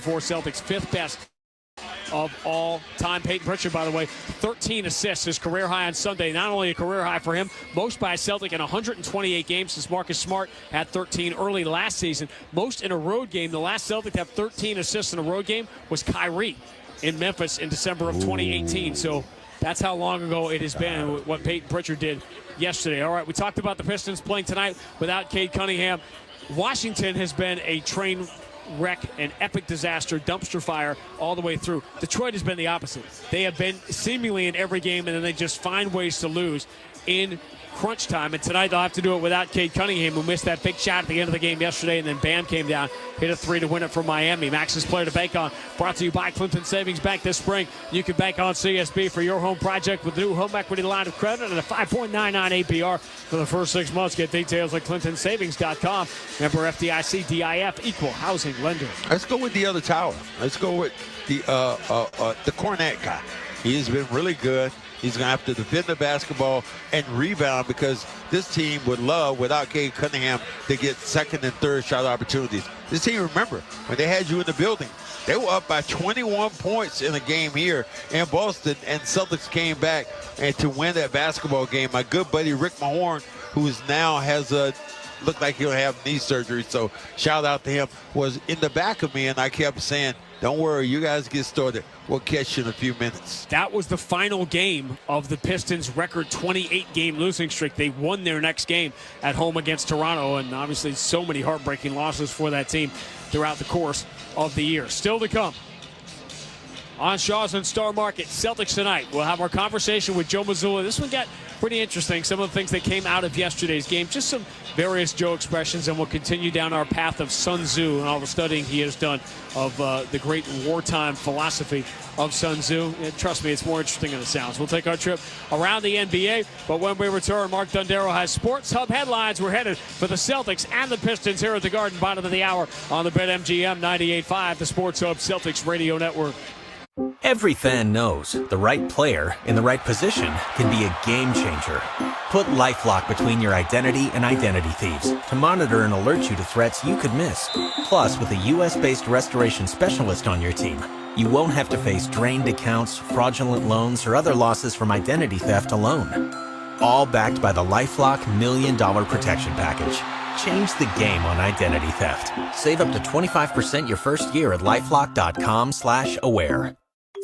94 Celtics, fifth best of all time. Peyton Pritchard, by the way, 13 assists, his career high on Sunday. Not only a career high for him, most by a Celtic in 128 games since Marcus Smart had 13 early last season. Most in a road game. The last Celtic to have 13 assists in a road game was Kyrie in Memphis in December of 2018. So that's how long ago it has been, what Peyton Pritchard did yesterday. All right, we talked about the Pistons playing tonight without Cade Cunningham. Washington has been a train wreck, an epic disaster, dumpster fire all the way through. Detroit has been the opposite. They have been seemingly in every game, and then they just find ways to lose in crunch time. And tonight they'll have to do it without Cade Cunningham, who missed that big shot at the end of the game yesterday, and then Bam came down, hit a three to win it for Miami. Max's player to bank on, brought to you by Clinton Savings Bank this spring. You can bank on CSB for your home project with the new home equity line of credit and a 5.99 APR for the first 6 months. Get details at clintonsavings.com. Member FDIC, DIF, equal housing lender. Let's go with the other tower. Let's go with the Cornette guy. He has been really good. He's going to have to defend the basketball and rebound, because this team would love, without Cade Cunningham, to get second and third shot opportunities. This team, remember, when they had you in the building, they were up by 21 points in a game here in Boston, and Celtics came back and to win that basketball game. My good buddy Rick Mahorn, who is now has a looked like he'll have knee surgery, so shout out to him, was in the back of me, and I kept saying, don't worry, you guys get started. We'll catch you in a few minutes. That was the final game of the Pistons' record 28-game losing streak. They won their next game at home against Toronto, and obviously so many heartbreaking losses for that team throughout the course of the year. Still to come on Shaw's and Star Market, Celtics tonight. We'll have our conversation with Joe Mazzulla. This one got pretty interesting. Some of the things that came out of yesterday's game, just some various Joe expressions, and we'll continue down our path of Sun Tzu and all the studying he has done of the great wartime philosophy of Sun Tzu. And trust me, it's more interesting than it sounds. We'll take our trip around the NBA, but when we return, Mark Dondero has Sports Hub headlines. We're headed for the Celtics and the Pistons here at the Garden, bottom of the hour on the BetMGM 98.5, the Sports Hub Celtics Radio Network. Every fan knows the right player in the right position can be a game changer. Put LifeLock between your identity and identity thieves to monitor and alert you to threats you could miss. Plus, with a U.S.-based restoration specialist on your team, you won't have to face drained accounts, fraudulent loans, or other losses from identity theft alone. All backed by the LifeLock $1 Million Protection Package. Change the game on identity theft. Save up to 25% your first year at LifeLock.com/aware.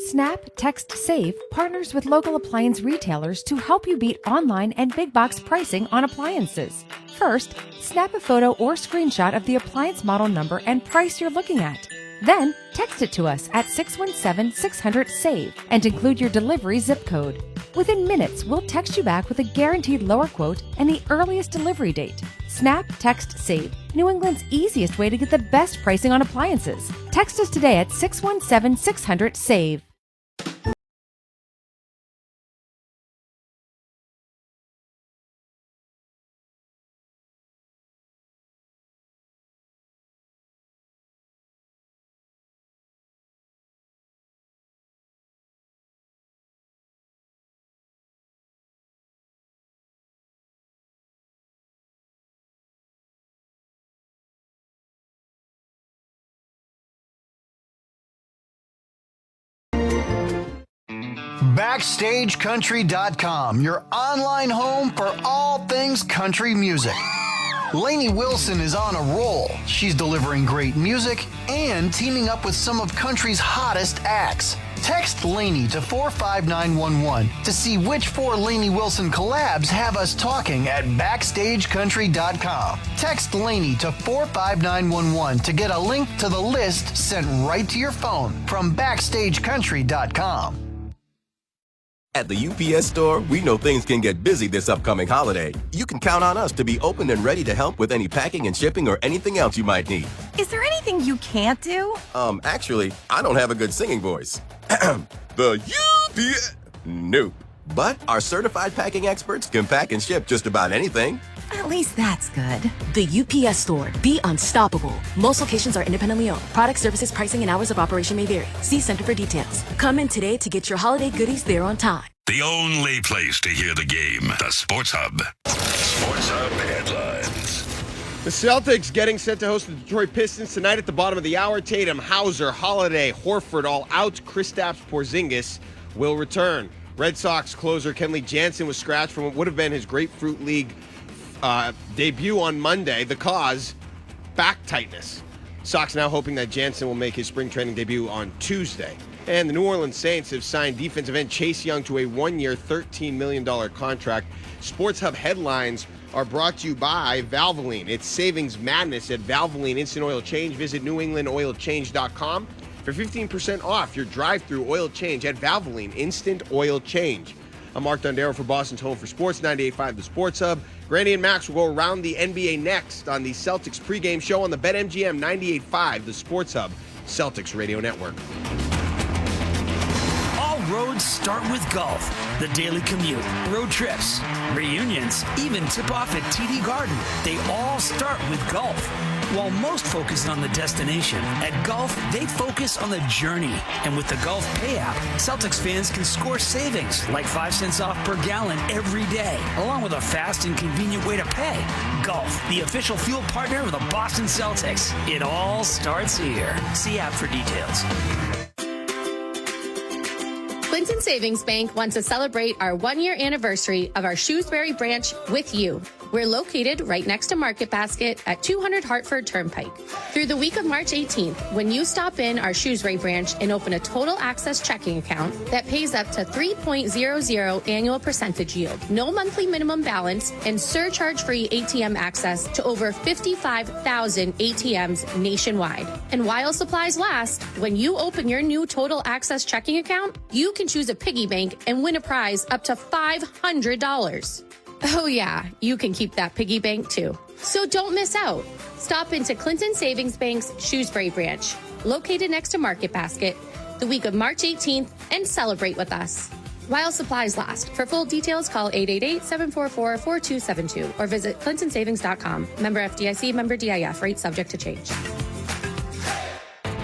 Snap Text Save partners with local appliance retailers to help you beat online and big box pricing on appliances. First, snap a photo or screenshot of the appliance model number and price you're looking at. Then, text it to us at 617-600-SAVE and include your delivery zip code. Within minutes, we'll text you back with a guaranteed lower quote and the earliest delivery date. Snap Text Save, New England's easiest way to get the best pricing on appliances. Text us today at 617-600-SAVE. BackstageCountry.com, your online home for all things country music. Lainey Wilson is on a roll. She's delivering great music and teaming up with some of country's hottest acts. Text Lainey to 45911 to see which 4 Lainey Wilson collabs have us talking at BackstageCountry.com. Text Lainey to 45911 to get a link to the list sent right to your phone from BackstageCountry.com. At the UPS Store, we know things can get busy this upcoming holiday. You can count on us to be open and ready to help with any packing and shipping or anything else you might need. Is there anything you can't do? Actually, I don't have a good singing voice. The UPS... Nope. But our certified packing experts can pack and ship just about anything. At least that's good. The UPS Store. Be unstoppable. Most locations are independently owned. Product, services, pricing, and hours of operation may vary. See Center for details. Come in today to get your holiday goodies there on time. The only place to hear the game. The Sports Hub. Sports Hub headlines. The Celtics getting set to host the Detroit Pistons tonight at the bottom of the hour. Tatum, Hauser, Holiday, Horford all out. Kristaps Porzingis will return. Red Sox closer Kenley Jansen was scratched from what would have been his Grapefruit League debut on Monday. The cause, back tightness. Sox now hoping that Jansen will make his spring training debut on Tuesday. And the New Orleans Saints have signed defensive end Chase Young to a one-year, $13 million contract. Sports Hub headlines are brought to you by Valvoline. It's savings madness at Valvoline Instant Oil Change. Visit newenglandoilchange.com for 15% off your drive-through oil change at Valvoline Instant Oil Change. I'm Mark Dondero for Boston's Home for Sports, 98.5 The Sports Hub. Grandy and Max will go around the NBA next on the Celtics pregame show on the BetMGM 98.5 The Sports Hub, Celtics Radio Network. All roads start with golf. The daily commute, road trips, reunions, even tip-off at TD Garden. They all start with golf. While most focus on the destination, at Golf, they focus on the journey. And with the Golf Pay app, Celtics fans can score savings like 5 cents off per gallon every day, along with a fast and convenient way to pay. Golf, the official fuel partner of the Boston Celtics. It all starts here. See app for details. Clinton Savings Bank wants to celebrate our one-year anniversary of our Shrewsbury branch with you. We're located right next to Market Basket at 200 Hartford Turnpike. Through the week of March 18th, when you stop in our Shrewsbury branch and open a total access checking account that pays up to 3.00 annual percentage yield, no monthly minimum balance, and surcharge-free ATM access to over 55,000 ATMs nationwide. And while supplies last, when you open your new total access checking account, you can choose a piggy bank and win a prize up to $500. Oh yeah, you can keep that piggy bank too. So don't miss out. Stop into Clinton Savings Bank's Shrewsbury branch, located next to Market Basket, the week of March 18th, and celebrate with us. While supplies last. For full details, call 888-744-4272 or visit clintonsavings.com. Member FDIC, member DIF. Rate subject to change.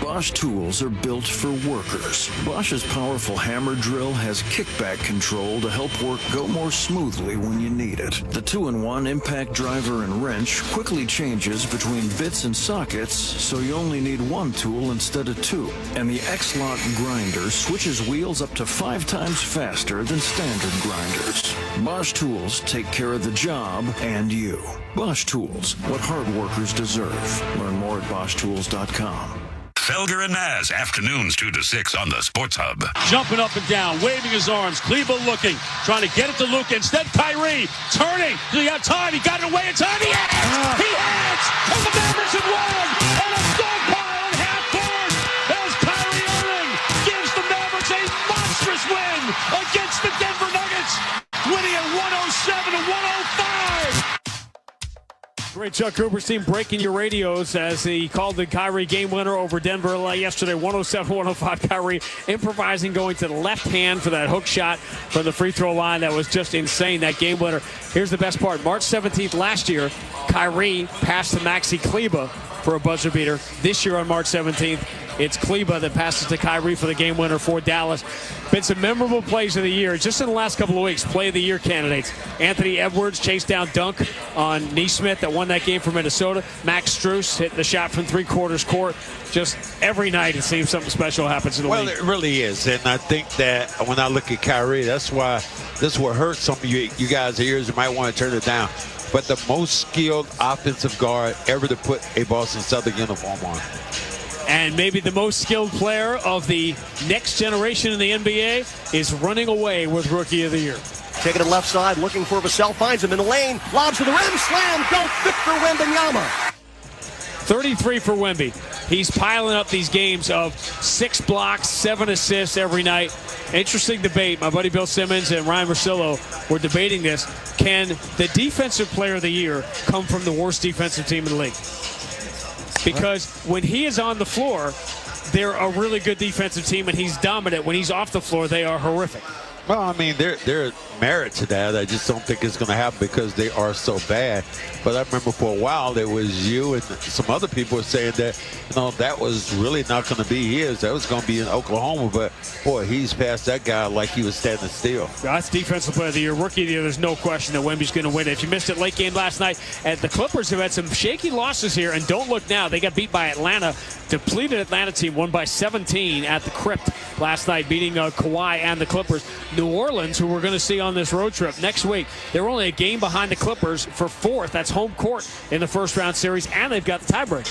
Bosch tools are built for workers. Bosch's powerful hammer drill has kickback control to help work go more smoothly when you need it. The 2-in-1 impact driver and wrench quickly changes between bits and sockets, so you only need one tool instead of two. And the X-Lock grinder switches wheels up to 5 times faster than standard grinders. Bosch tools take care of the job and you. Bosch tools, what hard workers deserve. Learn more at BoschTools.com. Felger and Maz, afternoons 2 to 6 on the Sports Hub. Jumping up and down, waving his arms. Kleba looking, trying to get it to Luka. Instead, Kyrie turning. He got time. He got it away in time. He has! He has! And the Mavericks have won! And a dog pile in half court as Kyrie Irving gives the Mavericks a monstrous win against the Denver Nuggets, winning at 107 to 105. Great Chuck Cooper's team breaking your radios as he called the Kyrie game winner over Denver yesterday, 107-105. Kyrie improvising, going to the left hand for that hook shot from the free throw line. That was just insane, that game winner. Here's the best part. March 17th last year, Kyrie passed to Maxi Kleba for a buzzer beater. This year on March 17th, it's Kleba that passes to Kyrie for the game winner for Dallas. Been some memorable plays of the year just in the last couple of weeks. Play of the year candidates. Anthony Edwards chased down dunk on Neesmith that won that game for Minnesota. Max Strus hitting the shot from three-quarters court. Just every night it seems something special happens in the league. Well, it really is. And I think that when I look at Kyrie, that's why this will hurt some of you guys' ears. You might want to turn it down. But the most skilled offensive guard ever to put a Boston Celtics uniform on. And maybe the most skilled player of the next generation in the NBA is running away with Rookie of the Year. Taking it left side, looking for Vassell, finds him in the lane, lobs to the rim, slam, dunk, Victor Wembanyama. 33 for Wemby. He's piling up these games of 6 blocks, 7 assists every night. Interesting debate. My buddy Bill Simmons and Ryan Russillo were debating this. Can the defensive player of the year come from the worst defensive team in the league? Because when he is on the floor, they're a really good defensive team and he's dominant. When he's off the floor, they are horrific. Well, I mean, there merit to that. I just don't think it's going to happen because they are so bad. But I remember for a while there was you and some other people were saying that, that was really not going to be his. That was going to be in Oklahoma. But, boy, he's passed that guy like he was standing still. That's Defensive Player of the Year. Rookie of the Year, there's no question that Wemby's going to win it. If you missed it, late game last night, the Clippers have had some shaky losses here. And don't look now. They got beat by Atlanta. Depleted Atlanta team won by 17 at the Crypt last night, beating Kawhi and the Clippers. New Orleans, who we're going to see on this road trip next week, they're only a game behind the Clippers for fourth. That's home court in the first round series, and they've got the tiebreak.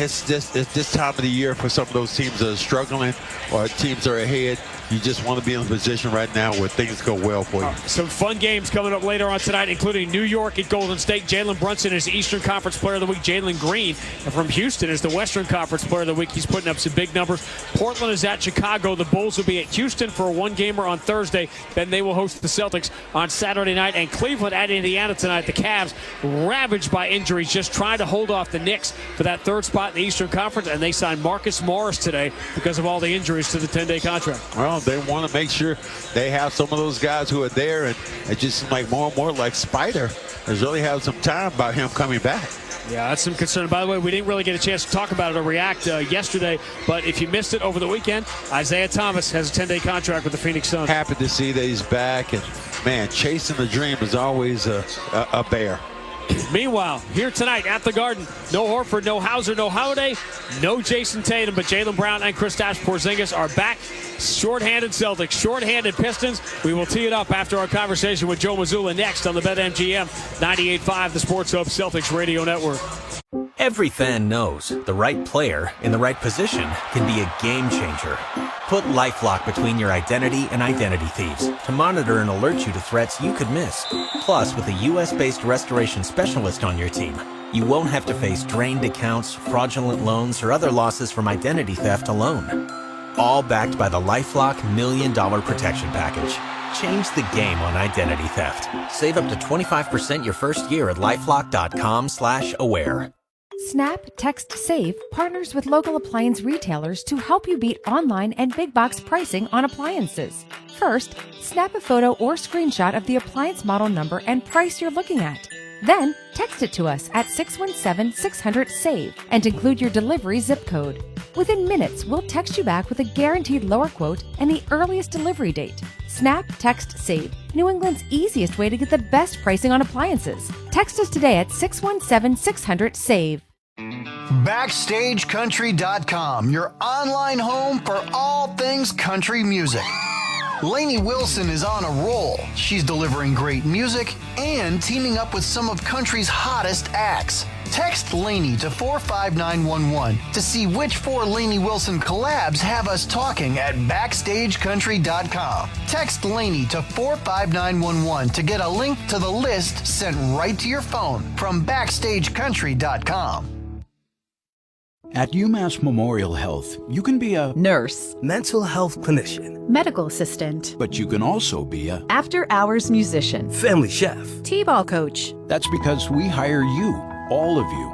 It's this time of the year for some of those teams that are struggling or teams that are ahead. You just want to be in a position right now where things go well for you. Some fun games coming up later on tonight, including New York at Golden State. Jalen Brunson is Eastern Conference Player of the Week. Jalen Green from Houston is the Western Conference Player of the Week. He's putting up some big numbers. Portland is at Chicago. The Bulls will be at Houston for a one-gamer on Thursday. Then they will host the Celtics on Saturday night. And Cleveland at Indiana tonight. The Cavs ravaged by injuries, just trying to hold off the Knicks for that third spot in the Eastern Conference. And they signed Marcus Morris today because of all the injuries to the 10-day contract. Well, they want to make sure they have some of those guys who are there, and it just seems like more and more like Spider has really had some time about him coming back. Yeah, that's some concern. By the way, we didn't really get a chance to talk about it or react yesterday, but if you missed it over the weekend, Isaiah Thomas has a 10-day contract with the Phoenix Suns. Happy to see that he's back, and man, chasing the dream is always a bear. Meanwhile, here tonight at the Garden, no Horford, no Hauser, no Holiday, no Jason Tatum, but Jaylen Brown and Kristaps Porzingis are back. Short-handed Celtics, short-handed Pistons. We will tee it up after our conversation with Joe Mazzulla next on the BetMGM 98.5, the Sports Hub Celtics Radio Network. Every fan knows the right player in the right position can be a game changer. Put LifeLock between your identity and identity thieves to monitor and alert you to threats you could miss. Plus, with a U.S.-based restoration specialist on your team, you won't have to face drained accounts, fraudulent loans, or other losses from identity theft alone. All backed by the LifeLock $1 Million Protection Package. Change the game on identity theft. Save up to 25% your first year at LifeLock.com/aware. Snap, Text, Save partners with local appliance retailers to help you beat online and big box pricing on appliances. First, snap a photo or screenshot of the appliance model number and price you're looking at. Then, text it to us at 617-600-SAVE and include your delivery zip code. Within minutes, we'll text you back with a guaranteed lower quote and the earliest delivery date. Snap, Text, Save, New England's easiest way to get the best pricing on appliances. Text us today at 617-600-SAVE. BackstageCountry.com, your online home for all things country music. Lainey Wilson is on a roll. She's delivering great music and teaming up with some of country's hottest acts. Text Lainey to 45911 to see which 4 Lainey Wilson collabs have us talking at BackstageCountry.com. Text Lainey to 45911 to get a link to the list sent right to your phone from BackstageCountry.com. At UMass Memorial Health, you can be a nurse, mental health clinician, medical assistant, but you can also be a after-hours musician, family chef, t-ball coach. That's because we hire you, all of you,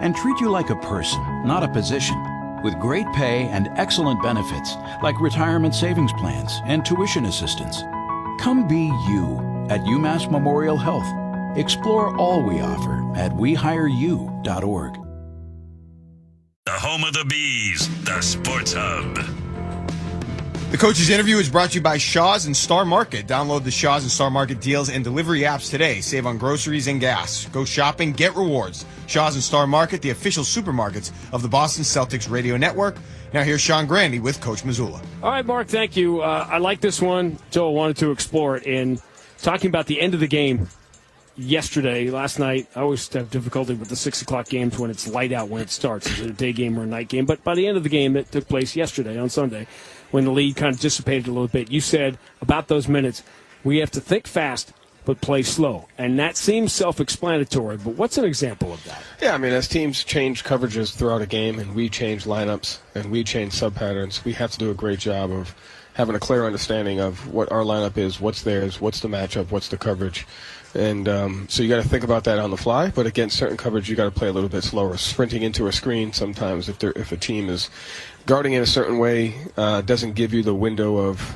and treat you like a person, not a position, with great pay and excellent benefits like retirement savings plans and tuition assistance. Come be you at UMass Memorial Health. Explore all we offer at wehireyou.org. The home of the Bees, the Sports Hub. The coach's interview is brought to you by Shaw's and Star Market. Download the Shaw's and Star Market deals and delivery apps today. Save on groceries and gas. Go shopping, get rewards. Shaw's and Star Market, the official supermarkets of the Boston Celtics radio network. Now here's Sean Grandy with Coach Mazzulla. All right, Mark, thank you. I like this one. Joel wanted to explore it in talking about the end of the game. Yesterday, last night, I always have difficulty with the 6 o'clock games when it's light out when it starts. Is it a day game or a night game? But by the end of the game that took place yesterday on Sunday, when the lead kind of dissipated a little bit, you said about those minutes, we have to think fast but play slow. And that seems self-explanatory, but what's an example of that? Yeah, I mean, as teams change coverages throughout a game and we change lineups and we change sub-patterns, we have to do a great job of having a clear understanding of what our lineup is, what's theirs, what's the matchup, what's the coverage. And so you got to think about that on the fly, but against certain coverage, you got to play a little bit slower. Sprinting into a screen sometimes, if a team is guarding in a certain way, doesn't give you the window of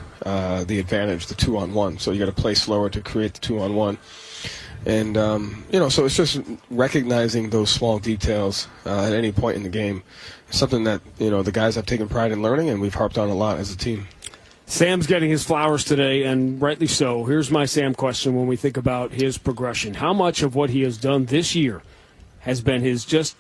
the advantage, the 2-on-1. So you got to play slower to create the 2-on-1. And, so it's just recognizing those small details at any point in the game. It's something that, the guys have taken pride in learning, and we've harped on a lot as a team. Sam's getting his flowers today, and rightly so. Here's my Sam question when we think about his progression. How much of what he has done this year has been his just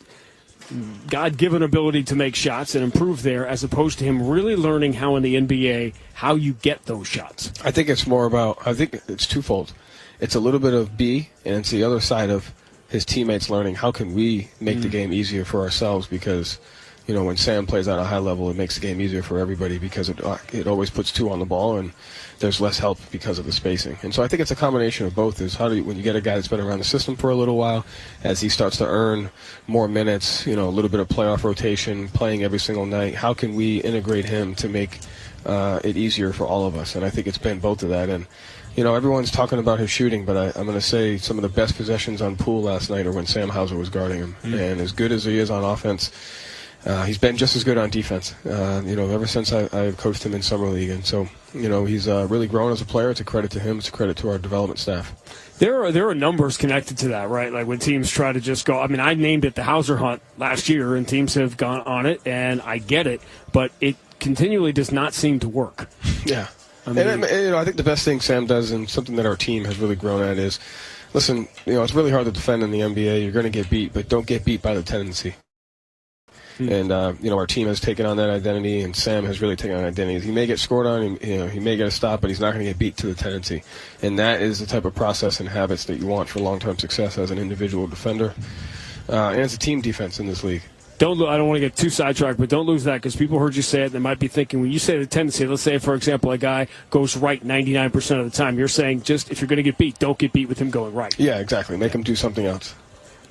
God-given ability to make shots and improve there, as opposed to him really learning how in the NBA, how you get those shots? I think it's twofold. It's a little bit of B, and it's the other side of his teammates learning how can we make the game easier for ourselves, because when Sam plays at a high level, it makes the game easier for everybody because it always puts 2 on the ball, and there's less help because of the spacing. And so I think it's a combination of both. Is when you get a guy that's been around the system for a little while, as he starts to earn more minutes, a little bit of playoff rotation, playing every single night, how can we integrate him to make it easier for all of us? And I think it's been both of that. And everyone's talking about his shooting, but I'm going to say some of the best possessions on Poole last night are when Sam Hauser was guarding him. And as good as he is on offense, he's been just as good on defense, ever since I've coached him in Summer League. And so, he's really grown as a player. It's a credit to him. It's a credit to our development staff. There are numbers connected to that, right? Like when teams try to just go, I named it the Hauser hunt last year, and teams have gone on it, and I get it, but it continually does not seem to work. Yeah. I think the best thing Sam does, and something that our team has really grown at, is, listen, it's really hard to defend in the NBA. You're going to get beat, but don't get beat by the tendency. And, our team has taken on that identity, and Sam has really taken on identity. He may get scored on, he may get a stop, but he's not going to get beat to the tendency. And that is the type of process and habits that you want for long-term success as an individual defender and as a team defense in this league. I don't want to get too sidetracked, but don't lose that, because people heard you say it. They might be thinking, when you say the tendency, let's say, for example, a guy goes right 99% of the time. You're saying just if you're going to get beat, don't get beat with him going right. Yeah, exactly. Make him do something else.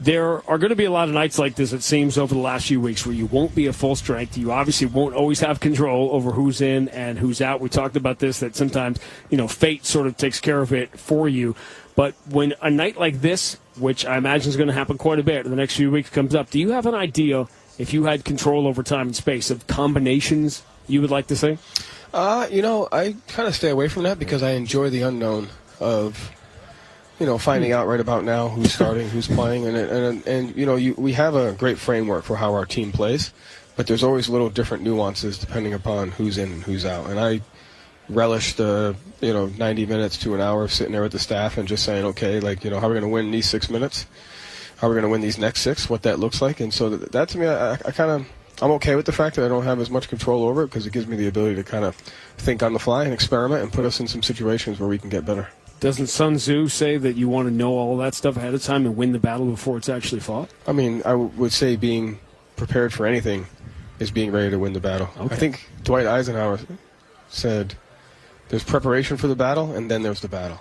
There are going to be a lot of nights like this, it seems, over the last few weeks where you won't be at full strength. You obviously won't always have control over who's in and who's out. We talked about this, that sometimes, fate sort of takes care of it for you. But when a night like this, which I imagine is going to happen quite a bit in the next few weeks, comes up, do you have an idea, if you had control over time and space, of combinations you would like to see? I kind of stay away from that because I enjoy the unknown of finding out right about now who's starting, who's playing, and we have a great framework for how our team plays, but there's always little different nuances depending upon who's in and who's out. And I relish the 90 minutes to an hour of sitting there with the staff and just saying, okay, how are we going to win these 6 minutes? How are we going to win these next 6? What that looks like? And so that to me, I'm okay with the fact that I don't have as much control over it, because it gives me the ability to kind of think on the fly and experiment and put us in some situations where we can get better. Doesn't Sun Tzu say that you want to know all that stuff ahead of time and win the battle before it's actually fought? I mean, I would say being prepared for anything is being ready to win the battle. Okay. I think Dwight Eisenhower said there's preparation for the battle, and then there's the battle.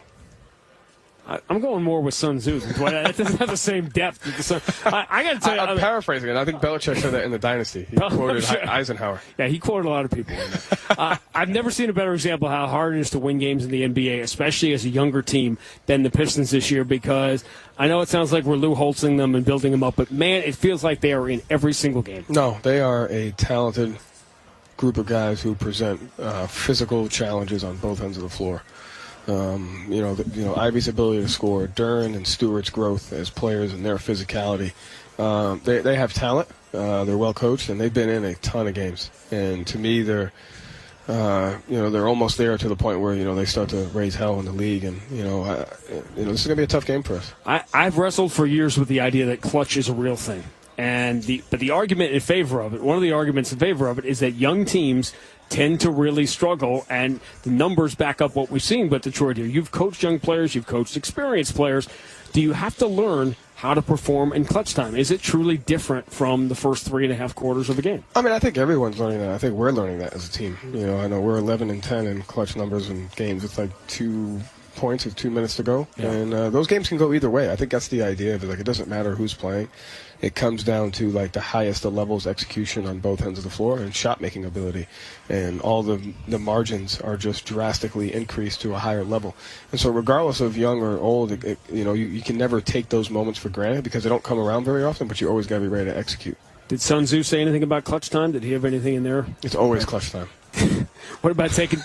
I'm going more with Sun Tzu. That doesn't have the same depth. I got to tell you. I'm paraphrasing it. I think Belichick said that in the Dynasty. He quoted Eisenhower. Yeah, he quoted a lot of people. I've never seen a better example of how hard it is to win games in the NBA, especially as a younger team, than the Pistons this year, because I know it sounds like we're Lou Holtzing them and building them up, but, man, it feels like they are in every single game. No, they are a talented group of guys who present physical challenges on both ends of the floor. Ivy's ability to score, Duren and Stewart's growth as players and their physicality. They have talent. They're well coached, and they've been in a ton of games. And to me, they're almost there to the point where they start to raise hell in the league. And this is gonna be a tough game for us. I've wrestled for years with the idea that clutch is a real thing, but the argument in favor of it, one of the arguments in favor of it, is that young teams tend to really struggle, and the numbers back up what we've seen with Detroit here. You've coached young players, you've coached experienced players. Do you have to learn how to perform in clutch time? Is it truly different from the first 3.5 quarters of a game? I mean, I think everyone's learning that. I think we're learning that as a team. I know we're 11-10 in clutch numbers in games. It's like 2 points with 2 minutes to go. Yeah. And those games can go either way. I think that's the idea of it. Like, it doesn't matter who's playing. It comes down to like the highest of levels execution on both ends of the floor and shot making ability, and all the margins are just drastically increased to a higher level. And so regardless of young or old, you can never take those moments for granted because they don't come around very often, but you always got to be ready to execute. Did Sun Tzu say anything about clutch time? Did he have anything in there? It's always clutch time. What about taking?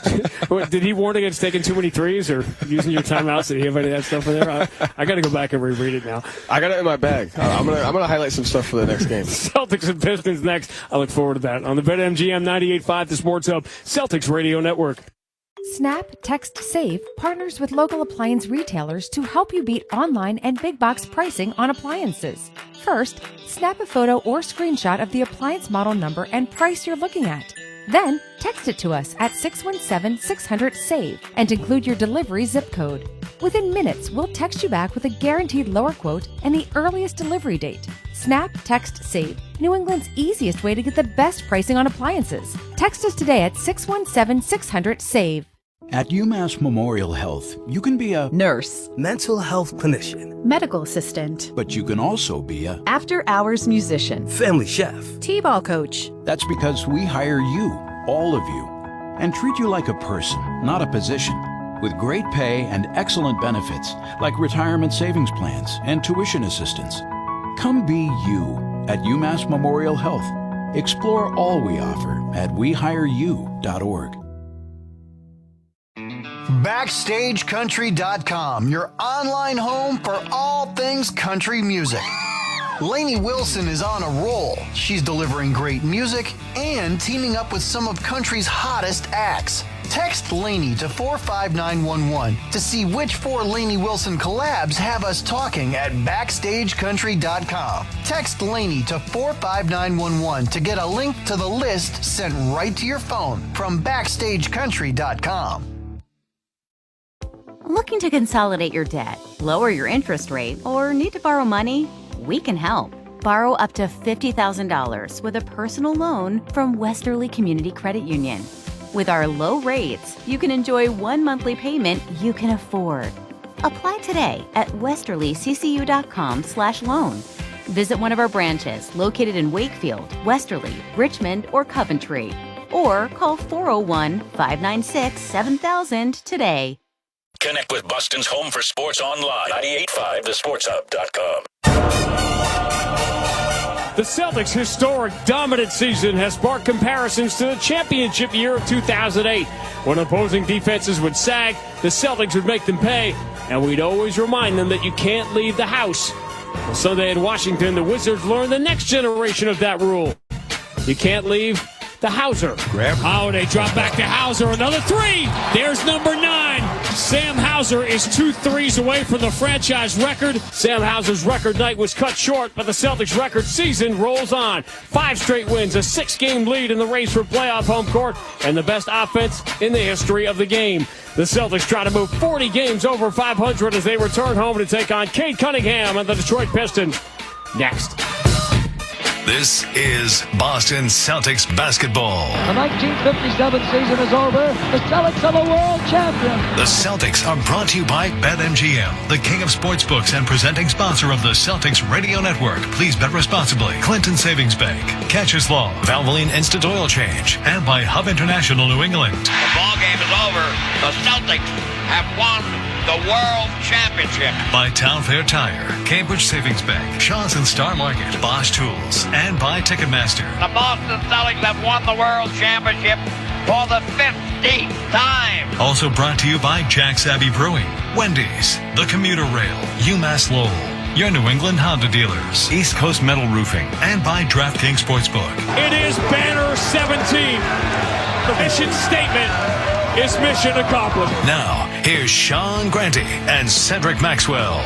Did he warn against taking too many threes or using your timeouts? Did he have any of that stuff in there? I got to go back and reread it now. I got it in my bag. I'm gonna highlight some stuff for the next game. Celtics and Pistons next. I look forward to that on the BetMGM 98.5, the Sports Hub, Celtics Radio Network. Snap, Text, Save partners with local appliance retailers to help you beat online and big box pricing on appliances. First, snap a photo or screenshot of the appliance model number and price you're looking at. Then, text it to us at 617-600-SAVE and include your delivery zip code. Within minutes, we'll text you back with a guaranteed lower quote and the earliest delivery date. Snap, Text, Save, New England's easiest way to get the best pricing on appliances. Text us today at 617-600-SAVE. At UMass Memorial Health, you can be a nurse, mental health clinician, medical assistant, but you can also be a after-hours musician, family chef, t-ball coach. That's because we hire you, all of you, and treat you like a person, not a position, with great pay and excellent benefits like retirement savings plans and tuition assistance. Come be you at UMass Memorial Health. Explore all we offer at wehireyou.org. BackstageCountry.com, your online home for all things country music. Lainey Wilson is on a roll. She's delivering great music and teaming up with some of country's hottest acts. Text Lainey to 45911 to see which 4 Lainey Wilson collabs have us talking at BackstageCountry.com. Text Lainey to 45911 to get a link to the list sent right to your phone from BackstageCountry.com. Looking to consolidate your debt, lower your interest rate, or need to borrow money? We can help. Borrow up to $50,000 with a personal loan from Westerly Community Credit Union. With our low rates, you can enjoy one monthly payment you can afford. Apply today at westerlyccu.com/loan. Visit one of our branches located in Wakefield, Westerly, Richmond, or Coventry, or call 401-596-7000 today. Connect with Boston's home for sports online, 98.5, thesportshub.com. The Celtics' historic dominant season has sparked comparisons to the championship year of 2008. When opposing defenses would sag, the Celtics would make them pay, and we'd always remind them that you can't leave the house. Well, Sunday in Washington, the Wizards learned the next generation of that rule. You can't leave the Hauser. Oh, they drop back to Hauser. Another three. There's number 9. Sam Hauser is 2 threes away from the franchise record. Sam Hauser's record night was cut short, but the Celtics' record season rolls on. 5 straight wins, a 6-game lead in the race for playoff home court, and the best offense in the history of the game. The Celtics try to move 40 games over 500 as they return home to take on Cade Cunningham and the Detroit Pistons. Next. This is Boston Celtics basketball. The 1957 season is over. The Celtics are the world champions. The Celtics are brought to you by BetMGM, the king of sportsbooks and presenting sponsor of the Celtics Radio Network. Please bet responsibly. Clinton Savings Bank, Catcher's Law, Valvoline Instant Oil Change, and by Hub International New England. The ball game is over. The Celtics have won the World Championship. By Town Fair Tire, Cambridge Savings Bank, Shaw's and Star Market, Bosch Tools, and by Ticketmaster. The Boston Celtics have won the World Championship for the 15th time. Also brought to you by Jack's Abbey Brewing, Wendy's, The Commuter Rail, UMass Lowell, your New England Honda dealers, East Coast Metal Roofing, and by DraftKings Sportsbook. It is Banner 17. The mission statement is mission accomplished. Now, here's Sean Grante and Cedric Maxwell.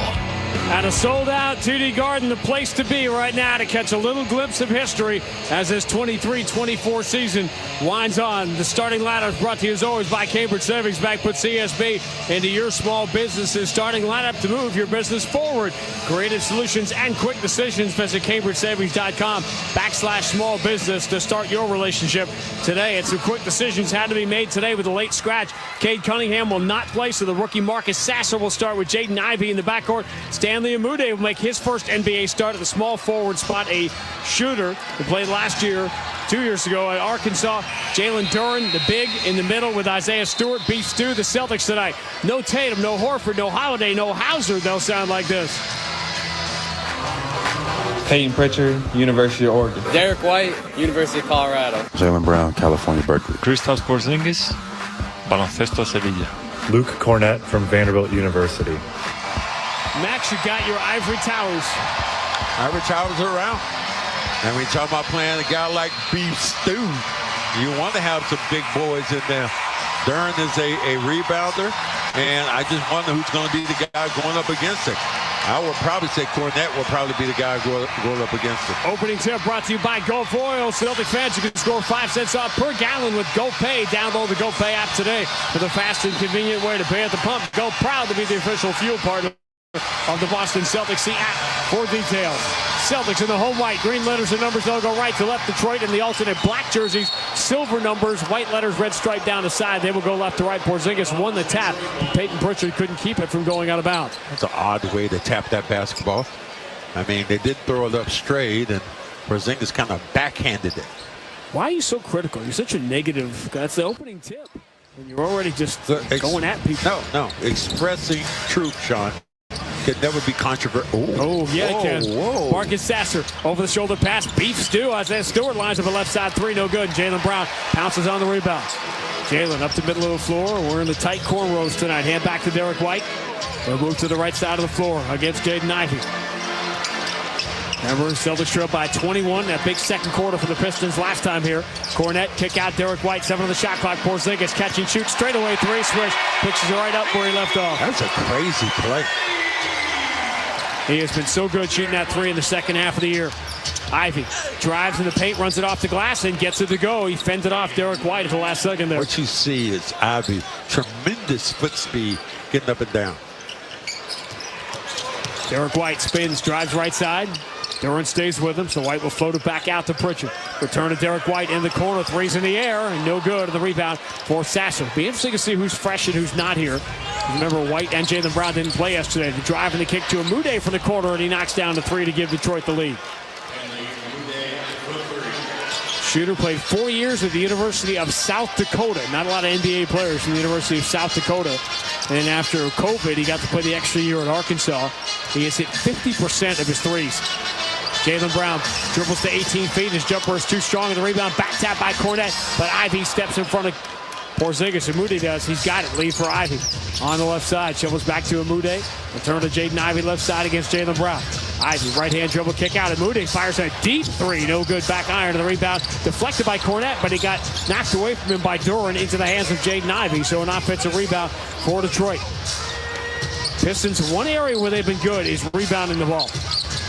At a sold-out TD Garden, the place to be right now to catch a little glimpse of history as this 23-24 season winds on. The starting lineup is brought to you as always by Cambridge Savings Bank. Put CSB into your small business's starting lineup to move your business forward. Creative solutions and quick decisions. Visit CambridgeSavings.com/small business to start your relationship today. And some quick decisions had to be made today with a late scratch. Cade Cunningham will not play, so the rookie Marcus Sasser will start with Jaden Ivey in the backcourt. Stanley Amude will make his first NBA start at the small forward spot, a shooter who played last year, 2 years ago at Arkansas. Jalen Duren, the big, in the middle with Isaiah Stewart. Beef stew, the Celtics tonight. No Tatum, no Horford, no Holiday, no Hauser. They'll sound like this. Peyton Pritchard, University of Oregon. Derek White, University of Colorado. Jaylen Brown, California, Berkeley. Kristaps Porzingis, Baloncesto Sevilla. Luke Cornett from Vanderbilt University. Max, you got your ivory towers. Ivory towers are around. And we talk about playing a guy like Beef Stew. You want to have some big boys in there. Duren is a rebounder, and I just wonder who's going to be the guy going up against him. I would probably say Cornett will probably be the guy going up against him. Opening tip brought to you by Gulf Oil. Celtic fans, you can score 5 cents off per gallon with GoPay. Download the GoPay app today for the fast and convenient way to pay at the pump. Go proud to be the official fuel partner of the Boston Celtics. See app for details. Celtics in the home white, green letters and numbers logo right to left. Detroit in the alternate black jerseys, silver numbers, white letters, red stripe down the side. They will go left to right. Porzingis won the tap. Peyton Pritchard couldn't keep it from going out of bounds. That's an odd way to tap that basketball. I mean, they did throw it up straight, and Porzingis kind of backhanded it. Why are you so critical? You're such a negative guy. That's the opening tip. And you're already just going at people. No. Expressing truth, Sean. Can never be controversial. Oh, yeah, it can. Whoa. Marcus Sasser over the shoulder pass. Beef stew. Isaiah Stewart lines up a left side three. No good. Jaylen Brown pounces on the rebound. Jaylen up the middle of the floor. We're in the tight cornrows tonight. Hand back to Derek White. They'll move to the right side of the floor against Jaden Ivey. Remember, Celtics trailed by 21. That big second quarter for the Pistons last time here. Cornett, kick out Derek White. 7 on the shot clock. Porzingis catch and shoot. Straight away three. Swish. Picks it right up where he left off. That's a crazy play. He has been so good shooting that three in the second half of the year. Ivey drives in the paint, runs it off the glass, and gets it to go. He fended off Derek White at the last second there. What you see is Ivey, tremendous foot speed, getting up and down. Derek White spins, drives right side. Duren stays with him, so White will float it back out to Pritchard. Return to Derek White in the corner. Three's in the air, and no good on the rebound for Sasser. Be interesting to see who's fresh and who's not here. Remember, White and Jaylen Brown didn't play yesterday. The drive and the kick to Amude from the corner, and he knocks down the three to give Detroit the lead. Shooter played 4 years at the University of South Dakota. Not a lot of NBA players from the University of South Dakota. And after COVID, he got to play the extra year at Arkansas. He has hit 50% of his threes. Jaylen Brown dribbles to 18 feet. His jumper is too strong. And the rebound back tap by Cornett. But Ivey steps in front of Porzingis. Amude does. He's got it. Lead for Ivey. On the left side. Shovels back to Amude. Return to Jaden Ivey left side against Jaylen Brown. Ivey right-hand dribble kick out. Amude fires a deep three. No good. Back iron to the rebound. Deflected by Cornett, but he got knocked away from him by Duren into the hands of Jaden Ivey. So an offensive rebound for Detroit. Pistons, one area where they've been good is rebounding the ball.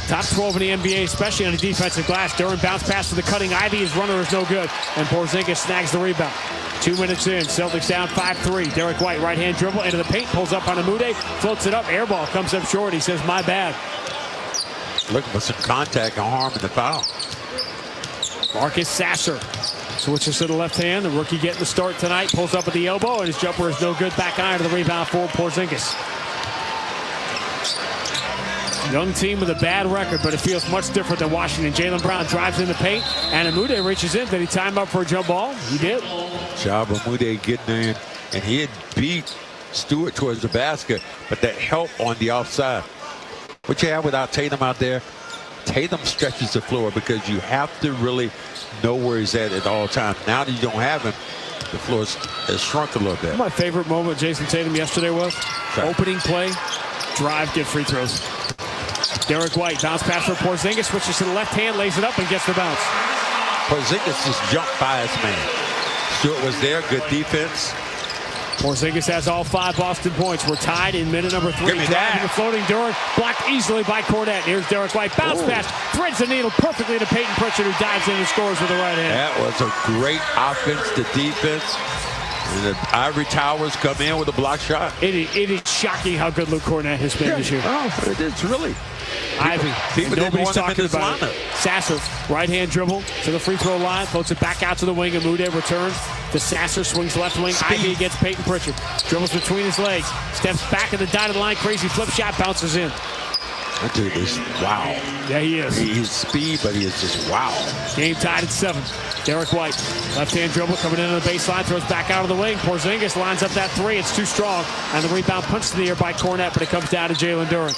Top 12 in the NBA, especially on the defensive glass. Duren bounce pass to the cutting Ivey. His runner is no good, and Porzingis snags the rebound. 2 minutes in, Celtics down 5-3. Derek White, right-hand dribble into the paint, pulls up on Amude, floats it up, air ball, comes up short. He says, my bad. Looking for some contact and harm in the foul. Marcus Sasser switches to the left hand. The rookie getting the start tonight, pulls up at the elbow, and his jumper is no good. Back iron to the rebound for Porzingis. Young team with a bad record, but it feels much different than Washington. Jaylen Brown drives in the paint, and Amude reaches in. Did he time up for a jump ball? He did. Job Amude getting in, and he had beat Stewart towards the basket, but that help on the offside. What you have without Tatum out there, Tatum stretches the floor because you have to really know where he's at all times. Now that you don't have him, the floor has shrunk a little bit. My favorite moment Jason Tatum yesterday was opening play, drive, get free throws. Derek White, bounce pass for Porzingis, switches to the left hand, lays it up, and gets the bounce. Porzingis just jumped by his man. Stewart was there, good defense. Porzingis has all 5 Boston points. We're tied in minute number 3. Give me that. The floating Durant, blocked easily by Cornette. Here's Derek White. Bounce pass, threads the needle perfectly to Peyton Pritchard, who dives in and scores with the right hand. That was a great offense to defense. And the Ivory Towers come in with a block shot. It is shocking how good Luke Cornette has been this year. Oh, it's really. Ivy. People didn't Nobody's want him in talking this about it. lineup. Sasser, right-hand dribble to the free throw line, floats it back out to the wing, and Mude returns. The Sasser swings left wing. Speed. Ivy against Peyton Pritchard. Dribbles between his legs. Steps back at the dotted line. Crazy flip shot. Bounces in. That dude is wow. Yeah, he is. He's speed, but he is just wow. Game tied at 7. Derek White, left-hand dribble coming in on the baseline, throws back out of the wing. Porzingis lines up that 3. It's too strong. And the rebound punched in the air by Cornette, but it comes down to Jalen Duren.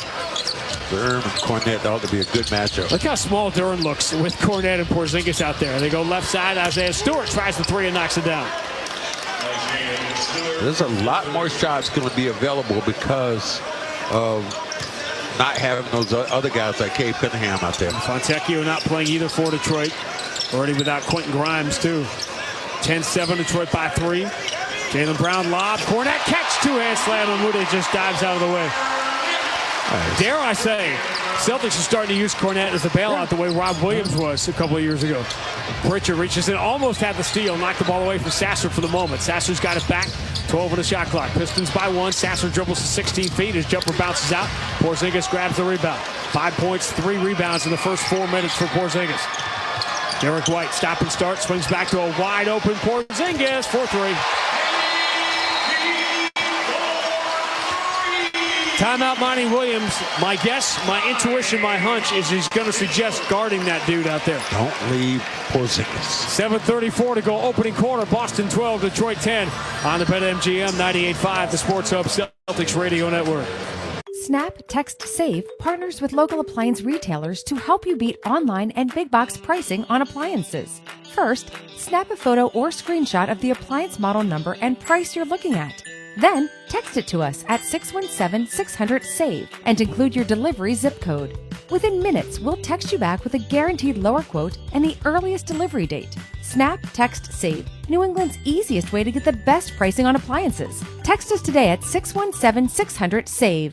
Duren and Cornette ought to be a good matchup. Look how small Duren looks with Cornette and Porzingis out there. They go left side. Isaiah Stewart tries the 3 and knocks it down. There's a lot more shots going to be available because of not having those other guys like Cade Cunningham out there. Fontecchio not playing either for Detroit. Already without Quentin Grimes, too. 10-7, Detroit by 3. Jaylen Brown lob. Cornette catch. 2-hand slam, and Mude just dives out of the way. Nice. Dare I say, Celtics are starting to use Cornette as a bailout the way Rob Williams was a couple of years ago. Pritchard reaches in, almost had the steal, knocked the ball away from Sasser for the moment. Sasser's got it back, 12 on the shot clock. Pistons by 1. Sasser dribbles to 16 feet. His jumper bounces out. Porzingis grabs the rebound. 5 points, 3 rebounds in the first 4 minutes for Porzingis. Derek White, stop and start, swings back to a wide open Porzingis for 3. Timeout, Monty Williams. My guess, my intuition, my hunch is he's going to suggest guarding that dude out there. Don't leave Porzingis. 7:34 to go, opening quarter. Boston 12, Detroit 10 on the BetMGM 98.5, the Sports Hub Celtics Radio Network. Snap, Text, Save partners with local appliance retailers to help you beat online and big box pricing on appliances. First, snap a photo or screenshot of the appliance model number and price you're looking at. Then, text it to us at 617-600-SAVE and include your delivery zip code. Within minutes, we'll text you back with a guaranteed lower quote and the earliest delivery date. Snap, Text, Save, New England's easiest way to get the best pricing on appliances. Text us today at 617-600-SAVE.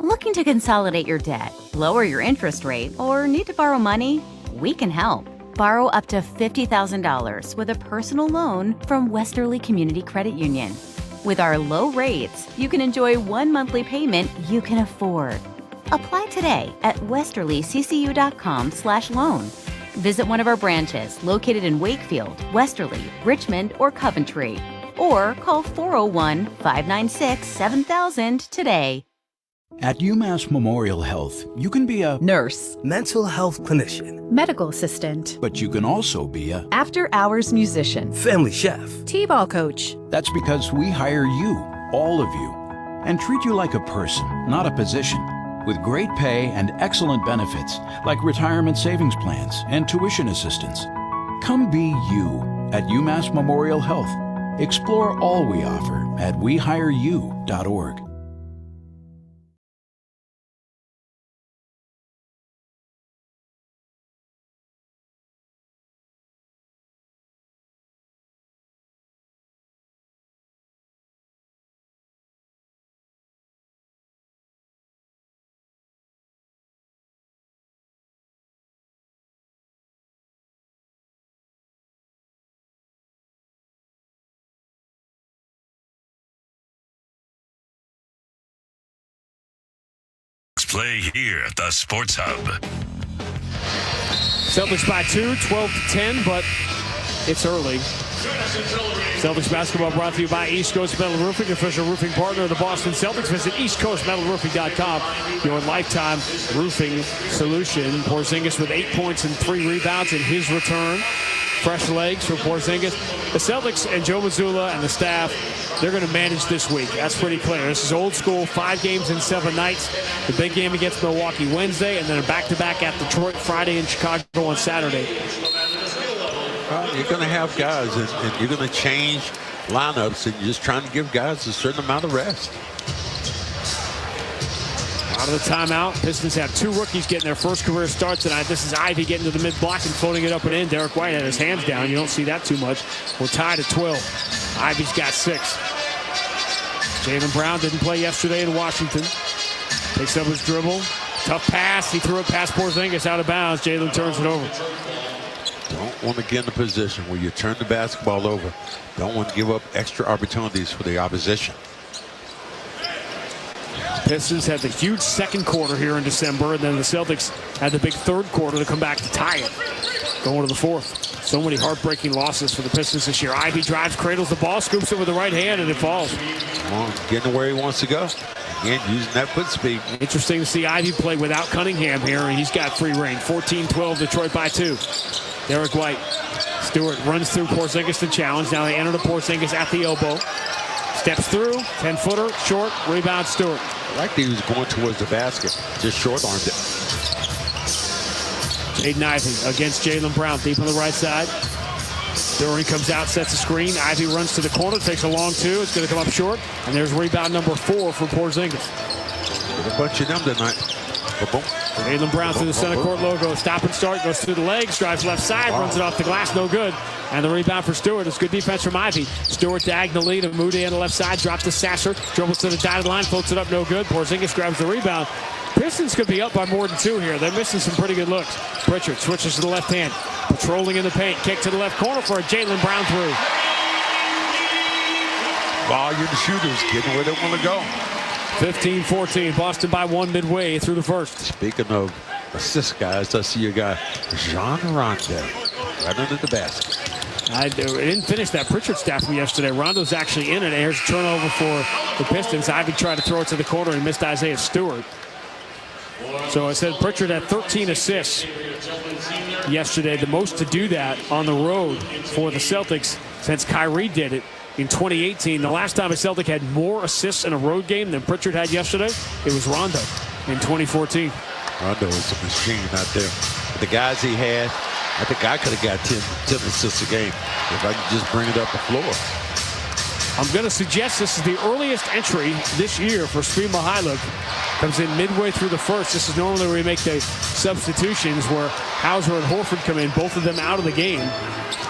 Looking to consolidate your debt, lower your interest rate, or need to borrow money? We can help. Borrow up to $50,000 with a personal loan from Westerly Community Credit Union. With our low rates, you can enjoy 1 monthly payment you can afford. Apply today at westerlyccu.com/loan. Visit one of our branches located in Wakefield, Westerly, Richmond, or Coventry. Or call 401-596-7000 today. At UMass Memorial Health, you can be a nurse, mental health clinician, medical assistant, but you can also be a after-hours musician, family chef, t-ball coach. That's because we hire you, all of you, and treat you like a person, not a position, with great pay and excellent benefits like retirement savings plans and tuition assistance. Come be you at UMass Memorial Health. Explore all we offer at wehireyou.org. Play here at the Sports Hub. Celtics by 2, 12-10, but it's early. Celtics basketball brought to you by East Coast Metal Roofing, official roofing partner of the Boston Celtics. Visit eastcoastmetalroofing.com, your lifetime roofing solution. Porzingis with 8 points and 3 rebounds in his return. Fresh legs for Porzingis. The Celtics and Joe Mazzulla and the staff, they're going to manage this week. That's pretty clear. This is old school, 5 games in 7 nights. The big game against Milwaukee Wednesday, and then a back-to-back at Detroit Friday and Chicago on Saturday. You're going to have guys, and you're going to change lineups, and you're just trying to give guys a certain amount of rest. Out of the timeout, Pistons have 2 rookies getting their first career start tonight. This is Ivy getting to the mid-block and floating it up and in. Derek White had his hands down. You don't see that too much. We're tied at 12. Ivy's got 6. Jaylen Brown didn't play yesterday in Washington. Picks up his dribble. Tough pass. He threw it past Porzingis out of bounds. Jaylen turns it over. Don't want to get in a position where you turn the basketball over. Don't want to give up extra opportunities for the opposition. Pistons had the huge second quarter here in December, and then the Celtics had the big third quarter to come back to tie it. Going to the fourth. So many heartbreaking losses for the Pistons this year. Ivey drives, cradles the ball, scoops it with the right hand, and it falls. Come on, getting where he wants to go. Again, using that foot speed. Interesting to see Ivey play without Cunningham here, and he's got free reign. 14-12, Detroit by 2. Derek White. Stewart runs through Porzingis to challenge. Now they enter the Porzingis at the elbow. Steps through, 10-footer, short, rebound Stewart. I like that he was going towards the basket, just short-armed it. Jaden Ivey against Jaylen Brown, deep on the right side. Duran comes out, sets a screen. Ivey runs to the corner, takes a long two. It's going to come up short, and there's rebound number 4 for Porzingis. With a bunch of them tonight. Boom. Jaylen Brown through the center court logo. Stop and start, goes through the legs, drives left side, runs it off the glass, no good. And the rebound for Stewart. It's good defense from Ivey. Stewart diagonally to Moody on the left side, drops to Sasser, dribbles to the dotted line, floats it up, no good. Porzingis grabs the rebound. Pistons could be up by more than 2 here. They're missing some pretty good looks. Pritchard switches to the left hand, patrolling in the paint, kick to the left corner for a Jaylen Brown three. Volume shooters getting where they want to go. 15-14, Boston by 1 midway through the first. Speaking of assist guys, I see a guy, Jean Rondo, right under the basket. I didn't finish that Pritchard stat from yesterday. Rondo's actually in it. Here's a turnover for the Pistons. Ivey tried to throw it to the corner and missed Isaiah Stewart. So I said Pritchard had 13 assists yesterday, the most to do that on the road for the Celtics since Kyrie did it in 2018. The last time a Celtic had more assists in a road game than Pritchard had yesterday, it was Rondo in 2014. Rondo was a machine out there. The guys he had, I think I could have got 10 assists a game if I could just bring it up the floor. I'm going to suggest this is the earliest entry this year for Svi Mykhailiuk. Comes in midway through the first. This is normally where we make the substitutions where Hauser and Horford come in, both of them out of the game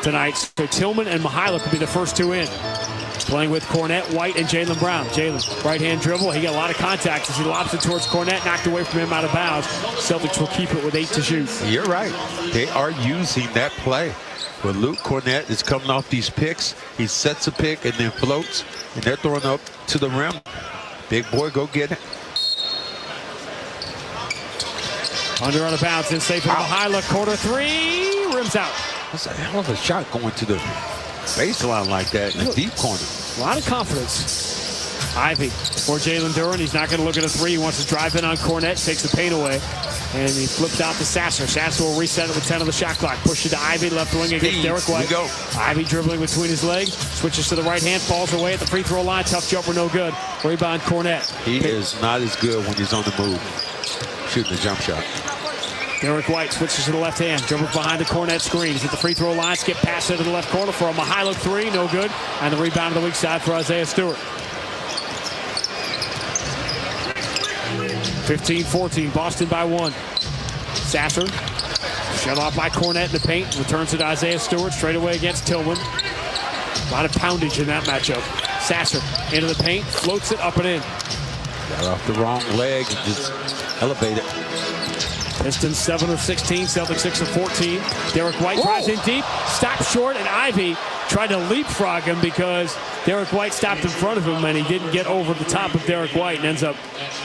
tonight. So Tillman and Mykhailiuk will be the first 2 in. Playing with Cornette, White, and Jaylen Brown. Jaylen, right-hand dribble. He got a lot of contact as he lobs it towards Cornette, knocked away from him out of bounds. Celtics will keep it with 8 to shoot. You're right. They are using that play. But Luke Cornette is coming off these picks. He sets a pick and then floats, and they're throwing up to the rim. Big boy, go get it. Under out of bounds, and safe for Mykhailiuk. Corner 3, rims out. That's a hell of a shot going to the baseline like that in the deep corner. A lot of confidence. Ivey for Jalen Duran. He's not going to look at a 3. He wants to drive in on Cornette, takes the paint away, and he flips out to Sasser. Sasser will reset it with 10 on the shot clock. Push it to Ivey, left wing against Derek White. Go. Ivey dribbling between his legs, switches to the right hand, falls away at the free throw line. Tough jumper, no good. Rebound Cornette. He is not as good when he's on the move, shooting the jump shot. Derek White switches to the left hand, dribbles behind the Cornette screen. He's at the free throw line, skip pass into the left corner for a Mykhailiuk 3, no good. And the rebound to the weak side for Isaiah Stewart. 15-14, Boston by 1. Sasser, shut off by Cornette in the paint, returns it to Isaiah Stewart straight away against Tillman. A lot of poundage in that matchup. Sasser into the paint, floats it up and in. Got off the wrong leg and just elevated. Pistons 7 of 16, Celtics 6 of 14. Derek White drives in deep, stops short, and Ivey tried to leapfrog him because Derek White stopped in front of him and he didn't get over the top of Derek White and ends up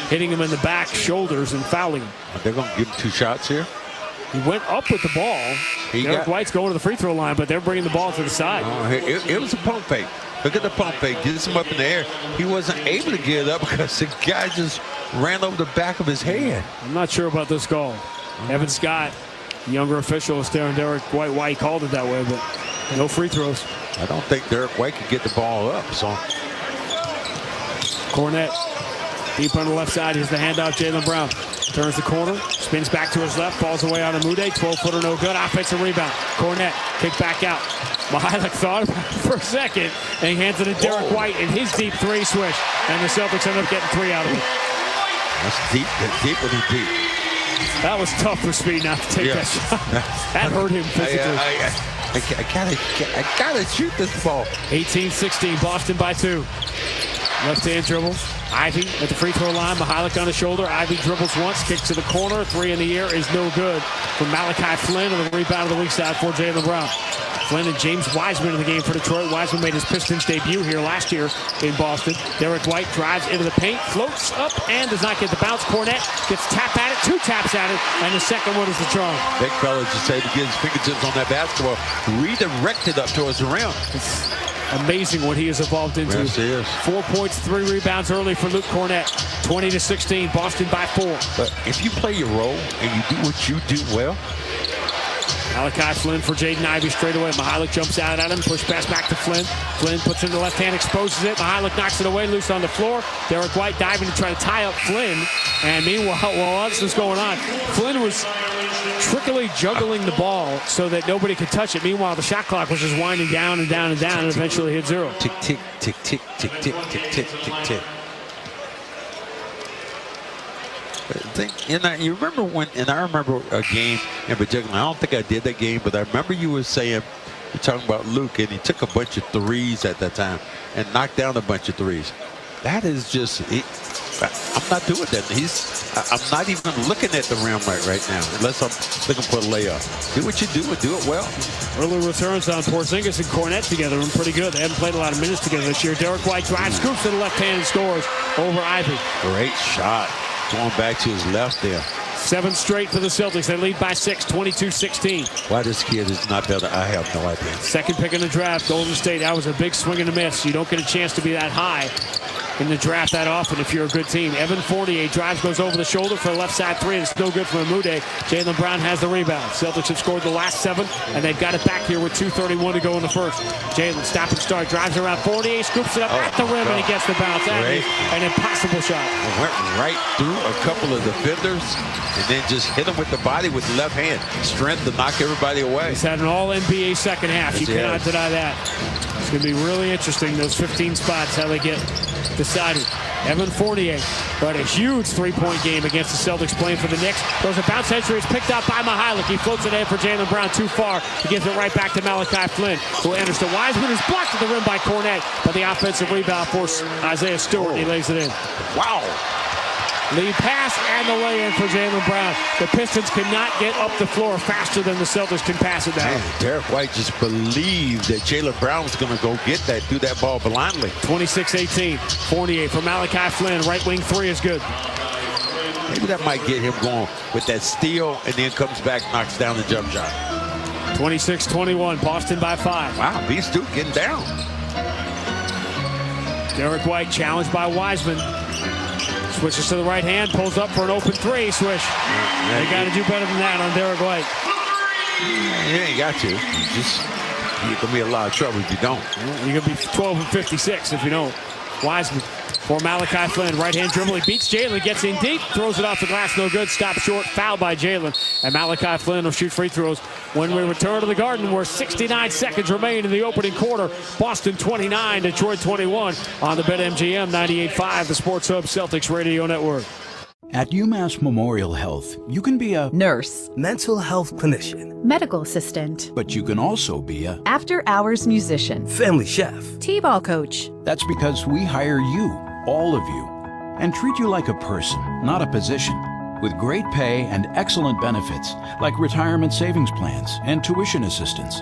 hitting him in the back, shoulders, and fouling him. They're going to give him 2 shots here. He went up with the ball. Derek White's going to the free throw line, but they're bringing the ball to the side. It was a pump fake. Look at the pump fake. Gets him up in the air. He wasn't able to get it up because the guy just ran over the back of his head. I'm not sure about this call. Evan Scott, younger official, is staring Derek White. Why he called it that way, but no free throws. I don't think Derek White could get the ball up. So Cornette deep on the left side. Here's the handoff. Jaylen Brown turns the corner, spins back to his left, falls away on a Mude. 12-footer, no good. Offensive rebound. Cornette kick back out. Mykhailiuk thought about it for a second, and he hands it to Derek White in his deep 3 swish, and the Celtics end up getting 3 out of it. That's deep. That's deeper than deep. That was tough for Speed not to take that shot. That hurt him physically. I gotta shoot this ball. 18-16, Boston by 2. Left-hand dribble. Ivy at the free throw line. Mihalik on the shoulder. Ivy dribbles once, kicks to the corner. Three in the air is no good from Malachi Flynn on the rebound of the weak side for Jaylen Brown. Flynn and James Wiseman in the game for Detroit. Wiseman made his Pistons debut here last year in Boston. Derek White drives into the paint, floats up, and does not get the bounce. Cornette gets tapped at it, 2 taps at it, and the second one is the charm. Big fella just able to get his fingertips on that basketball, redirected up towards the rim. It's amazing what he has evolved into. Yes, he is. 4 points, 3 rebounds early for Luke Cornette. 20-16, Boston by 4. But if you play your role and you do what you do well, Malachi Flynn for Jaden Ivey straight away. Mihalik jumps out at him. Push pass back to Flynn. Flynn puts it in the left hand, exposes it. Mihalik knocks it away, loose on the floor. Derek White diving to try to tie up Flynn. And meanwhile, while all this was going on, Flynn was trickily juggling the ball so that nobody could touch it. Meanwhile, the shot clock was just winding down and down and down, and eventually hit 0. Tick, tick, tick, tick, tick, tick, tick, tick, tick, tick. You remember when, and I remember a game in particular, I don't think I did that game, but I remember you were saying, you're talking about Luke, and he took a bunch of threes at that time and knocked down a bunch of threes. That is just, I'm not doing that. I'm not even looking at the rim right now, unless I'm looking for a layup. Do what you do and do it well. Early returns on Porzingis and Cornette together and pretty good. They haven't played a lot of minutes together this year. Derek White drives, scoops to the left hand and scores over Ivy. Great shot. Going back to his left there. 7 straight for the Celtics. They lead by 6, 22-16. Why this kid is not better, I have no idea. Second pick in the draft, Golden State. That was a big swing and a miss. You don't get a chance to be that high in the draft that often if you're a good team. Evan Fournier drives, goes over the shoulder for a left side 3. It's no good from Amude. Jaylen Brown has the rebound. Celtics have scored the last 7, and they've got it back here with 2:31 to go in the first. Jaylen, stop and start, drives around Fournier, scoops it up at the rim, and he gets the bounce. That is an impossible shot. It went right through a couple of defenders and then just hit him with the body with the left hand. Strength to knock everybody away. He's had an all-NBA second half. Yes, you cannot deny that. It's going to be really interesting, those 15 spots, how they get decided. Evan Fournier, but a huge three-point game against the Celtics playing for the Knicks. Throws a bounce entry. It's picked up by Mihalik. He floats it in for Jaylen Brown too far. He gives it right back to Malachi Flynn, who enters to Wiseman, is blocked at the rim by Cornette, but the offensive rebound for Isaiah Stewart. He lays it in. Wow. Lead pass and the lay-in for Jaylen Brown. The Pistons cannot get up the floor faster than the Celtics can pass it down. Man, Derek White just believed that Jaylen Brown was going to go get that, do that ball blindly. 26-18. Fournier for Malachi Flynn. Right wing 3 is good. Maybe that might get him going with that steal and then comes back, knocks down the jump shot. 26-21. Boston by 5. Wow, these two getting down. Derek White challenged by Wiseman. Switches to the right hand, pulls up for an open 3, swish. They got to do better than that on Derek White. You ain't got to. You're going to be in a lot of trouble if you don't. You're going to be 12 and 56 if you don't. Wiseman for Malachi Flynn. Right hand dribble. He beats Jaylen, gets in deep, throws it off the glass, no good. Stop short, foul by Jaylen. And Malachi Flynn will shoot free throws when we return to the Garden, where 69 seconds remain in the opening quarter. Boston 29, Detroit 21 on the BetMGM 98.5, the Sports Hub Celtics Radio Network. At UMass Memorial Health, you can be a nurse, mental health clinician, medical assistant, but you can also be a after-hours musician, family chef, t-ball coach. That's because we hire you, all of you, and treat you like a person, not a position, with great pay and excellent benefits like retirement savings plans and tuition assistance.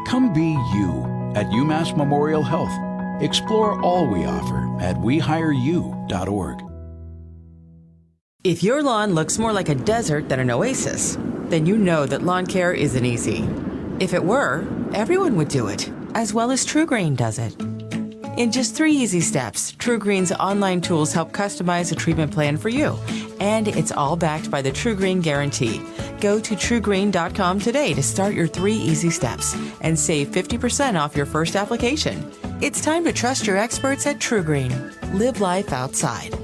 Come be you at UMass Memorial Health. Explore all we offer at wehireyou.org. If your lawn looks more like a desert than an oasis, then you know that lawn care isn't easy. If it were, everyone would do it, as well as TruGreen does it. In just 3 easy steps, TruGreen's online tools help customize a treatment plan for you. And it's all backed by the TruGreen Guarantee. Go to TruGreen.com today to start your 3 easy steps and save 50% off your first application. It's time to trust your experts at TruGreen. Live life outside.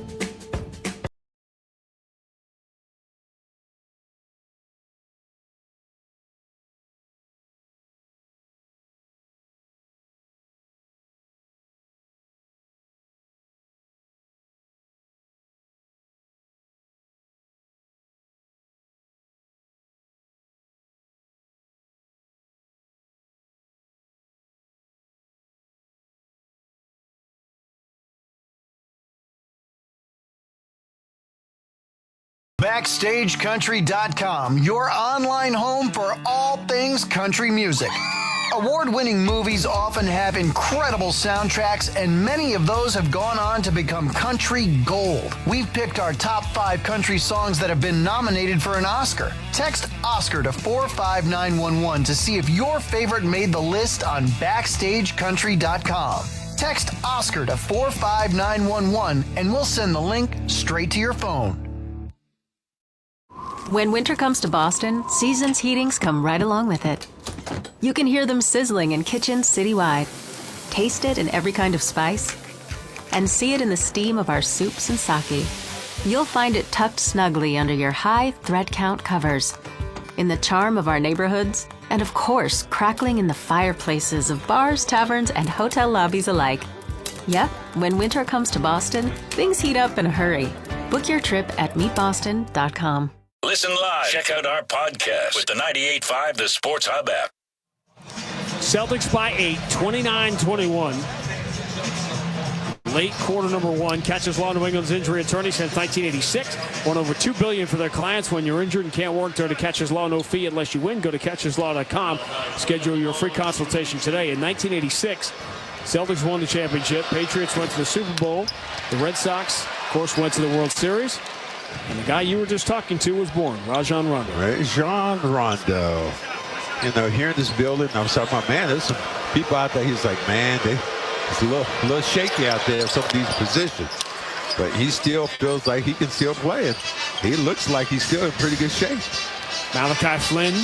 BackstageCountry.com, your online home for all things country music. Award-winning movies often have incredible soundtracks, and many of those have gone on to become country gold. We've picked our top 5 country songs that have been nominated for an Oscar. Text Oscar to 45911 to see if your favorite made the list on BackstageCountry.com. Text Oscar to 45911 and we'll send the link straight to your phone. When winter comes to Boston, Seasons Heatings come right along with it. You can hear them sizzling in kitchens citywide, taste it in every kind of spice, and see it in the steam of our soups and sake. You'll find it tucked snugly under your high thread count covers, in the charm of our neighborhoods, and of course, crackling in the fireplaces of bars, taverns, and hotel lobbies alike. Yep, when winter comes to Boston, things heat up in a hurry. Book your trip at meetboston.com. Listen live. Check out our podcast with the 98.5 The Sports Hub app. Celtics by 8, 29-21. Late quarter number 1. Catches Law, New England's injury attorney since 1986. Won over $2 billion for their clients. When you're injured and can't work, go to Catches Law. No fee unless you win. Go to catcheslaw.com. Schedule your free consultation today. In 1986, Celtics won the championship. Patriots went to the Super Bowl. The Red Sox, of course, went to the World Series. And the guy you were just talking to was born, Rajon Rondo. Rajon Rondo. You know, here in this building, I was talking about, man, there's some people out there. He's like, man, it's a little shaky out there in some of these positions. But he still feels like he can still play. And he looks like he's still in pretty good shape. Malachi Flynn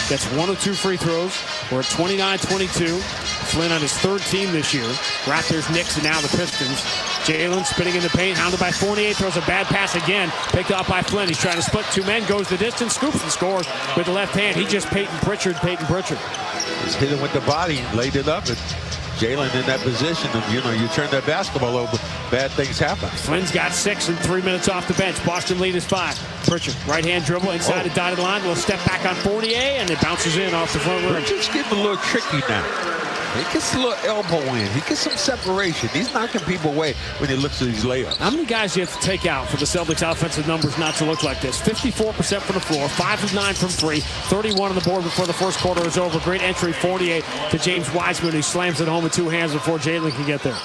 gets 1 of 2 free throws. We're at 29-22. Flynn on his 3rd team this year. Raptors, Knicks, and now the Pistons. Jalen spinning in the paint, hounded by Fournier, throws a bad pass again, picked up by Flynn. He's trying to split 2 men, goes the distance, scoops and scores with the left hand. He just Peyton Pritchard. Just hit him with the body, laid it up, and Jalen in that position. And, you know, you turn that basketball over, bad things happen. Flynn's got 6 in 3 minutes off the bench. Boston lead is 5. Pritchard, right-hand dribble inside the dotted line. Will step back on Fournier, and it bounces in off the front rim. Pritchard's getting a little tricky now. He gets a little elbow in. He gets some separation. He's knocking people away when he looks at these layups. How many guys do you have to take out for the Celtics offensive numbers not to look like this? 54% from the floor, 5 of 9 from 3, 31 on the board before the first quarter is over. Great entry, Fournier to James Wiseman, who slams it home with 2 hands before Jalen can get there.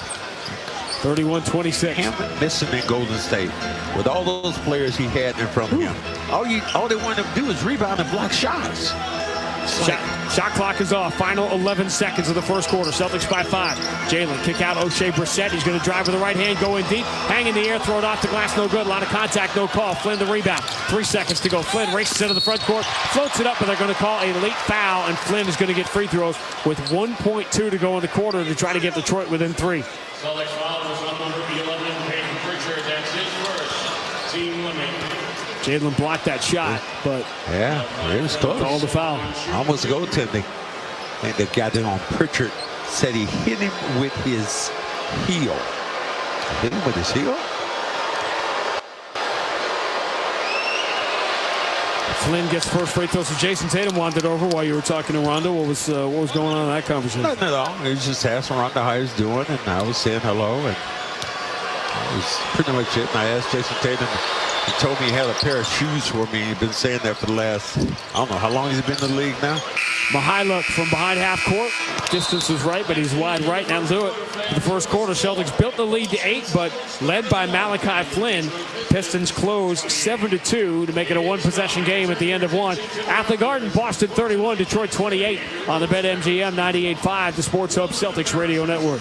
31-26. Hammond missing in Golden State with all those players he had in front of him. All they want him to do is rebound and block shots. Shot clock is off. Final 11 seconds of the first quarter. Celtics by 5. Jalen kick out O'Shea Brissett. He's going to drive with the right hand, go in deep, hang in the air, throw it off the glass, no good. A lot of contact, no call. Flynn the rebound. 3 seconds to go. Flynn races into the front court, floats it up, but they're going to call a late foul, and Flynn is going to get free throws with 1.2 to go in the quarter to try to get Detroit within 3. Celtics foul was on number 11, Peyton Pritchard. That's his first team limit. Jalen blocked that shot, but yeah, it was close. Called the foul. Almost goaltending. And the guy that on Pritchard said he hit him with his heel. Hit him with his heel? Flynn gets first free throw, so Jason Tatum wandered over while you were talking to Rondo. What was going on in that conversation? Nothing at all. He was just asking Rondo how he's doing, and I was saying hello, and that was pretty much it. And I asked Jason Tatum. He told me he had a pair of shoes for me. He's been saying that for the last, I don't know, how long he's been in the league now? Mihailuk from behind half court. Distance is right, but he's wide right. Now do it. For the first quarter, Celtics built the lead to 8, but led by Malachi Flynn. Pistons close 7-2 to make it a 1-possession game at the end of 1. At the Garden, Boston 31, Detroit 28 on the BetMGM 98.5, the Sports Hub Celtics Radio Network.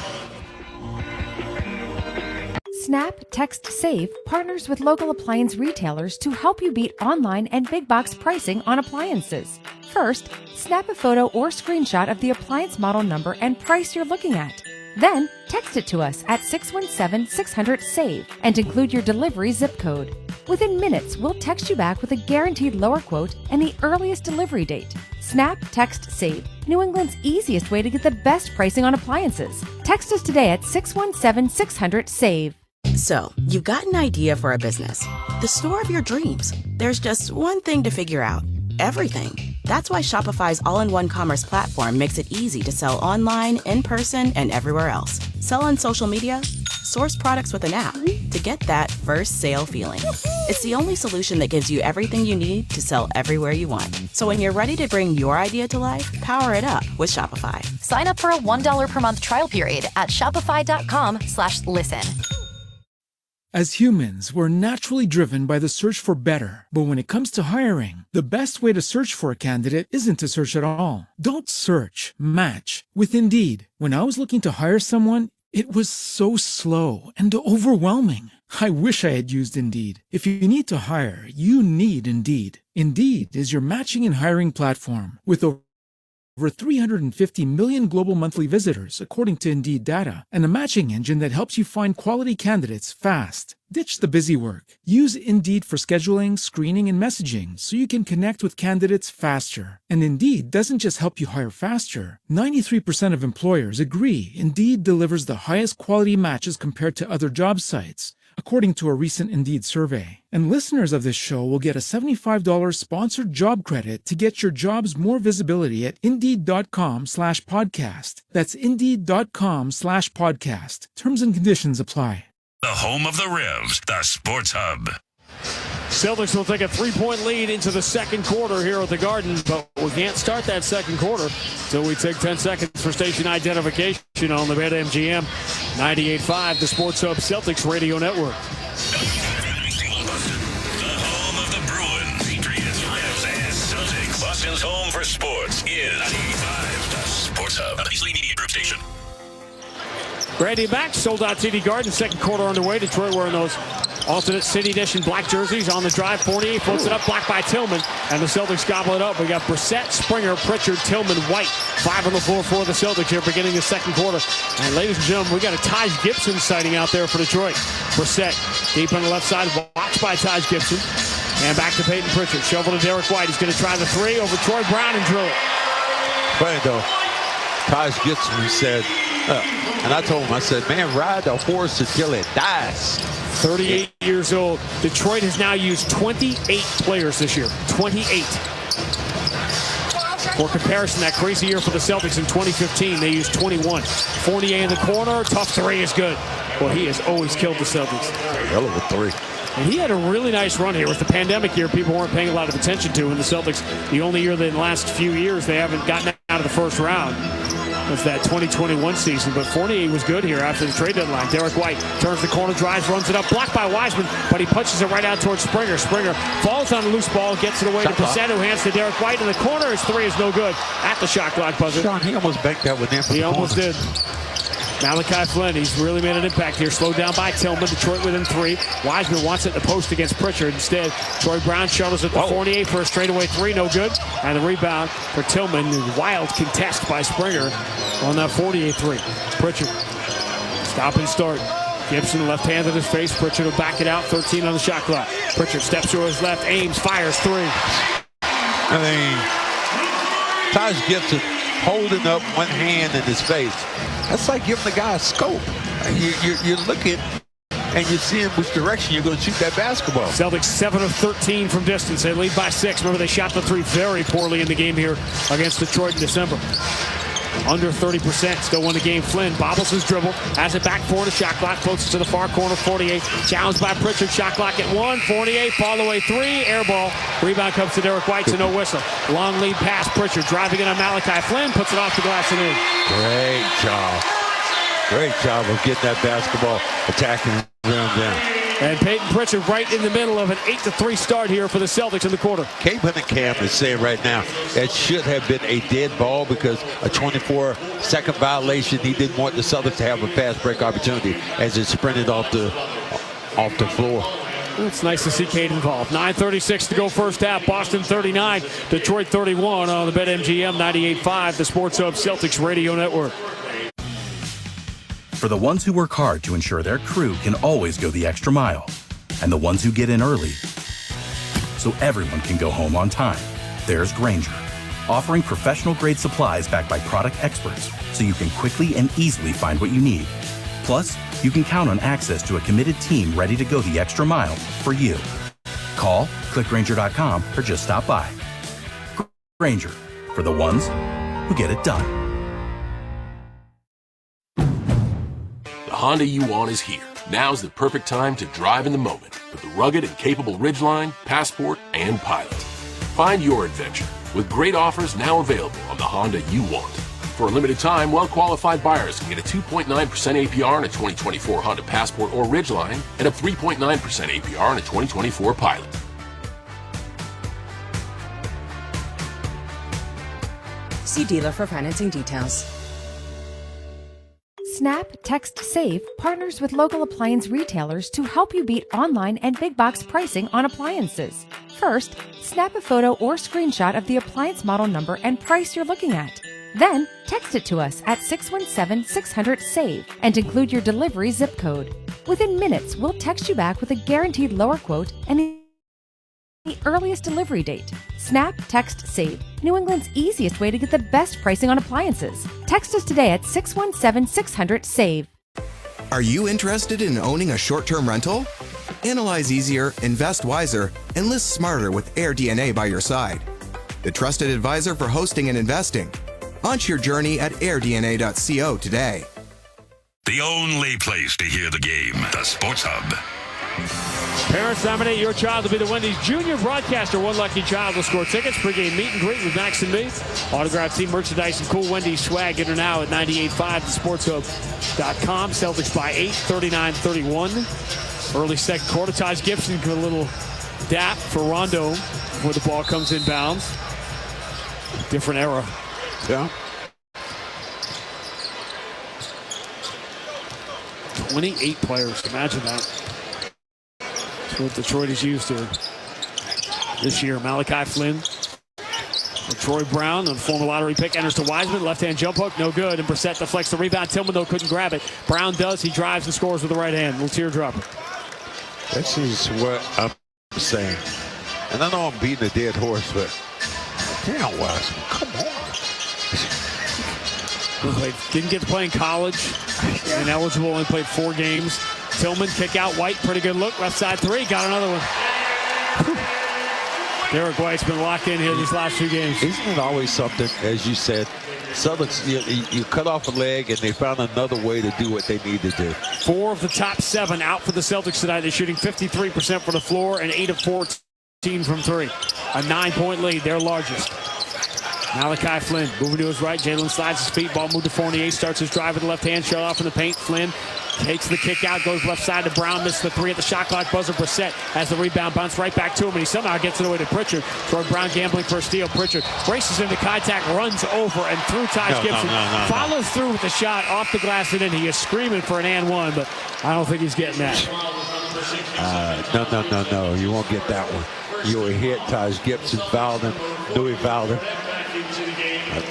Snap, Text, Save partners with local appliance retailers to help you beat online and big box pricing on appliances. First, snap a photo or screenshot of the appliance model number and price you're looking at. Then, text it to us at 617-600-SAVE and include your delivery zip code. Within minutes, we'll text you back with a guaranteed lower quote and the earliest delivery date. Snap, Text, Save, New England's easiest way to get the best pricing on appliances. Text us today at 617-600-SAVE. So, you've got an idea for a business. The store of your dreams. There's just one thing to figure out. Everything. That's why Shopify's all-in-one commerce platform makes it easy to sell online, in person, and everywhere else. Sell on social media, source products with an app to get that first sale feeling. It's the only solution that gives you everything you need to sell everywhere you want. So when you're ready to bring your idea to life, power it up with Shopify. Sign up for a $1 per month trial period at shopify.com/listen. As humans, we're naturally driven by the search for better. But when it comes to hiring, the best way to search for a candidate isn't to search at all. Don't search, match with Indeed. When I was looking to hire someone, it was so slow and overwhelming. I wish I had used Indeed. If you need to hire, you need Indeed. Indeed is your matching and hiring platform with over 350 million global monthly visitors, according to Indeed data, and a matching engine that helps you find quality candidates fast. Ditch the busy work. Use Indeed for scheduling, screening, and messaging so you can connect with candidates faster. And Indeed doesn't just help you hire faster. 93% of employers agree Indeed delivers the highest quality matches compared to other job sites, according to a recent Indeed survey. And listeners of this show will get a $75 sponsored job credit to get your jobs more visibility at Indeed.com/podcast. That's Indeed.com/podcast. Terms and conditions apply. The home of the Revs, the Sports Hub. Celtics will take a 3-point lead into the second quarter here at the Garden, but we can't start that second quarter until we take 10 seconds for station identification on the BetMGM 98.5, the Sports Hub Celtics Radio Network. The home of the Bruins, Patriots, Revs, and Celtics. Boston's home for sports is 95, the Sports Hub, a Beasley Media Group station. Brandy back, sold out TD Garden, second quarter underway. Detroit wearing those alternate City Edition black jerseys on the drive. Fournier floats it up, blocked by Tillman, and the Celtics gobble it up. We got Brissett, Springer, Pritchard, Tillman, White. 5 on the floor for the Celtics here beginning the second quarter. And ladies and gentlemen, we got a Taj Gibson sighting out there for Detroit. Brissett deep on the left side, watched by Taj Gibson. And back to Peyton Pritchard. Shovel to Derek White. He's going to try the three over Troy Brown and drill it. Funny though, Taj Gibson said, and I told him, I said, man, ride the horse until it dies. 38 years old. Detroit has now used 28 players this year. 28. For comparison, that crazy year for the Celtics in 2015, they used 21. Fournier in the corner. Tough three is good. Well, he has always killed the Celtics. Hell of a three. And he had a really nice run here. With the pandemic year, people weren't paying a lot of attention to. And the Celtics, the only year that in the last few years they haven't gotten out of the first round was that 2021 season. But Fournier was good here after the trade deadline. Derek White turns the corner, drives, runs it up, blocked by Wiseman, but he punches it right out towards Springer. Springer falls on a loose ball, gets it away to Brissett, who hands to Derek White in the corner. His three is no good at the shot clock buzzer. Sean, he almost banked that with him. He almost did. Malachi Flynn, he's really made an impact here. Slowed down by Tillman. Detroit within 3. Wiseman wants it in the post against Pritchard. Instead, Troy Brown shuttles it to Fournier for a straightaway 3, no good. And the rebound for Tillman. Wild contest by Springer on that Fournier 3. Pritchard, stop and start. Gibson left hand in his face. Pritchard will back it out. 13 on the shot clock. Pritchard steps to his left, aims, fires 3. I mean, Taj Gibson holding up one hand in his face. That's like giving the guy a scope. You're looking and you're seeing which direction you're going to shoot that basketball. Celtics 7 of 13 from distance. They lead by 6. Remember, they shot the 3 very poorly in the game here against Detroit in December. Under 30%, still won the game. Flynn bobbles his dribble, has it back forward to shot clock, floats it to the far corner. 48, challenged by Pritchard, shot clock at 1. Fournier, fall away 3, air ball. Rebound comes to Derek White, so no whistle. Long lead pass, Pritchard driving in on Malachi Flynn, puts it off the glass and in. Great job. Great job of getting that basketball, attacking the rim down. And Peyton Pritchard right in the middle of an 8-3 start here for the Celtics in the quarter. Kate Cunningham is saying right now it should have been a dead ball because a 24-second violation. He didn't want the Celtics to have a fast break opportunity as it sprinted off the floor. It's nice to see Kate involved. 9:36 to go first half. Boston 39, Detroit 31 on the BetMGM 98.5, the Sports Hub Celtics Radio Network. For the ones who work hard to ensure their crew can always go the extra mile, and the ones who get in early so everyone can go home on time, there's Grainger, offering professional-grade supplies backed by product experts so you can quickly and easily find what you need. Plus, you can count on access to a committed team ready to go the extra mile for you. Call, click Grainger.com, or just stop by. Grainger, for the ones who get it done. Honda you want is here. Now's the perfect time to drive in the moment with the rugged and capable Ridgeline, Passport, and Pilot. Find your adventure with great offers now available on the Honda you want. For a limited time, well-qualified buyers can get a 2.9% APR on a 2024 Honda Passport or Ridgeline and a 3.9% APR on a 2024 Pilot. See dealer for financing details. Snap, Text, Save partners with local appliance retailers to help you beat online and big box pricing on appliances. First, snap a photo or screenshot of the appliance model number and price you're looking at. Then, text it to us at 617-600-SAVE and include your delivery zip code. Within minutes, we'll text you back with a guaranteed lower quote and the earliest delivery date. Snap, Text, Save. New England's easiest way to get the best pricing on appliances. Text us today at 617-600-SAVE. Are you interested in owning a short-term rental? Analyze easier, invest wiser, and list smarter with AirDNA by your side. The trusted advisor for hosting and investing. Launch your journey at airdna.co today. The only place to hear the game, the Sports Hub. Parents, nominate your child to be the Wendy's Junior Broadcaster. One lucky child will score tickets. Pregame meet and greet with Max and me. Autographed team merchandise and cool Wendy's swag. Enter now at 98.5 thesportshub.com. Celtics by 8, 39-31. Early second quarter. Taj Gibson with a little dap for Rondo before the ball comes inbounds. Different era. Yeah. 28 players. Imagine that. That's what Detroit is used to this year. Malachi Flynn. Troy Brown, the former lottery pick, enters to Wiseman. Left-hand jump hook, no good. And Brissett deflects the rebound. Tillman, though, couldn't grab it. Brown does. He drives and scores with the right hand. Little teardropper. This is what I'm saying. And I know I'm beating a dead horse, but damn, Wiseman, come on. Didn't get to play in college. Ineligible, only played 4 games. Tillman, kick out, White, pretty good look. Left side 3, got another one. Derek White's been locked in here these last 2 games. Isn't it always something, as you said, Celtics, you cut off a leg and they found another way to do what they need to do. 4 of the top 7 out for the Celtics tonight. They're shooting 53% from the floor and 8 of 14 from 3. A 9-point lead, their largest. Malachi Flynn moving to his right. Jalen slides his feet. Ball moved to Fournier. Starts his drive with the left hand. Shut off in the paint. Flynn takes the kick out. Goes left side to Brown. Misses the 3 at the shot clock buzzer. Brissett has the rebound. Bounce right back to him. And he somehow gets it away to Pritchard. Troy Brown gambling for a steal. Pritchard races into contact. Runs over and through Taj Gibson. Follows through with the shot off the glass and in. He is screaming for an and one, but I don't think he's getting that. No. You won't get that one. You were hit. Taj Gibson fouled him. Knew he fouled him.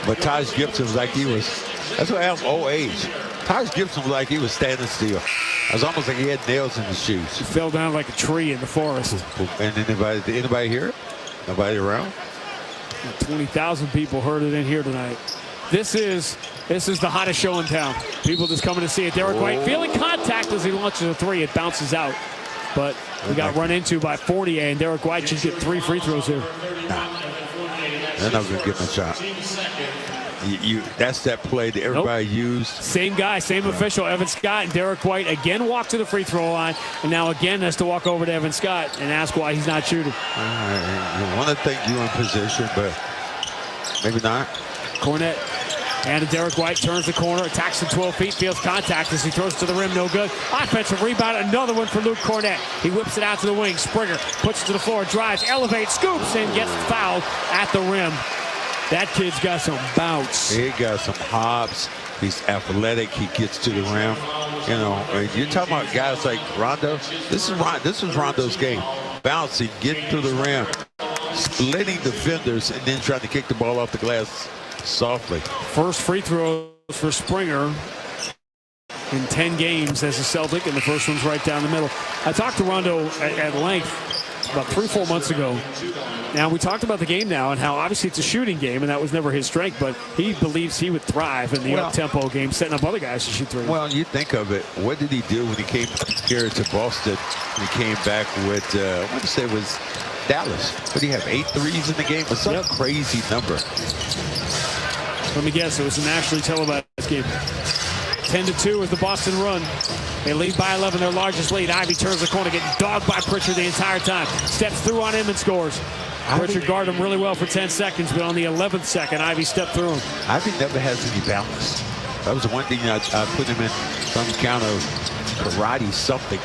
But Taj Gibson was like he was, that's what happened, old age. Taj Gibson was like he was standing still. It was almost like he had nails in his shoes. He fell down like a tree in the forest. And anybody hear it? Nobody around? 20,000 people heard it in here tonight. This is the hottest show in town. People just coming to see it. Derek White feeling contact as he launches a 3. It bounces out. But we got run into by Fournier, and Derek White should get 3 free throws here. They're not going to give him a shot. That's that play that everybody used. Same guy, same official, Evan Scott, and Derek White again walked to the free throw line, and now again has to walk over to Evan Scott and ask why he's not shooting. You want to think you're in position, but maybe not. Cornette and Derek White turns the corner, attacks from 12 feet, feels contact as he throws to the rim, no good. Offensive rebound, another one for Luke Cornette. He whips it out to the wing. Springer puts it to the floor, drives, elevates, scoops, and gets fouled at the rim. That kid's got some bounce. He got some hops. He's athletic. He gets to the rim. You know, you're talking about guys like Rondo. This is Rondo's game. Bouncing, getting to the rim, splitting defenders, and then trying to kick the ball off the glass softly. First free throw for Springer in 10 games as a Celtic, and the first one's right down the middle. I talked to Rondo at length about 3-4 months ago. Now, we talked about the game now and how obviously it's a shooting game, and that was never his strength, but he believes he would thrive in the up-tempo game, setting up other guys to shoot 3. Well, you think of it. What did he do when he came here to Boston? He came back with, I want to say it was Dallas. Did he have 8 threes in the game? It was some crazy number. Let me guess, it was a nationally televised game. 10-2 is the Boston run. They lead by 11, their largest lead. Ivy turns the corner, getting dogged by Pritchard the entire time. Steps through on him and scores. Pritchard guarded him really well for 10 seconds, but on the 11th second, Ivy stepped through him. Ivy never has any balance. That was the one thing I put him in some kind of karate something.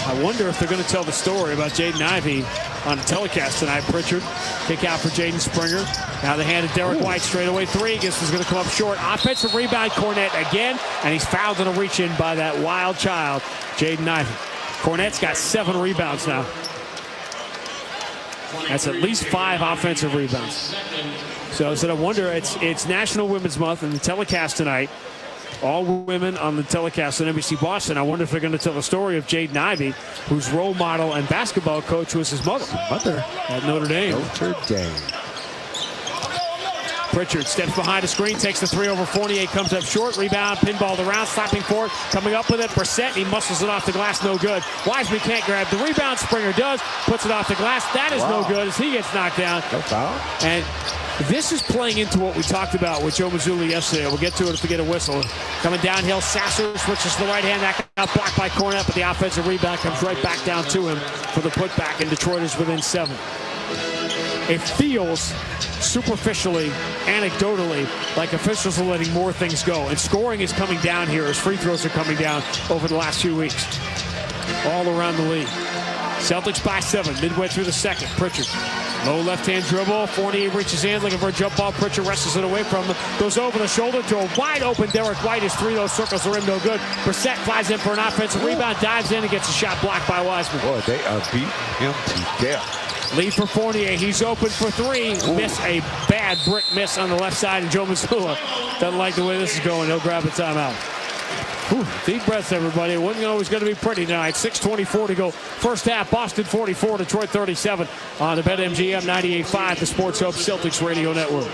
I wonder if they're going to tell the story about Jaden Ivey on the telecast tonight. Pritchard, kick out for Jaden Springer. Now the hand of Derek White, straight away three. Guess is going to come up short. Offensive rebound, Cornette again, and he's fouled in a reach-in by that wild child, Jaden Ivey. Cornette's got 7 rebounds now. That's at least 5 offensive rebounds. So I wonder, it's National Women's Month, and the telecast tonight, all women on the telecast on NBC Boston. I wonder if they're going to tell the story of Jaden Ivey, whose role model and basketball coach was his mother. At Notre Dame. Notre Dame. Pritchard steps behind the screen, takes the 3 over Fournier, comes up short, rebound, pinballed around, slapping forward, coming up with it. Brissett, he muscles it off the glass, no good. Wiseman can't grab the rebound. Springer does, puts it off the glass. That is no good as he gets knocked down. No foul. And this is playing into what we talked about with Joe Mazzulla yesterday. We'll get to it if we get a whistle. Coming downhill, Sasser switches to the right hand. That got blocked by Cornette, but the offensive rebound comes right back down to him for the putback, and Detroit is within 7. It feels superficially, anecdotally, like officials are letting more things go. And scoring is coming down here as free throws are coming down over the last few weeks. All around the league. Celtics by 7, midway through the second. Pritchard, low left-hand dribble. Fournier reaches in, looking for a jump ball. Pritchard wrestles it away from him. Goes over the shoulder to a wide-open Derek White. His 3, those circles are in, no good. Brissett flies in for an offensive rebound, dives in and gets a shot blocked by Wiseman. Boy, they are beating him to death. Lead for Fournier. He's open for 3. Miss a bad brick miss on the left side, and Joe Mazzulla doesn't like the way this is going. He'll grab a timeout. Whew, deep breaths, everybody. It wasn't always going to be pretty tonight. 6:24 to go. First half, Boston 44, Detroit 37 on the BetMGM 98.5, the Sports Hub Celtics Radio Network.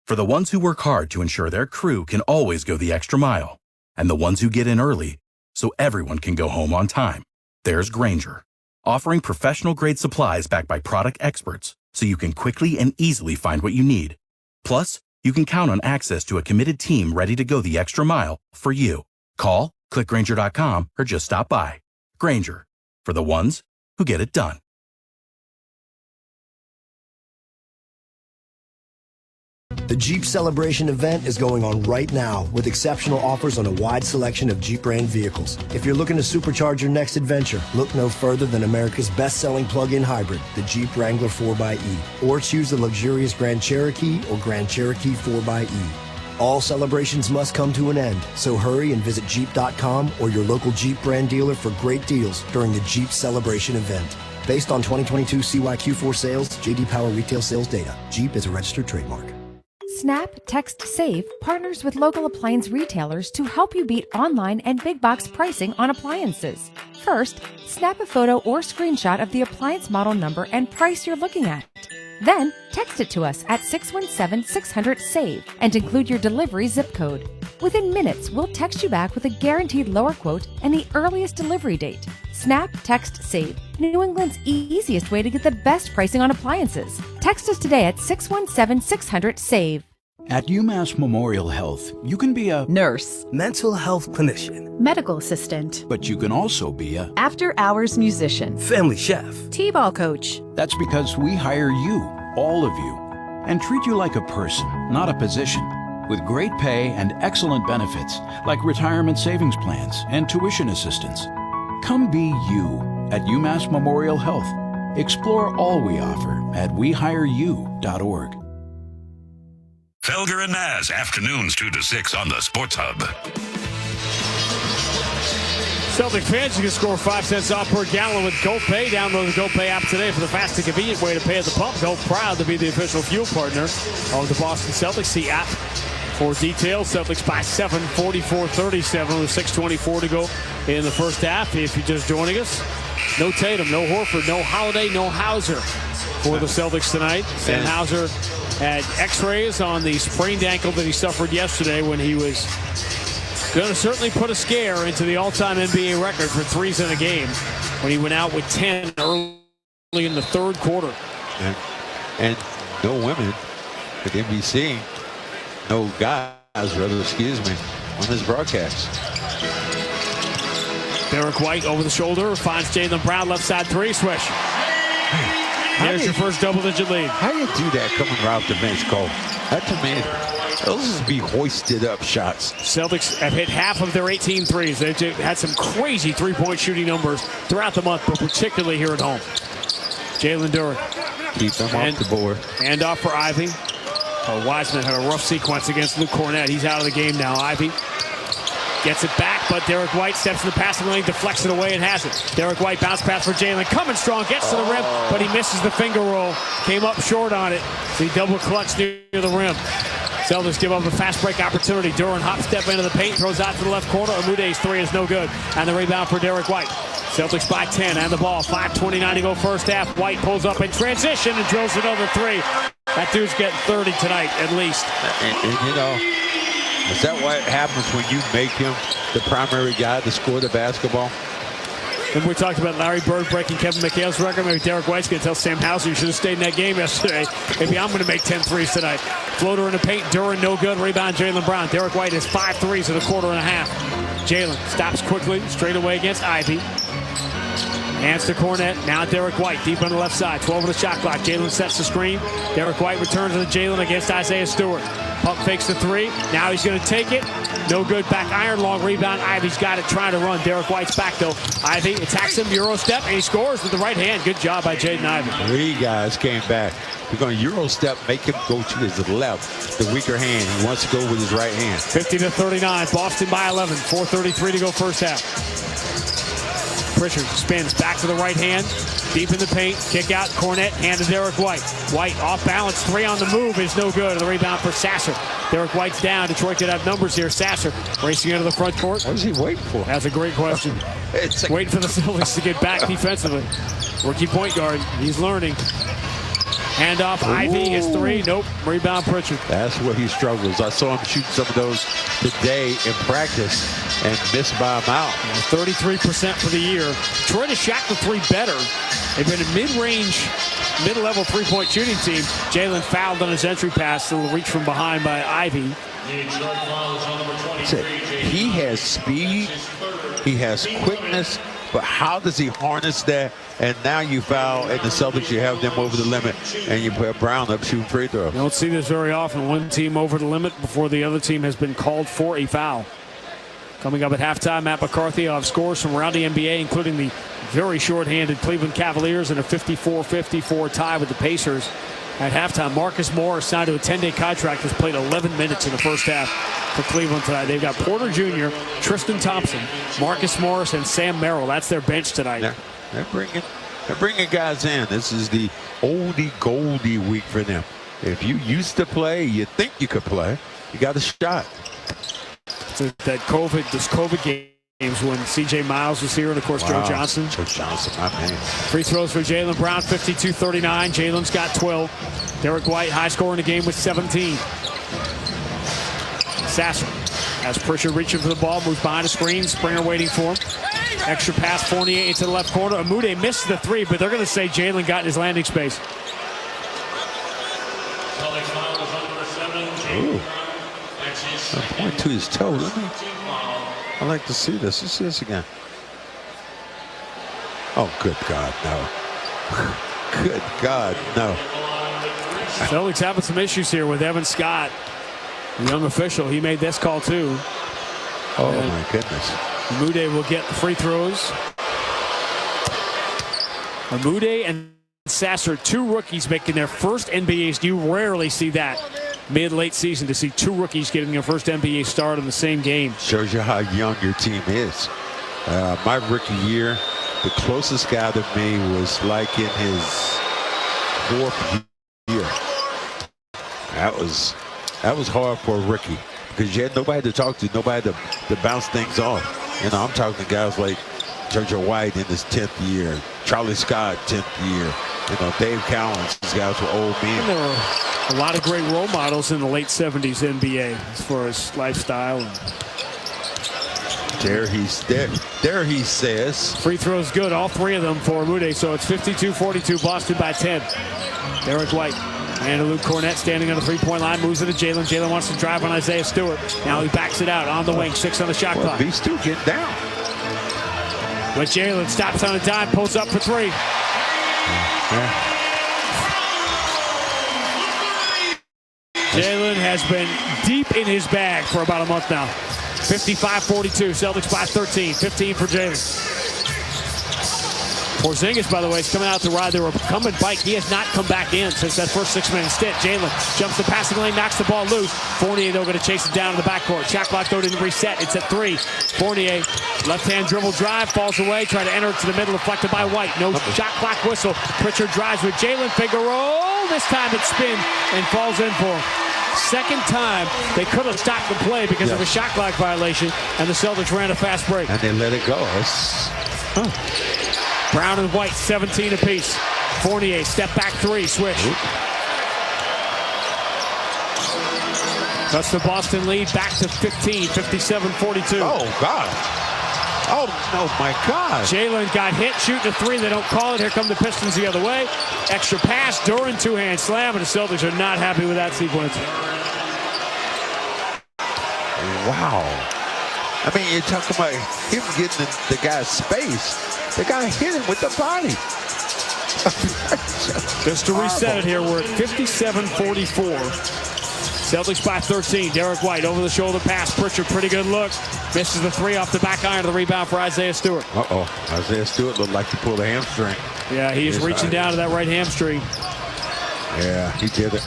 For the ones who work hard to ensure their crew can always go the extra mile, and the ones who get in early so everyone can go home on time, there's Grainger, offering professional-grade supplies backed by product experts so you can quickly and easily find what you need. Plus, you can count on access to a committed team ready to go the extra mile for you. Call, click Grainger.com, or just stop by. Grainger, for the ones who get it done. The Jeep Celebration event is going on right now with exceptional offers on a wide selection of Jeep brand vehicles. If you're looking to supercharge your next adventure, look no further than America's best-selling plug-in hybrid, the Jeep Wrangler 4xE. Or choose the luxurious Grand Cherokee or Grand Cherokee 4xE. All celebrations must come to an end, so hurry and visit Jeep.com or your local Jeep brand dealer for great deals during the Jeep Celebration event. Based on 2022 CYQ4 sales, J.D. Power retail sales data. Jeep is a registered trademark. Snap Text Save partners with local appliance retailers to help you beat online and big box pricing on appliances. First, snap a photo or screenshot of the appliance model number and price you're looking at. Then, text it to us at 617-600-SAVE and include your delivery zip code. Within minutes, we'll text you back with a guaranteed lower quote and the earliest delivery date. Snap Text Save, New England's easiest way to get the best pricing on appliances. Text us today at 617-600-SAVE. At UMass Memorial Health, you can be a nurse, mental health clinician, medical assistant, but you can also be a after-hours musician, family chef, t-ball coach. That's because we hire you, all of you, and treat you like a person, not a position. With great pay and excellent benefits, like retirement savings plans and tuition assistance. Come be you at UMass Memorial Health. Explore all we offer at WeHireYou.org. Felger and Maz, afternoons 2 to 6 on the Sports Hub. Celtic fans, you can score 5 cents off per gallon with GoPay. Download the GoPay app today for the fast and convenient way to pay at the pump. Go proud to be the official fuel partner of the Boston Celtics. See app for details. Celtics by 7, 44-37 with 6:24 to go in the first half. If you're just joining us, no Tatum, no Horford, no Holiday, no Hauser for the Celtics tonight. Sam Hauser had x-rays on the sprained ankle that he suffered yesterday when he was going to certainly put a scare into the all-time NBA record for threes in a game when he went out with 10 early in the third quarter. And no women at NBC, no guys, rather, excuse me, on his broadcast. Derek White over the shoulder, finds Jaylen Brown, left side three, swish. There's your first double-digit lead. How do you do that coming right off the bench, Cole? That to me, those just be hoisted up shots. Celtics have hit half of their 18 threes. They've had some crazy three-point shooting numbers throughout the month, but particularly here at home. Jalen Duren. Keep them off the board. And off for Ivy. Wiseman had a rough sequence against Luke Cornett. He's out of the game now. Ivy gets it back, but Derek White steps in the passing lane, deflects it away, and has it. Derek White bounce pass for Jalen, coming strong, gets to the rim, but he misses the finger roll. Came up short on it. So he double clutched near the rim. Celtics give up a fast break opportunity. Duren hop step into the paint, throws out to the left corner. Amude's three is no good. And the rebound for Derek White. Celtics by 10 and the ball. 5:29 to go first half. White pulls up in transition and drills another three. That dude's getting 30 tonight at least. And you know, is that what happens when you make him the primary guy to score the basketball? And we talked about Larry Bird breaking Kevin McHale's record. Maybe Derek White's going to tell Sam Hauser you should have stayed in that game yesterday. Maybe I'm going to make 10 threes tonight. Floater in the paint. Duren no good. Rebound Jaylen Brown. Derek White has 5 threes in a quarter and a half. Jalen stops quickly. Straight away against Ivy. Hands to Cornett. Now Derek White deep on the left side. 12 on the shot clock. Jalen sets the screen. Derek White returns to Jalen against Isaiah Stewart. Pump fakes the three. Now he's going to take it. No good. Back iron. Long rebound. Ivy's got it. Trying to run. Derek White's back though. Ivy attacks him. Euro step. And he scores with the right hand. Good job by Jaden Ivey. 3 guys came back. We're going to Euro step. Make him go to his left. The weaker hand. He wants to go with his right hand. 50-39. Boston by 11. 4:33 to go first half. Pritchard spins back to the right hand, deep in the paint, kick out, Cornett, hand to Derek White. White off balance, 3 on the move is no good. The rebound for Sasser. Derek White's down. Detroit could have numbers here. Sasser racing into the front court. What is he waiting for? That's a great question. Waiting for the Celtics to get back defensively. Rookie point guard, he's learning. Hand off, Ivy, his 3, nope, rebound Pritchard. That's where he struggles. I saw him shoot some of those today in practice and miss by a mile. 33% for the year. Detroit has shot the 3 better. They've been a mid-range, mid-level three-point shooting team. Jalen fouled on his entry pass, a little reach from behind by Ivy. He has speed, he has quickness, but how does he harness that? And now you foul, and the Celtics, you have them over the limit, and you put Brown up shooting free throw. You don't see this very often. One team over the limit before the other team has been called for a foul. Coming up at halftime, Matt McCarthy will have scores from around the NBA, including the very short-handed Cleveland Cavaliers and a 54-54 tie with the Pacers. At halftime, Marcus Morris signed to a 10-day contract, has played 11 minutes in the first half for Cleveland tonight. They've got Porter Jr., Tristan Thompson, Marcus Morris, and Sam Merrill. That's their bench tonight. They're bringing guys in. This is the oldie goldie week for them. If you used to play, you think you could play, you got a shot. So that COVID games when C.J. Miles was here and, of course, Joe Johnson. Joe Johnson, my man. Free throws for Jaylen Brown, 52-39. Jalen's got 12. Derek White, high score in the game with 17. Sasser has Pritchard reaching for the ball, moves behind the screen. Springer waiting for him. Extra pass, Fournier into the left corner. Amude missed the 3, but they're going to say Jalen got in his landing space. Ooh. Point to his toe. I like to see this. Let's see this again. Oh, good God, no. Good God, no. Celtics having some issues here with Evan Scott, the young official. He made this call too. Oh, my goodness. Amude will get the free throws. Amude and Sasser, 2 rookies making their first NBAs. You rarely see that mid-late season to see 2 rookies getting their first NBA start in the same game. Shows you how young your team is. My rookie year, the closest guy to me was like in his 4th year. That was hard for a rookie because you had nobody to talk to, nobody to bounce things off. You know, I'm talking to guys like JoJo White in his 10th year, Charlie Scott 10th year, you know, Dave Cowens. These guys were old men. And there were a lot of great role models in the late 70s NBA as far as lifestyle. And there he says. Free throws good, all 3 of them for Amude. So it's 52-42, Boston by 10. Derek White And Luke Cornett standing on the three-point line, moves it to Jalen. Jalen wants to drive on Isaiah Stewart. Now he backs it out on the wing, 6 on the shot clock. These two get down. But Jalen stops on a dime, pulls up for 3. Jalen has been deep in his bag for about a month now. 55-42, Celtics by 13, 15 for Jalen. Porzingis, by the way, is coming out to ride the recumbent bike. He has not come back in since that first 6-minute stint. Jalen jumps the passing lane, knocks the ball loose. Fournier, though, going to chase it down in the backcourt. Shot clock, though, didn't reset. It's at 3. Fournier, left-hand dribble drive, falls away, trying to enter it to the middle, deflected by White. No shot clock whistle. Pritchard drives with Jalen. Figueroa, this time it spins and falls in for him. Second time they could have stopped the play because of a shot clock violation, and the Celtics ran a fast break. And they let it go. Brown and White, 17 apiece. Fournier, step back 3, switch. That's the Boston lead back to 15, 57-42. Oh, God. Oh, my God. Jalen got hit, shooting a 3. They don't call it. Here come the Pistons the other way. Extra pass, Duran two-hand slam, and the Celtics are not happy with that sequence. Wow. I mean, you're talking about him getting the guy's space. The guy hit him with the body. Just to reset it here, we're at 57-44. Celtics by 13. Derek White over the shoulder pass. Pritchard, pretty good look. Misses the 3 off the back iron of the rebound for Isaiah Stewart. Isaiah Stewart looked like he pulled a hamstring. Yeah, he is reaching down to that right hamstring. Yeah, he did it.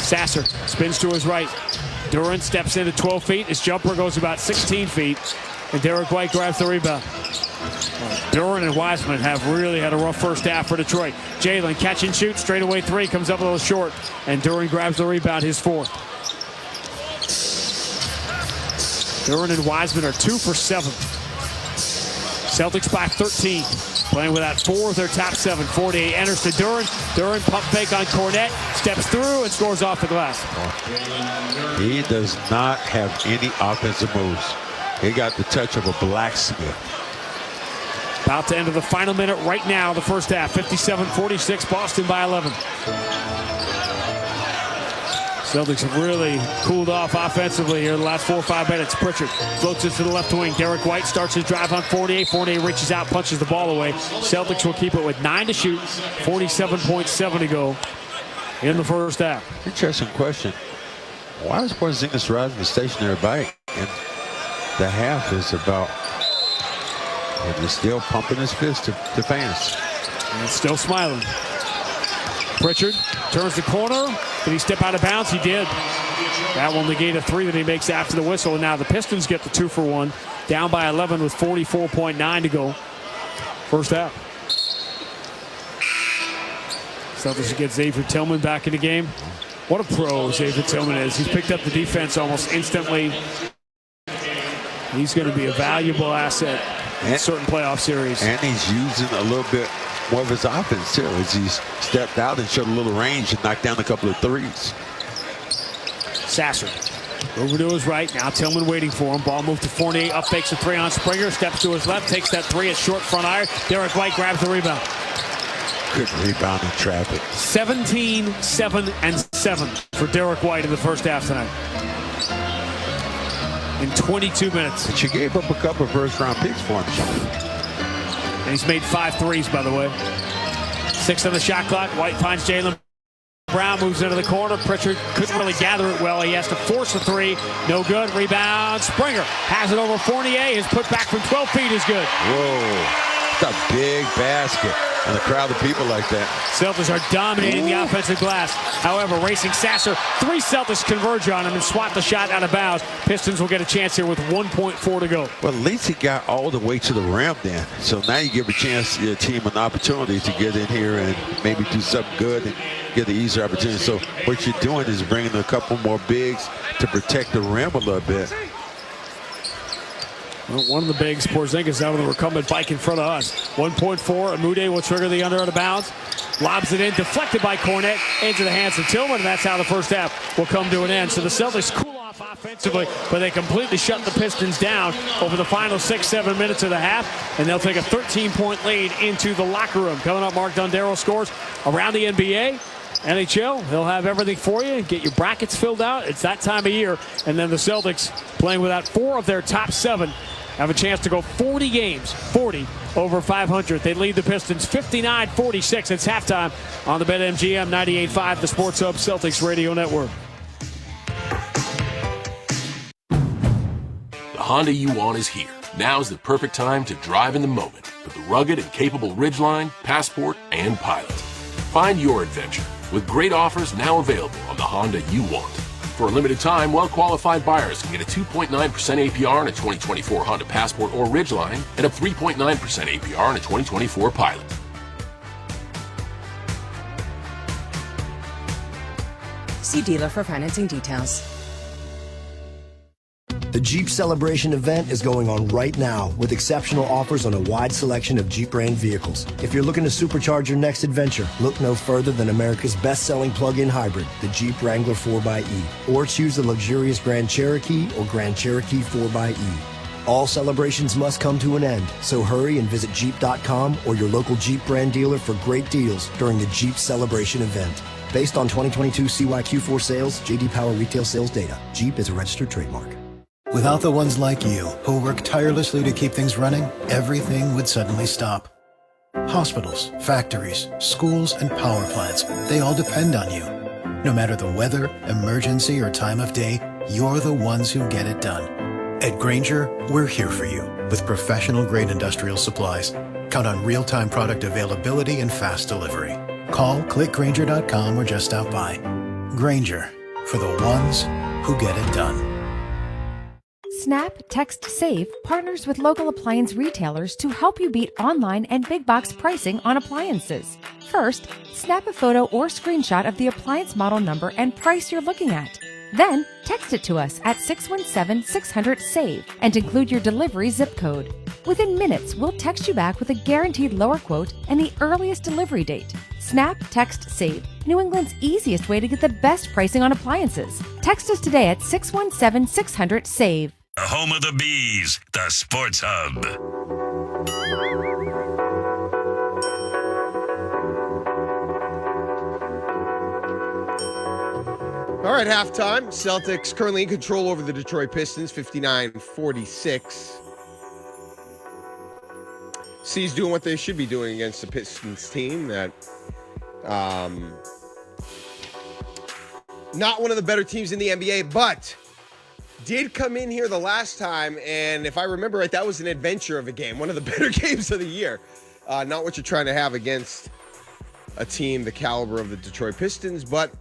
Sasser spins to his right. Duran steps into 12 feet. His jumper goes about 16 feet. And Derek White grabs the rebound. Duran and Wiseman have really had a rough first half for Detroit. Jalen catch and shoot, straightaway 3, comes up a little short, and Duran grabs the rebound, his 4th. Duran and Wiseman are 2 for 7. Celtics by 13, playing without 4 of their top 7. 48 enters to Duran. Duran pump fake on Cornett, steps through and scores off the glass. He does not have any offensive moves. He got the touch of a blacksmith. About to enter the final minute right now, the first half. 57-46, Boston by 11. Celtics have really cooled off offensively here in the last 4 or 5 minutes. Pritchard floats it to the left wing. Derek White starts his drive on Fournier. Fournier reaches out, punches the ball away. Celtics will keep it with 9 to shoot, 47.7 to go in the first half. Interesting question. Why is Porzingis riding the stationary bike? And the half is about... And he's still pumping his fist to fans. And still smiling. Pritchard turns the corner. Did he step out of bounds? He did. That will negate a 3 that he makes after the whistle. And now the Pistons get the 2 for 1. Down by 11 with 44.9 to go. First half. Celtics get Xavier Tillman back in the game. What a pro Xavier Tillman is. He's picked up the defense almost instantly. He's going to be a valuable asset in certain playoff series. And he's using a little bit more of his offense, too, as he's stepped out and showed a little range and knocked down a couple of threes. Sasser over to his right. Now Tillman waiting for him. Ball moved to Fournier. Up fakes a 3 on Springer. Steps to his left. Takes that 3 at short front iron. Derek White grabs the rebound. Good rebound in traffic. 17, 7, and 7 for Derek White in the first half tonight. In 22 minutes. But you gave up a couple of first-round picks for him, Sean. And he's made 5 threes, by the way. 6 on the shot clock. White finds Jalen Brown, moves into the corner. Pritchard couldn't really gather it well. He has to force a 3. No good. Rebound. Springer has it over Fournier. His putback from 12 feet is good. Whoa. It's a big basket. And a crowd of people like that. Celtics are dominating the offensive glass. However, racing Sasser, 3 Celtics converge on him and swat the shot out of bounds. Pistons will get a chance here with 1.4 to go. Well, at least he got all the way to the rim then. So now you give a chance, your team an opportunity to get in here and maybe do something good and get the easier opportunity. So what you're doing is bringing a couple more bigs to protect the rim a little bit. Well, one of the bigs, Porzingis, out of the recumbent bike in front of us. 1.4, Amude will trigger the under out of bounds. Lobs it in, deflected by Cornett, into the hands of Tillman, and that's how the first half will come to an end. So the Celtics cool off offensively, but they completely shut the Pistons down over the final 6-7 minutes of the half, and they'll take a 13-point lead into the locker room. Coming up, Mark Dondero scores around the NBA. NHL, he'll have everything for you. Get your brackets filled out. It's that time of year. And then the Celtics, playing without 4 of their top 7, have a chance to go 40 games, 40 over 500. They lead the Pistons 59-46. It's halftime on the BetMGM 98.5, the Sports Hub Celtics Radio Network. The Honda you want is here. Now's the perfect time to drive in the moment with the rugged and capable Ridgeline, Passport, and Pilot. Find your adventure with great offers now available on the Honda you want. For a limited time, well-qualified buyers can get a 2.9% APR on a 2024 Honda Passport or Ridgeline and a 3.9% APR on a 2024 Pilot. See dealer for financing details. The Jeep Celebration event is going on right now with exceptional offers on a wide selection of Jeep brand vehicles. If you're looking to supercharge your next adventure, look no further than America's best-selling plug-in hybrid, the Jeep Wrangler 4xe. Or choose the luxurious Grand Cherokee or Grand Cherokee 4xe. All celebrations must come to an end, so hurry and visit Jeep.com or your local Jeep brand dealer for great deals during the Jeep Celebration event. Based on 2022 CYQ4 sales, J.D. Power retail sales data. Jeep is a registered trademark. Without the ones like you, who work tirelessly to keep things running, everything would suddenly stop. Hospitals, factories, schools, and power plants, they all depend on you. No matter the weather, emergency, or time of day, you're the ones who get it done. At Grainger, we're here for you with professional-grade industrial supplies. Count on real-time product availability and fast delivery. Call, click Grainger.com, or just stop by. Grainger, for the ones who get it done. Snap, Text, Save partners with local appliance retailers to help you beat online and big box pricing on appliances. First, snap a photo or screenshot of the appliance model number and price you're looking at. Then, text it to us at 617-600-SAVE and include your delivery zip code. Within minutes, we'll text you back with a guaranteed lower quote and the earliest delivery date. Snap, Text, Save, New England's easiest way to get the best pricing on appliances. Text us today at 617-600-SAVE. The home of the Bees, the Sports Hub. All right, halftime. Celtics currently in control over the Detroit Pistons, 59-46. C's doing what they should be doing against the Pistons team that not one of the better teams in the NBA, but did come in here the last time, and if I remember right, that was an adventure of a game, one of the better games of the year. Not what you're trying to have against a team the caliber of the Detroit Pistons, but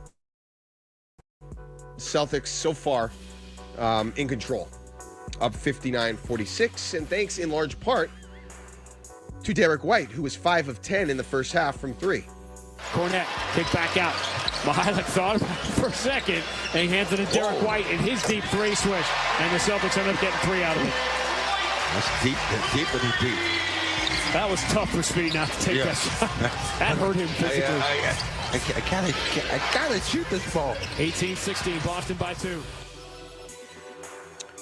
Celtics so far in control, up 59-46, and thanks in large part to Derek White, who was 5 of 10 in the first half from 3. Cornette, kick back out. Mihalik thought about it for a second, and he hands it to Derek White in his deep 3 swish, and the Celtics end up getting 3 out of it. That's deep, deeper than deep. That was tough for Speed not to take that shot. That hurt him physically. I gotta shoot this ball. 18-16, Boston by 2.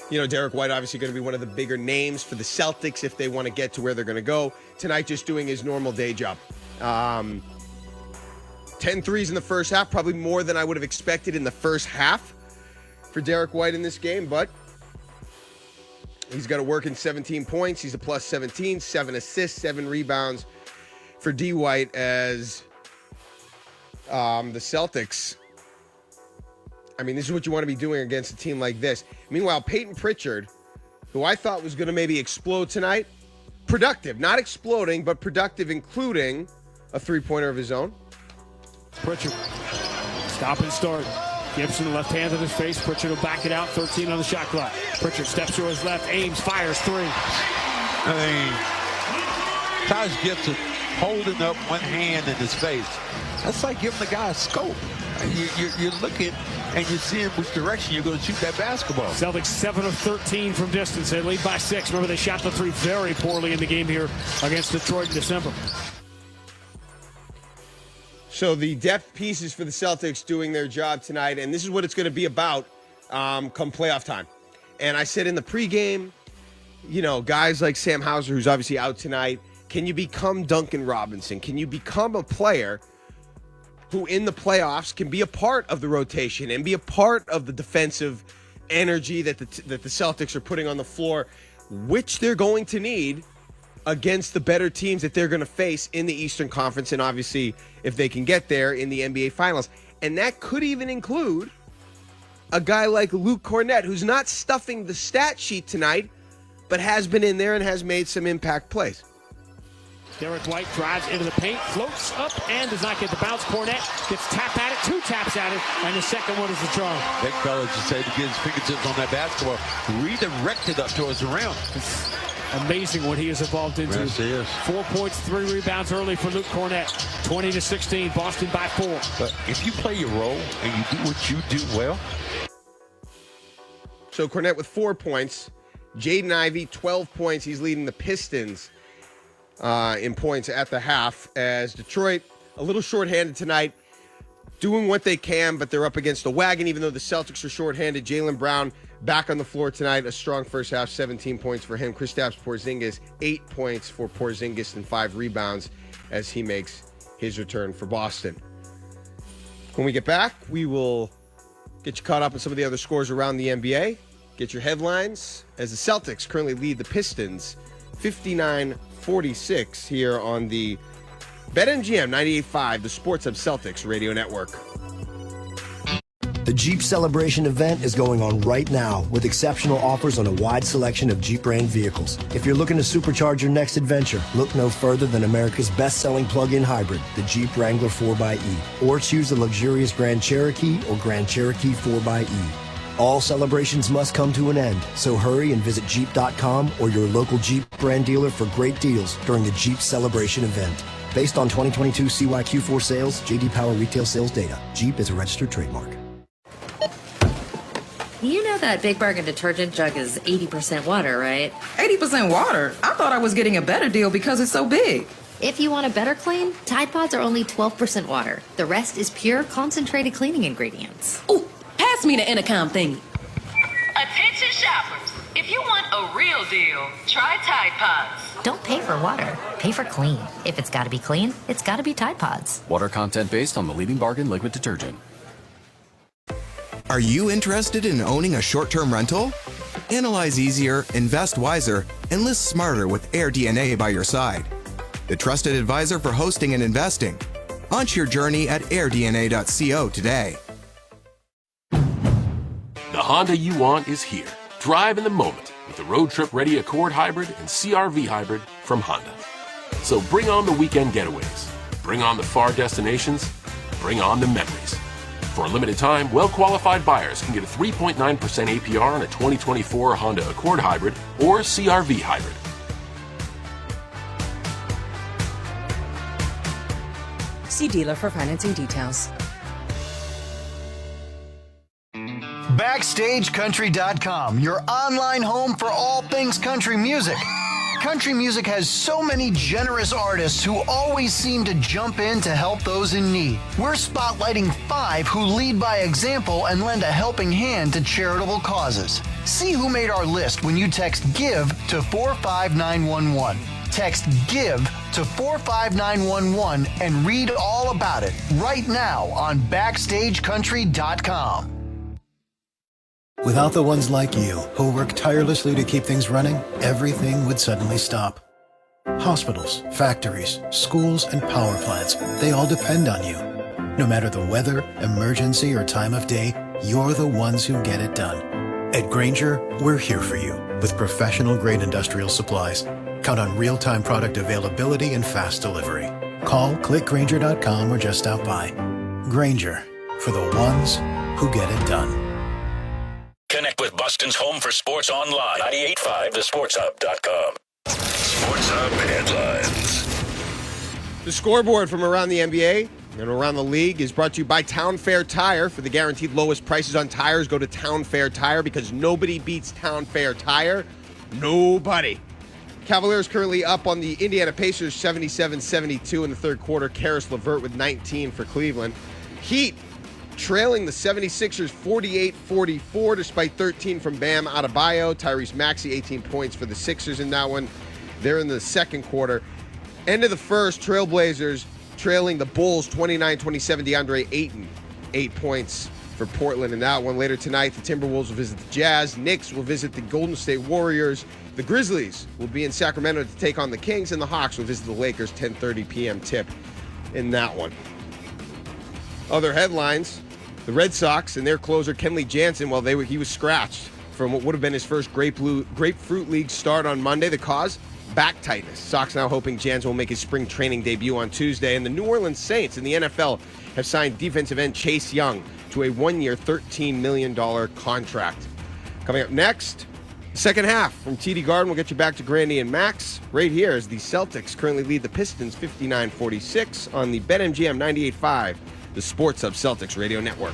You know, Derek White obviously going to be one of the bigger names for the Celtics if they want to get to where they're going to go. Tonight, just doing his normal day job. 10 threes in the first half, probably more than I would have expected in the first half for Derek White in this game, but he's got to work in 17 points. He's a plus 17, 7 assists, 7 rebounds for D. White as the Celtics. I mean, this is what you want to be doing against a team like this. Meanwhile, Peyton Pritchard, who I thought was going to maybe explode tonight, productive, not exploding, but productive, including a three-pointer of his own. Pritchard, stop and start. Gibson left hand in his face. Pritchard will back it out. 13 on the shot clock. Pritchard steps to his left, aims, fires 3. I mean, Taj Gibson holding up one hand in his face. That's like giving the guy a scope. You're looking and you're seeing which direction you're going to shoot that basketball. Celtics 7 of 13 from distance. They lead by 6. Remember, they shot the 3 very poorly in the game here against Detroit in December. So the depth pieces for the Celtics doing their job tonight, and this is what it's going to be about come playoff time. And I said in the pregame, you know, guys like Sam Hauser, who's obviously out tonight, can you become Duncan Robinson? Can you become a player who in the playoffs can be a part of the rotation and be a part of the defensive energy that the Celtics are putting on the floor, which they're going to need against the better teams that they're going to face in the Eastern Conference, and obviously if they can get there in the NBA Finals. And that could even include a guy like Luke Cornett, who's not stuffing the stat sheet tonight, but has been in there and has made some impact plays. Derek White drives into the paint, floats up, and does not get the bounce. Cornett gets tapped at it, 2 taps at it, and the second one is the charm. Big fella just said to get his fingertips on that basketball, redirected up towards the rim. It's amazing what he is involved into. Yes, he is. 4 points, 3 rebounds early for Luke Cornett. 20-16, Boston by 4. But if you play your role and you do what you do well. So Cornett with 4 points. Jaden Ivey, 12 points. He's leading the Pistons in points at the half, as Detroit a little shorthanded tonight, doing what they can, but they're up against the wagon. Even though the Celtics are shorthanded, Jaylen Brown back on the floor tonight. A strong first half, 17 points for him. Kristaps Porzingis, 8 points for Porzingis and 5 rebounds as he makes his return for Boston. When we get back, we will get you caught up on some of the other scores around the NBA. Get your headlines as the Celtics currently lead the Pistons 59-46 here on the BetMGM 98.5, the Sports Hub Celtics radio network. The Jeep Celebration event is going on right now with exceptional offers on a wide selection of Jeep brand vehicles. If you're looking to supercharge your next adventure, look no further than America's best-selling plug-in hybrid, the Jeep Wrangler 4xe. Or choose the luxurious Grand Cherokee or Grand Cherokee 4xe. All celebrations must come to an end, so hurry and visit Jeep.com or your local Jeep brand dealer for great deals during the Jeep Celebration event. Based on 2022 CYQ4 sales, J.D. Power retail sales data. Jeep is a registered trademark. You know that Big Bargain detergent jug is 80% water, right? 80% water? I thought I was getting a better deal because it's so big. If you want a better clean, Tide Pods are only 12% water. The rest is pure, concentrated cleaning ingredients. Ooh, pass me the intercom thingy. Attention shoppers. If you want a real deal, try Tide Pods. Don't pay for water, pay for clean. If it's gotta be clean, it's gotta be Tide Pods. Water content based on the leading bargain liquid detergent. Are you interested in owning a short-term rental? Analyze easier, invest wiser, and list smarter with AirDNA by your side. The trusted advisor for hosting and investing. Launch your journey at airdna.co today. The Honda you want is here. Drive in the moment with the road trip ready Accord Hybrid and CR-V Hybrid from Honda. So bring on the weekend getaways. Bring on the far destinations. Bring on the memories. For a limited time, well-qualified buyers can get a 3.9% APR on a 2024 Honda Accord Hybrid or CR-V Hybrid. See dealer for financing details. BackstageCountry.com, your online home for all things country music. Country music has so many generous artists who always seem to jump in to help those in need. We're spotlighting 5 who lead by example and lend a helping hand to charitable causes. See who made our list when you text GIVE to 45911. Text GIVE to 45911 and read all about it right now on BackstageCountry.com. Without the ones like you, who work tirelessly to keep things running, everything would suddenly stop. Hospitals, factories, schools, and power plants, they all depend on you. No matter the weather, emergency, or time of day, you're the ones who get it done. At Grainger, we're here for you with professional-grade industrial supplies. Count on real-time product availability and fast delivery. Call, clickgrainger.com, or just stop by. Grainger, for the ones who get it done. Connect with Boston's home for sports online. 98.5 thesportshub.com. Sports Hub headlines. The scoreboard from around the NBA and around the league is brought to you by Town Fair Tire. For the guaranteed lowest prices on tires, go to Town Fair Tire, because nobody beats Town Fair Tire. Nobody. Cavaliers currently up on the Indiana Pacers 77-72 in the third quarter. Karis LeVert with 19 for Cleveland. Heat trailing the 76ers 48-44 despite 13 from Bam Adebayo. Tyrese Maxey, 18 points for the Sixers in that one. They're in the second quarter. End of the first, Trailblazers trailing the Bulls 29-27. DeAndre Ayton, 8 points for Portland in that one. Later tonight, the Timberwolves will visit the Jazz. Knicks will visit the Golden State Warriors. The Grizzlies will be in Sacramento to take on the Kings, and the Hawks will visit the Lakers. 10:30 p.m. tip in that one. Other headlines: the Red Sox and their closer Kenley Jansen, he was scratched from what would have been his first Grapefruit League start on Monday. The cause? Back tightness. Sox now hoping Jansen will make his spring training debut on Tuesday. And the New Orleans Saints in the NFL have signed defensive end Chase Young to a one-year, $13 million contract. Coming up next, the second half from TD Garden. We'll get you back to Grandy and Max right here as the Celtics currently lead the Pistons 59-46 on the BetMGM 98.5, the Sports Hub Celtics Radio Network.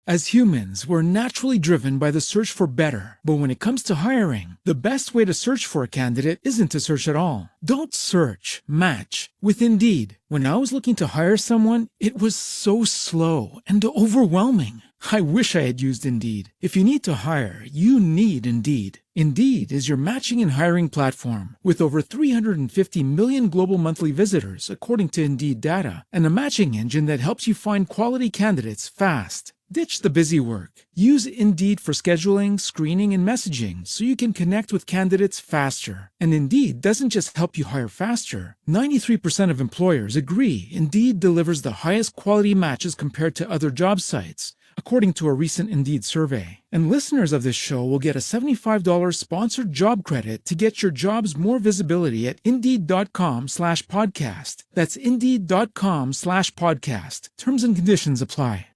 As humans, we're naturally driven by the search for better. But when it comes to hiring, the best way to search for a candidate isn't to search at all. Don't search, match with Indeed. When I was looking to hire someone, it was so slow and overwhelming. I wish I had used Indeed. If you need to hire, you need Indeed. Indeed is your matching and hiring platform with over 350 million global monthly visitors, according to Indeed data, and a matching engine that helps you find quality candidates fast. Ditch the busy work. Use Indeed for scheduling, screening, and messaging so you can connect with candidates faster. And Indeed doesn't just help you hire faster. 93% of employers agree Indeed delivers the highest quality matches compared to other job sites, according to a recent Indeed survey. And listeners of this show will get a $75 sponsored job credit to get your jobs more visibility at Indeed.com/podcast. That's Indeed.com/podcast. Terms and conditions apply.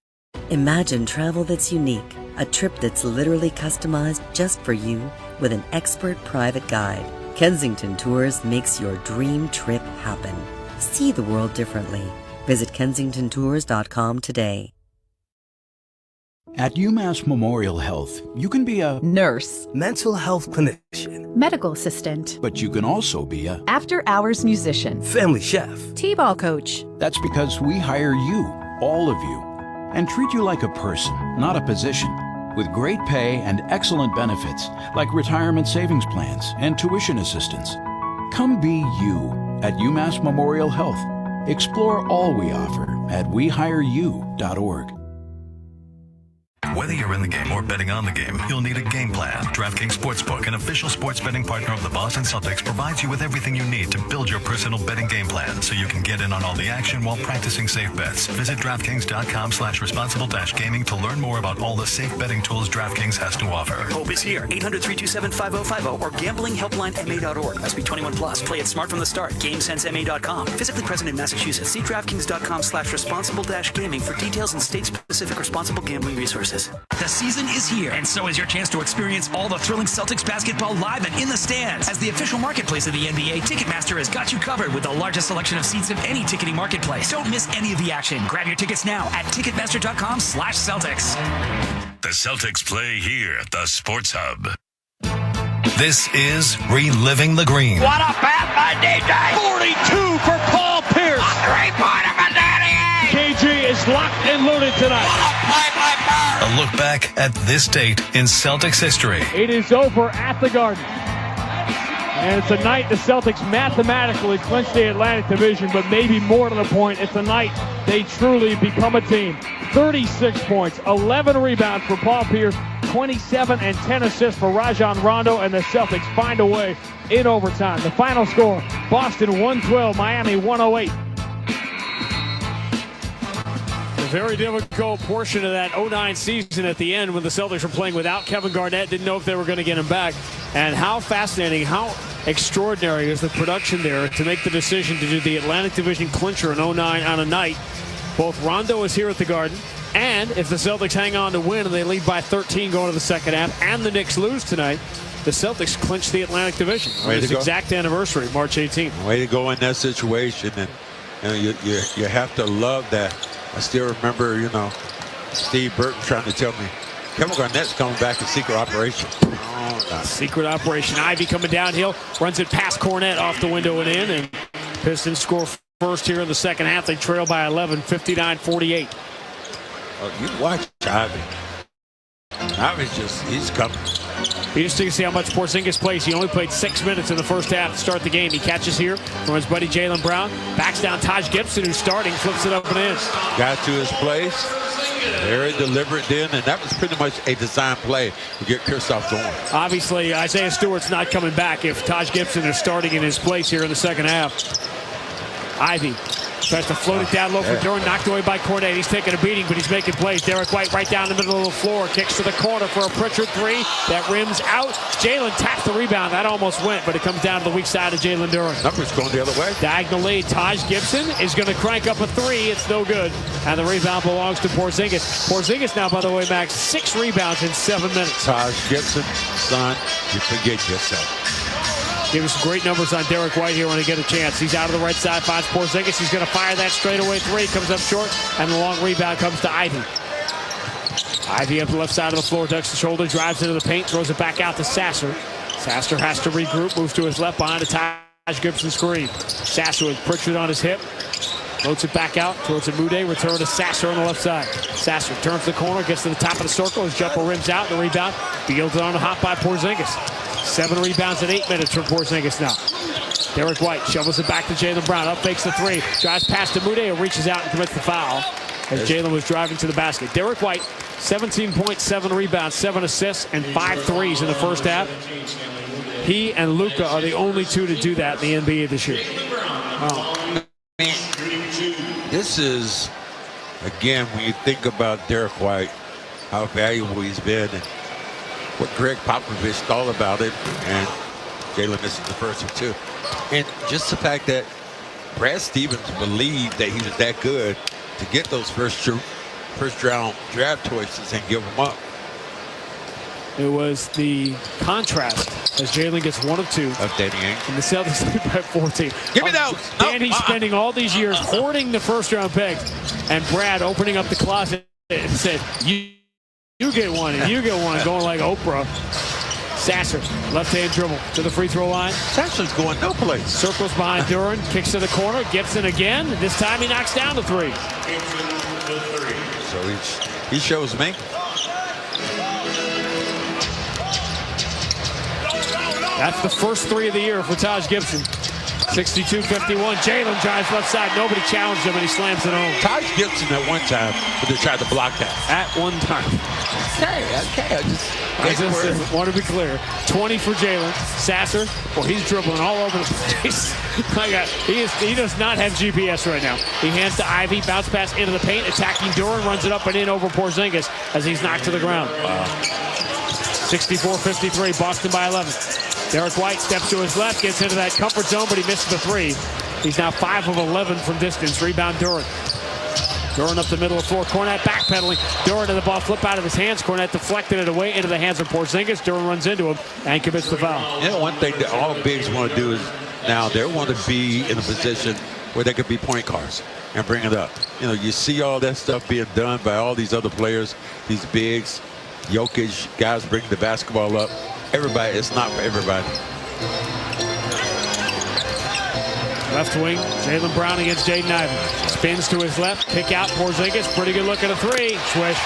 Imagine travel that's unique, a trip that's literally customized just for you with an expert private guide. Kensington Tours makes your dream trip happen. See the world differently. Visit kensingtontours.com today. At UMass Memorial Health, you can be a nurse, mental health clinician, medical assistant, but you can also be a after-hours musician, family chef, t-ball coach. That's because we hire you, all of you, and treat you like a person, not a position, with great pay and excellent benefits like retirement savings plans and tuition assistance. Come be you at UMass Memorial Health. Explore all we offer at wehireyou.org. Whether you're in the game or betting on the game, you'll need a game plan. DraftKings Sportsbook, an official sports betting partner of the Boston Celtics, provides you with everything you need to build your personal betting game plan so you can get in on all the action while practicing safe bets. Visit DraftKings.com/responsible-gaming to learn more about all the safe betting tools DraftKings has to offer. Hope is here. 800-327-5050 or gamblinghelplinema.org. Must be 21 plus. Play it smart from the start. GameSenseMA.com. Physically present in Massachusetts. See DraftKings.com/responsible-gaming for details and state-specific responsible gambling resources. The season is here, and so is your chance to experience all the thrilling Celtics basketball live and in the stands. As the official marketplace of the NBA, Ticketmaster has got you covered with the largest selection of seats of any ticketing marketplace. Don't miss any of the action. Grab your tickets now at Ticketmaster.com/Celtics. The Celtics play here at the Sports Hub. This is Reliving the Green. What a pass by DJ! 42 for Paul Pierce! A three-pointer for Danny Ainge! KG is locked and loaded tonight. What a play by Bird! A look back at this date in Celtics history. It is over at the Garden. And it's a night the Celtics mathematically clinch the Atlantic Division, but maybe more to the point, it's a night they truly become a team. 36 points, 11 rebounds for Paul Pierce, 27 and 10 assists for Rajon Rondo, and the Celtics find a way in overtime. The final score, Boston 112, Miami 108. A very difficult portion of that 09 season at the end when the Celtics were playing without Kevin Garnett. Didn't know if they were going to get him back. And how fascinating, how extraordinary is the production there to make the decision to do the Atlantic Division clincher in 09 on a night. Both Rondo is here at the Garden And if the Celtics hang on to win and they lead by 13 going to the second half, and the Knicks lose tonight, the Celtics clinch the Atlantic Division on its exact anniversary, March 18th. Way to go in that situation. And you have to love that. I still remember, Steve Burton trying to tell me, Kevin Garnett's coming back in secret operation. Oh, no. Secret operation. Ivy coming downhill, runs it past Cornette off the window and in, and Pistons score first here in the second half. They trail by 11, 59-48. Oh, you watch Ivy. He's coming. You just need to see how much Porzingis plays. He only played 6 minutes in the first half to start the game. He catches here from his buddy Jaylen Brown. Backs down Taj Gibson, who's starting, flips it up and in. Got to his place. Very deliberate then, and that was pretty much a design play to get Kristaps going. Obviously, Isaiah Stewart's not coming back if Taj Gibson is starting in his place here in the second half. Ivy tries to float it down low for Durant, knocked away by Cornet. He's taking a beating, but he's making plays. Derek White right down the middle of the floor, kicks to the corner for a Pritchard three. That rims out. Jalen taps the rebound. That almost went, but it comes down to the weak side of Jalen Durant. Numbers going the other way. Diagonal lead. Taj Gibson is going to crank up a three. It's no good. And the rebound belongs to Porzingis. Porzingis now, by the way, Max, 6 rebounds in 7 minutes. Taj Gibson, son, you forget yourself. Give us some great numbers on Derek White here when they get a chance. He's out of the right side, finds Porzingis. He's going to fire that straightaway three. Comes up short, and the long rebound comes to Ivy. Ivy up the left side of the floor, ducks the shoulder, drives into the paint, throws it back out to Sasser. Sasser has to regroup, moves to his left behind a Taj Gibson screen. Sasser with Pritchard on his hip. Floats it back out towards Amude. Return to Sasser on the left side. Sasser turns the corner, gets to the top of the circle. His jumper rims out. The rebound fielded on the hop by Porzingis. 7 rebounds in 8 minutes from Porzingis now. Derek White shovels it back to Jaylen Brown. Up fakes the three. Drives past Amude and reaches out and commits the foul as Jalen was driving to the basket. Derek White, 17 points, 7 rebounds, 7 assists, and 5 threes in the first half. He and Luka are the only two to do that in the NBA this year. I mean, this is, again, when you think about Derek White, how valuable he's been, and what Greg Popovich thought about it, and Jalen missing the first one too. And just the fact that Brad Stevens believed that he was that good to get those first round draft choices and give them up. It was the contrast as Jalen gets 1 of 2. Of Danny Ainge. And the Celtics lead by 14. Give me those. Danny spending all these years hoarding the first round picks, and Brad opening up the closet and said, you get one and you get one, going like Oprah. Sasser, left-hand dribble to the free throw line. Sasser's going no place. Circles behind Duran, kicks to the corner. Gibson again. This time he knocks down the three. So he shows me. That's the first 3 of the year for Taj Gibson. 62-51. Jalen drives left side. Nobody challenged him, and he slams it home. Taj Gibson at one time, but they tried to block that. At one time. Okay. I just want to be clear. 20 for Jalen. Sasser, well, he's dribbling all over the place. My God, he does not have GPS right now. He hands to Ivy, bounce pass into the paint, attacking Duran, runs it up and in over Porzingis as he's knocked to the ground. 64-53, Boston by 11. Derek White steps to his left, gets into that comfort zone, but he missed the three. He's now 5 of 11 from distance. Rebound Durant. Durant up the middle of the floor. Cornette backpedaling. Durant and the ball flip out of his hands. Cornette deflected it away into the hands of Porzingis. Durant runs into him and commits the foul. You know, one thing that all bigs want to do is now they want to be in a position where they could be point guards and bring it up. You know, you see all that stuff being done by all these other players, these bigs, Jokic, guys bring the basketball up. Everybody, it's not for everybody. Left wing, Jaylen Brown against Jaden Ivey. Spins to his left, kick out Porzingis. Pretty good look at a three. Swish.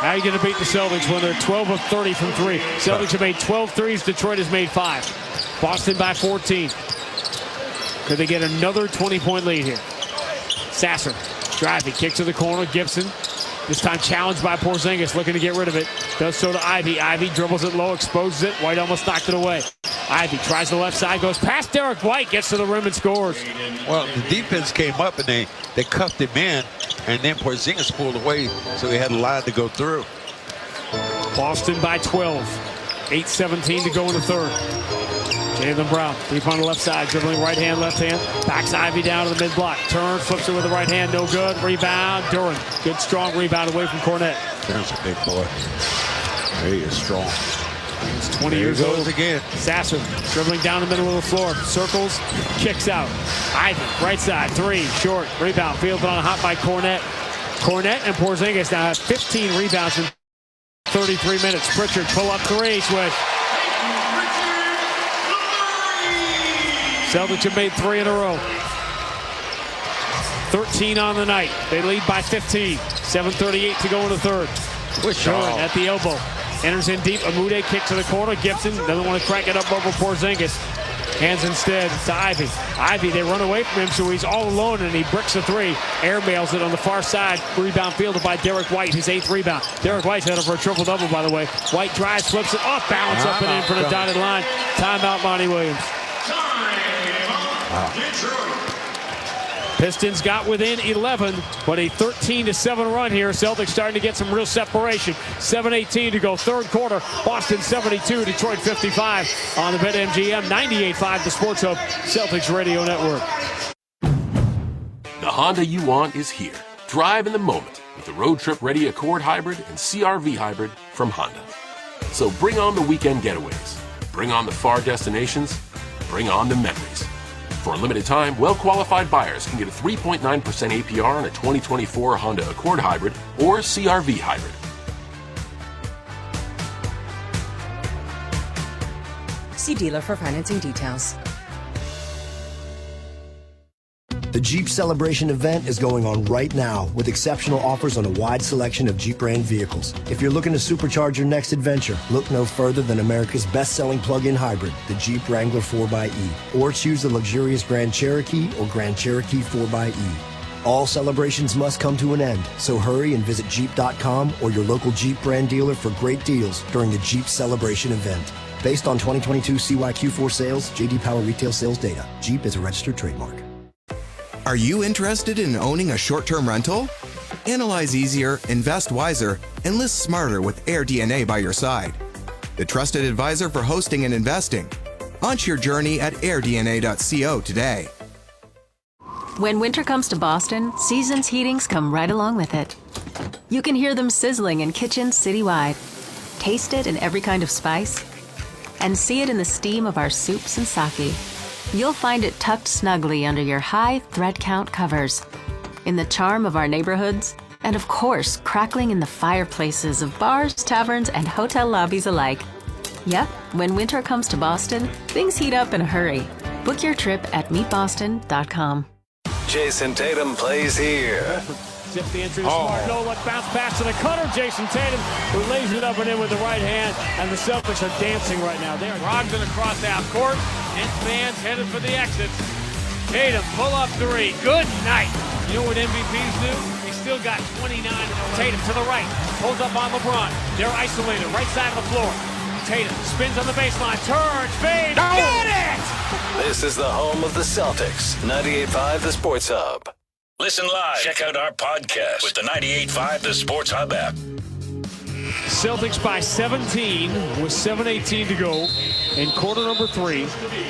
How are you going to beat the Celtics when they're 12 of 30 from 3? Celtics have made 12 threes. Detroit has made 5. Boston by 14. Could they get another 20-point lead here? Sasser driving, kick to the corner. Gibson. This time challenged by Porzingis, looking to get rid of it. Does so to Ivy. Ivy dribbles it low, exposes it. White almost knocked it away. Ivy tries the left side, goes past Derek White, gets to the rim and scores. Well, the defense came up and they cuffed him in, and then Porzingis pulled away, so he had a line to go through. Boston by 12. 8:17 to go in the third. Jaylen Brown, deep on the left side, dribbling right hand, left hand. Backs Ivy down to the mid-block. Turns, flips it with the right hand, no good. Rebound, Duran. Good, strong rebound away from Cornette. There's a big boy. He is strong. He's 20 years old. Again. Sasser dribbling down the middle of the floor. Circles, kicks out. Ivy, right side, three, short. Rebound, fielded on hot by Cornette. Cornette and Porzingis now have 15 rebounds in 33 minutes. Pritchard, pull up three, switch. Celtics have made 3 in a row. 13 on the night. They lead by 15. 7:38 to go in the third. Duran at the elbow. Enters in deep. Amude kick to the corner. Gibson doesn't want to crack it up over Porzingis. Hands instead to Ivy. Ivy, they run away from him, so he's all alone, and he bricks a three. Airmails it on the far side. Rebound fielded by Derek White, his 8th rebound. Derek White's headed for a triple-double, by the way. White drives, flips it off balance, up and in for the dotted line. Timeout, Monty Williams. Pistons got within 11, but a 13-7 run here. Celtics starting to get some real separation. 7:18 to go, third quarter. Boston 72, Detroit 55 on the BetMGM 98.5, the Sports Hub Celtics Radio Network. The Honda you want is here. Drive in the moment with the road trip ready Accord Hybrid and CR-V Hybrid from Honda. So bring on the weekend getaways. Bring on the far destinations. Bring on the memories. For a limited time, well-qualified buyers can get a 3.9% APR on a 2024 Honda Accord Hybrid or CR-V Hybrid. See dealer for financing details. The Jeep Celebration event is going on right now with exceptional offers on a wide selection of Jeep brand vehicles. If you're looking to supercharge your next adventure, look no further than America's best-selling plug-in hybrid, the Jeep Wrangler 4xe. Or choose the luxurious Grand Cherokee or Grand Cherokee 4xe. All celebrations must come to an end, so hurry and visit Jeep.com or your local Jeep brand dealer for great deals during the Jeep Celebration event. Based on 2022 CYQ4 sales, J.D. Power retail sales data. Jeep is a registered trademark. Are you interested in owning a short-term rental? Analyze easier, invest wiser, and list smarter with AirDNA by your side. The trusted advisor for hosting and investing. Launch your journey at airdna.co today. When winter comes to Boston, Seasons Heatings come right along with it. You can hear them sizzling in kitchens citywide, taste it in every kind of spice, and see it in the steam of our soups and sake. You'll find it tucked snugly under your high thread count covers, in the charm of our neighborhoods, and of course, crackling in the fireplaces of bars, taverns, and hotel lobbies alike. Yep, when winter comes to Boston, things heat up in a hurry. Book your trip at meetboston.com. Jason Tatum plays here. Zip the entry to Smart. No look, bounce pass to the cutter. Jason Tatum, who lays it up and in with the right hand. And the Celtics are dancing right now. They're Brogdon across half court. And fans headed for the exits. Tatum, pull up three. Good night. You know what MVPs do? They still got 29 in a row. Tatum to the right. Pulls up on LeBron. They're isolated. Right side of the floor. Tatum spins on the baseline. Turns. Fade. Got it! This is the home of the Celtics. 98.5 The Sports Hub. Listen live. Check out our podcast with the 98.5 The Sports Hub app. Celtics by 17 with 7:18 to go in quarter number 3.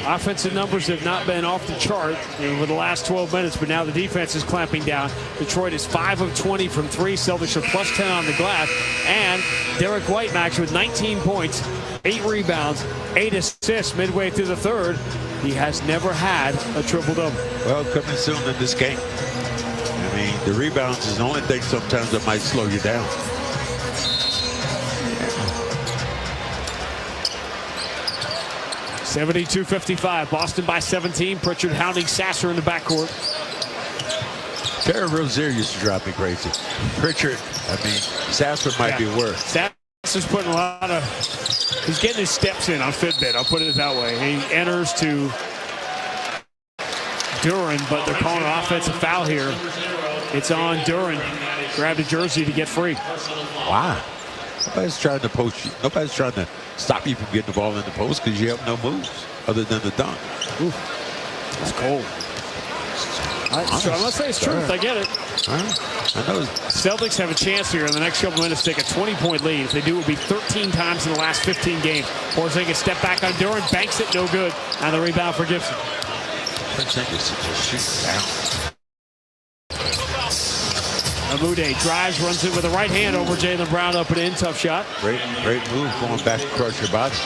Offensive numbers have not been off the chart over the last 12 minutes, but now the defense is clamping down. Detroit is 5 of 20 from 3. Celtics are plus 10 on the glass. And Derek White, Max, with 19 points, 8 rebounds, 8 assists midway through the third. He has never had a triple-double. Well, coming soon in this game. I mean, the rebounds is the only thing sometimes that might slow you down. Yeah. 72-55. Boston by 17. Pritchard hounding Sasser in the backcourt. Terry Rozier used to drive me crazy. Pritchard, I mean, Sasser might be worse. Sasser's putting a lot of... He's getting his steps in on Fitbit. I'll put it that way. He enters to Duran, but they're calling an offensive foul here. It's on Duran. Grabbed a jersey to get free. Wow. Nobody's trying to post you. Nobody's trying to stop you from getting the ball in the post because you have no moves other than the dunk. Ooh, it's cold. I'm going to say it's truth. I get it. I know. Celtics have a chance here in the next couple minutes to take a 20-point lead. If they do, it will be 13 times in the last 15 games. Porzingis step back on Duran, banks it, no good. And the rebound for Gibson. Porzingis just shoots down. Amude drives, runs it with a right hand over Jaylen Brown, up and in. Tough shot. Great move going back across your body.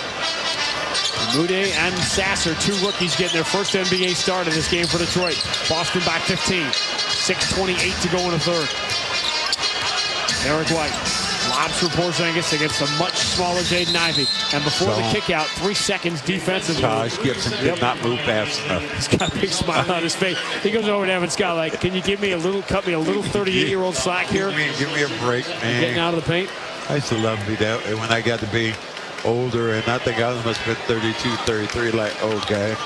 Amude and Sasser, two rookies, getting their first NBA start in this game for Detroit. Boston by 15. 6:28 to go in the third. Derek White lobs for Porzingis against a much smaller Jaden Ivey. And before the kick out, 3 seconds defensively. Taj Gibson did not move fast enough. He's got a big smile on his face. He goes over to Evan Scott like, can you cut me a little 38-year-old slack here? Give me a break, man. Getting out of the paint. I used to love me that when I got to be older, and I think I must have been 32, 33, like, okay.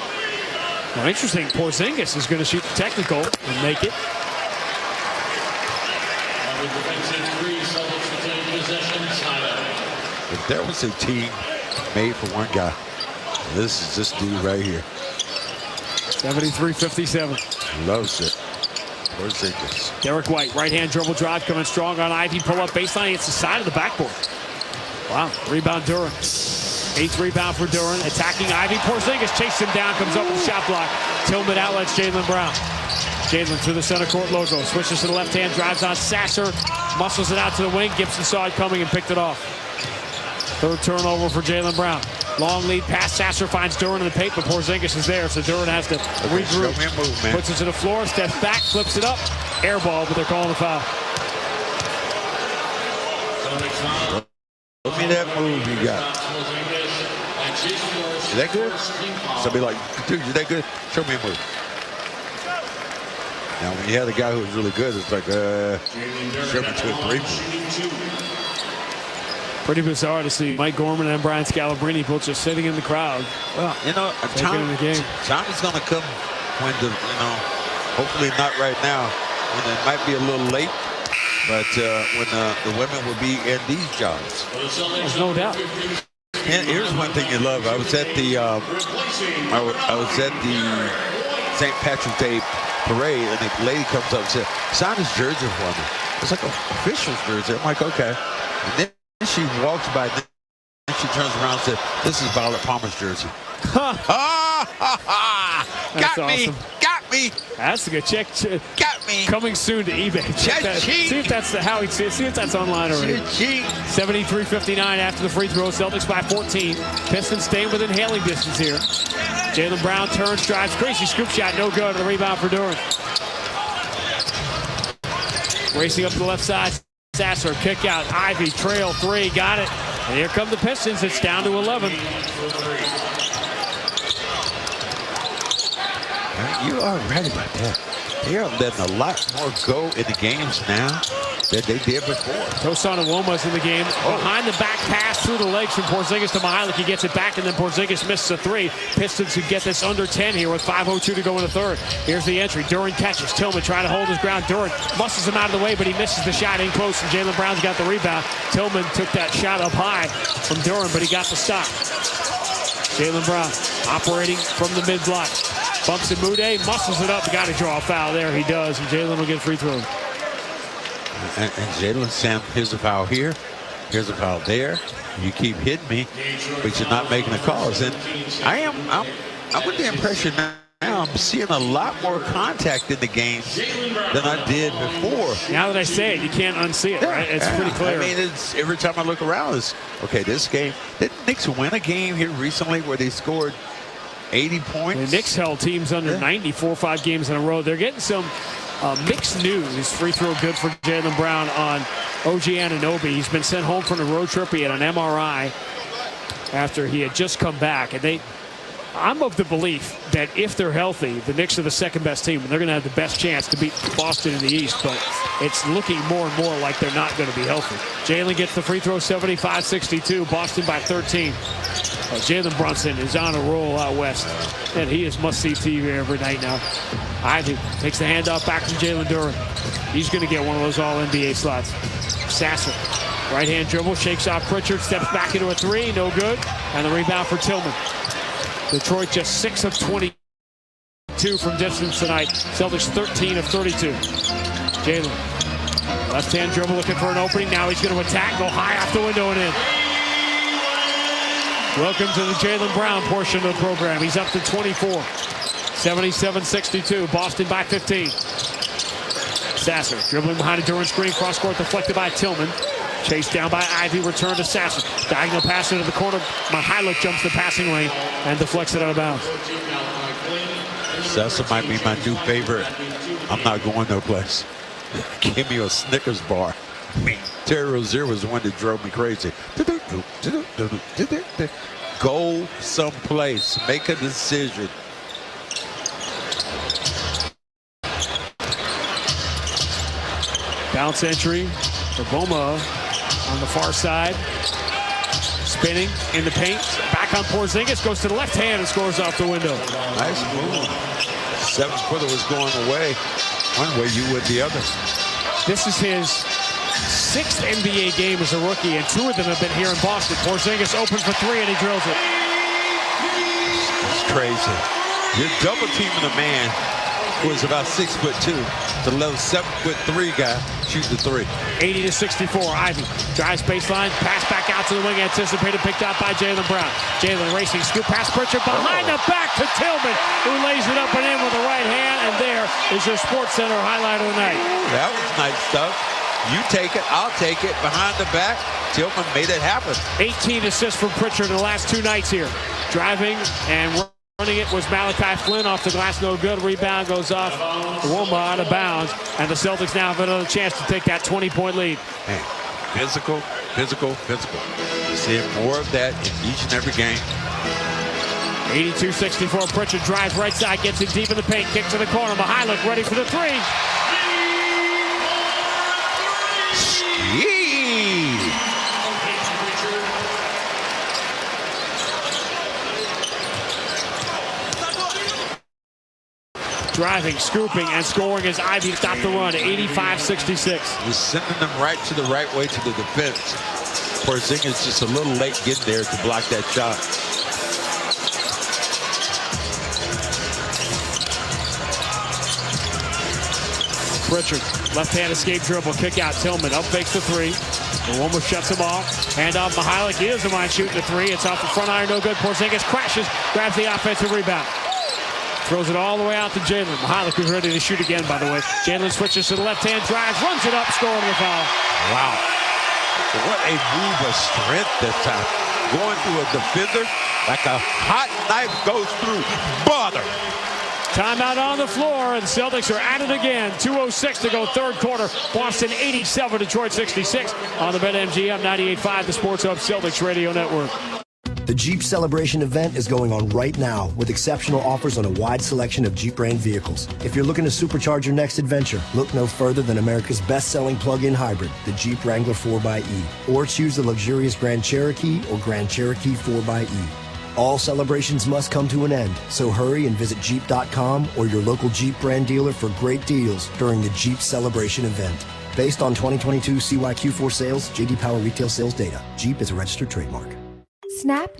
Well, interesting, Porzingis is going to shoot the technical and make it. If there was a team made for one guy, this is this dude right here. 73-57. Loves it. Porzingis. Derek White, right-hand dribble drive, coming strong on Ivy. Pull up baseline. It's the side of the backboard. Wow. Rebound Duran. 8th rebound for Duran. Attacking Ivy. Porzingis chases him down. Comes up with a shot block. Tillman outlets Jaylen Brown. Jaylen through the center court logo. Switches to the left hand. Drives on Sasser. Muscles it out to the wing. Gibson saw it coming and picked it off. 3rd turnover for Jaylen Brown. Long lead pass. Sasser finds Duran in the paint, but Porzingis is there, so Duran has to regroup. Puts it to the floor, steps back, flips it up. Air ball, but they're calling a foul. Look at that move you got. Is that good? Somebody like, dude, is that good? Show me a move. Now, when you have a guy who's really good, it's like, show me 2 or 3 moves. Pretty bizarre to see Mike Gorman and Brian Scalabrine both just sitting in the crowd. Well, you know, time is going to come when hopefully not right now, when it might be a little late, but when the women will be in these jobs. There's no doubt. And here's one thing you love. I was at the St. Patrick's Day parade, and the lady comes up and said, "Sign this jersey for me." It's like an official's jersey. I'm like, okay. And then she walks by, and she turns around and says, "This is Violet Palmer's jersey." Got me. Awesome. Got me. That's a good check. Got me. Coming soon to eBay. Check that. See if that's how see if that's online already. 73-59 after the free throw. Celtics by 14. Pistons staying within hailing distance here. Jaylen Brown turns, drives, crazy scoop shot, no good. The rebound for Duran. Racing up to the left side. Sasser, kick out. Ivy, trail 3, got it. And here come the Pistons. It's down to 11. You are right about that. They are letting a lot more go in the games now than they did before. Tosan Awoma's in the game. Behind the back pass through the legs from Porzingis to Mihalik. He gets it back, and then Porzingis misses a 3. Pistons who get this under 10 here with 5:02 to go in the third. Here's the entry. Duran catches. Tillman trying to hold his ground. Duran muscles him out of the way, but he misses the shot in close, and Jaylen Brown's got the rebound. Tillman took that shot up high from Duran, but he got the stop. Jaylen Brown operating from the mid-block. Bumps it, Mude, muscles it up. Got to draw a foul there. He does, and Jaylen will get a free throw. And Jaylen saying, here's a foul here, here's a foul there. You keep hitting me, but you're not making the calls. And I'm with the impression now I'm seeing a lot more contact in the games than I did before. Now that I say it, you can't unsee it, right? It's pretty clear. I mean, it's every time I look around, it's okay. This game, didn't Knicks win a game here recently where they scored 80 points? The Knicks held teams under 90 4 or 5 games in a row. They're getting some mixed news. Free throw good for Jaylen Brown on OG Anunoby. He's been sent home from a road trip. He had an MRI after he had just come back. And I'm of the belief that if they're healthy, the Knicks are the second best team, and they're going to have the best chance to beat Boston in the East. But it's looking more and more like they're not going to be healthy. Jaylen gets the free throw, 75-62. Boston by 13. Jalen Brunson is on a roll out west, and he is must-see TV every night now. Ivy takes the handoff back from Jalen Duran. He's going to get one of those all-NBA slots. Sasser, right-hand dribble, shakes off Pritchard, steps back into a 3, no good. And the rebound for Tillman. Detroit just 6 of 22 2 from distance tonight. Celtics 13 of 32. Jalen. Left-hand dribble looking for an opening. Now he's going to attack, go high off the window and in. Welcome to the Jaylen Brown portion of the program. He's up to 24. 77-62. Boston by 15. Sasser dribbling behind a Durant screen. Cross-court deflected by Tillman. Chased down by Ivy. Return to Sasser. Diagonal pass into the corner. Mihailuk jumps the passing lane and deflects it out of bounds. Sasser might be my new favorite. I'm not going no place. Give me a Snickers bar. I mean, Terry Rozier was the one that drove me crazy. Go someplace. Make a decision. Bounce entry for Boma on the far side. Spinning in the paint. Back on Porzingis. Goes to the left hand and scores off the window. Nice move. 7-footer was going away. One way, you would the other. This is his 6th NBA game as a rookie, and 2 of them have been here in Boston. Porzingis open for 3, and he drills it. It's crazy. You're double teaming a man who is about 6'2", the low 7'3" guy shoots the 3. 80-64. Ivy drives baseline, pass back out to the wing, anticipated, picked out by Jaylen Brown. Jaylen racing, scoop pass, Pritchard behind the back to Tillman, who lays it up and in with the right hand, and there is your Sports Center highlight of the night. That was nice stuff. You take it, I'll take it. Behind the back, Tillman made it happen. 18 assists from Pritchard in the last 2 nights here. Driving and running it was Malachi Flynn off the glass, no good. Rebound goes off Woma out of bounds, and the Celtics now have another chance to take that 20-point lead. Hey, physical. Seeing more of that in each and every game. 82-64. Pritchard drives right side, gets it deep in the paint, kick to the corner. Mihailuk ready for the 3. Driving, scooping, and scoring as Ivy stopped the run. 85-66. He's sending them right to the right way to the defense. Porzingis just a little late getting there to block that shot. Pritchard, left-hand escape dribble, kick out. Tillman up fakes the 3. Woma shuts him off. Hand off Mihailuk. He doesn't mind shooting the 3. It's off the front iron, no good. Porzingis crashes, grabs the offensive rebound. Throws it all the way out to Jalen. Mihailuk is ready to shoot again, by the way. Jalen switches to the left-hand, drives, runs it up, scoring the foul. Wow. What a move of strength this time. Going through a defender like a hot knife goes through butter. Timeout on the floor, and Celtics are at it again. 2:06 to go, third quarter. Boston 87, Detroit 66. On the BetMGM 98.5, the Sports Hub Celtics Radio Network. The Jeep Celebration event is going on right now with exceptional offers on a wide selection of Jeep brand vehicles. If you're looking to supercharge your next adventure, look no further than America's best-selling plug-in hybrid, the Jeep Wrangler 4xE. Or choose the luxurious Grand Cherokee or Grand Cherokee 4xE. All celebrations must come to an end, so hurry and visit Jeep.com or your local Jeep brand dealer for great deals during the Jeep Celebration event. Based on 2022 CYQ4 sales, J.D. Power retail sales data. Jeep is a registered trademark. Snap.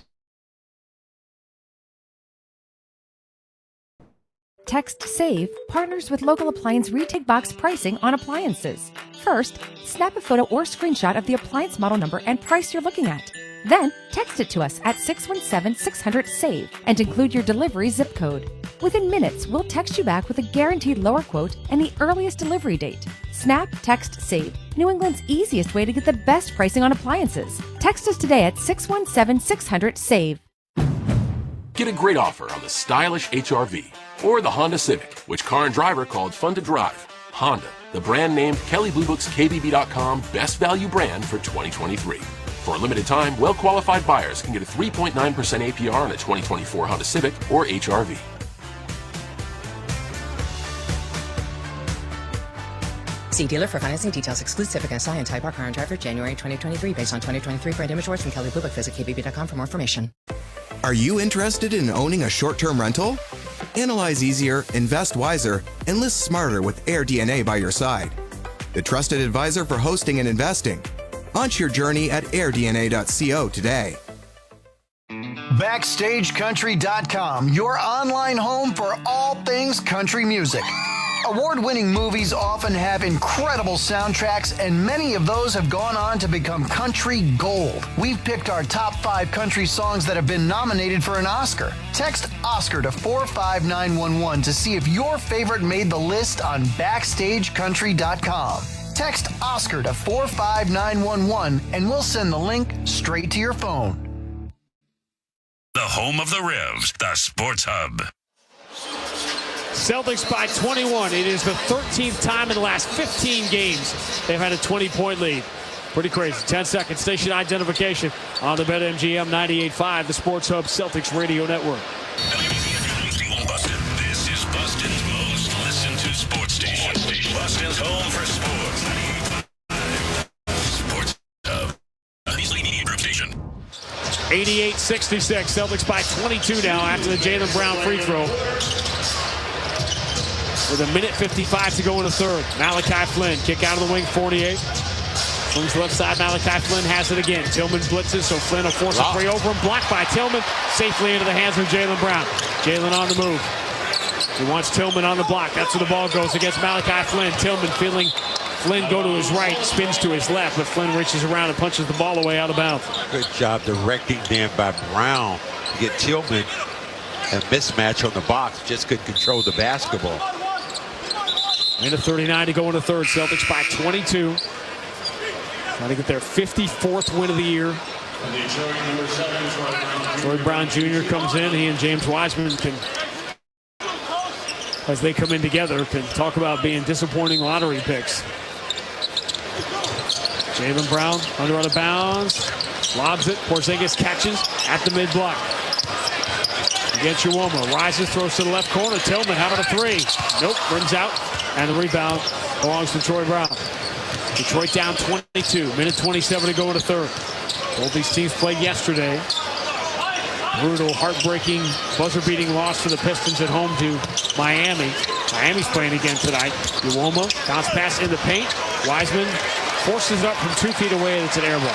Text SAVE partners with local appliance retake box pricing on appliances. First, snap a photo or screenshot of the appliance model number and price you're looking at. Then, text it to us at 617-600-SAVE and include your delivery zip code. Within minutes, we'll text you back with a guaranteed lower quote and the earliest delivery date. Snap, text, save. New England's easiest way to get the best pricing on appliances. Text us today at 617-600-SAVE. Get a great offer on the stylish HR-V or the Honda Civic, which Car and Driver called fun to drive. Honda, the brand named Kelley Blue Book's KBB.com Best Value Brand for 2023. For a limited time, well-qualified buyers can get a 3.9% APR on a 2024 Honda Civic or HR-V. See dealer for financing details. Exclude Civic SI and Type R Car and Driver January 2023 based on 2023 brand image awards from Kelley Blue Book. Visit KBB.com for more information. Are you interested in owning a short-term rental? Analyze easier, invest wiser, and list smarter with AirDNA by your side. The trusted advisor for hosting and investing. Launch your journey at airdna.co today. BackstageCountry.com, your online home for all things country music. Award-winning movies often have incredible soundtracks, and many of those have gone on to become country gold. We've picked our top 5 country songs that have been nominated for an Oscar. Text Oscar to 45911 to see if your favorite made the list on BackstageCountry.com. Text Oscar to 45911 and we'll send the link straight to your phone. The home of the Revs, the Sports Hub. Celtics by 21. It is the 13th time in the last 15 games they've had a 20-point lead. Pretty crazy. 10 seconds. Station identification on the BetMGM 98.5, the Sports Hub Celtics Radio Network. Boston. This is Boston's most listened to sports station. Boston's home for sports. 98.5 Sports Hub. East Media Group Station. 88-66. Celtics by 22 now after the Jaylen Brown free throw. With a minute 55 to go in the third. Malachi Flynn, kick out of the wing, 48. Swings left side, Malachi Flynn has it again. Tillman blitzes, so Flynn will force a three over him. Blocked by Tillman, safely into the hands of Jaylen Brown. Jaylen on the move. He wants Tillman on the block. That's where the ball goes against Malachi Flynn. Tillman feeling Flynn go to his right, spins to his left, but Flynn reaches around and punches the ball away out of bounds. Good job directing them by Brown to get Tillman a mismatch on the box. Just couldn't control the basketball. Minute 39 to go in the third. Celtics by 22. Trying to get their 54th win of the year. Troy Brown Jr. comes in. He and James Wiseman can, as they come in together, can talk about being disappointing lottery picks. Jaylen Brown under out of bounds. Lobs it. Porzingis catches at the mid-block. Against Uwoma. Rises, throws to the left corner. Tillman, how about a three? Nope, rims out. And the rebound belongs to Troy Brown. Detroit down 22. Minute 27 to go in the third. Both these teams played yesterday. Brutal, heartbreaking, buzzer-beating loss for the Pistons at home to Miami. Miami's playing again tonight. Uwoma, bounce pass in the paint. Wiseman forces it up from 2 feet away, and it's an air ball.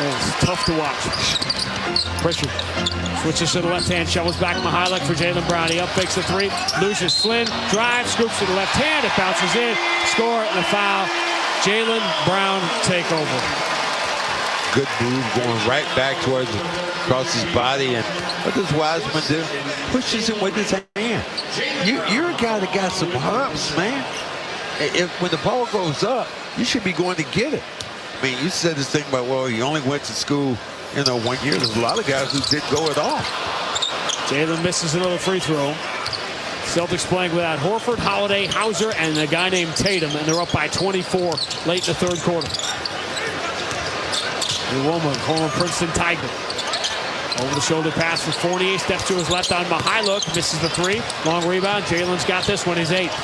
It's tough to watch. Pritchard switches to the left hand, shovels back Mihalik for Jaylen Brown. He up fakes the three, loses Flynn, drives, scoops to the left hand, it bounces in, score and a foul. Jaylen Brown take over. Good move, going right back towards across his body, and what does Wiseman do? Pushes him with his hand. You're a guy that got some humps, man. When the ball goes up, you should be going to get it. I mean, you said this thing about, well, he only went to school, 1 year. There's a lot of guys who didn't go at all. Jaylen misses another free throw. Celtics playing without Horford, Holiday, Hauser, and a guy named Tatum, and they're up by 24 late in the third quarter. Uwoma, former Princeton Tiger. Over the shoulder pass for Fournier, steps to his left on Mihalik, misses the three. Long rebound, Jaylen's got this one, his 8th.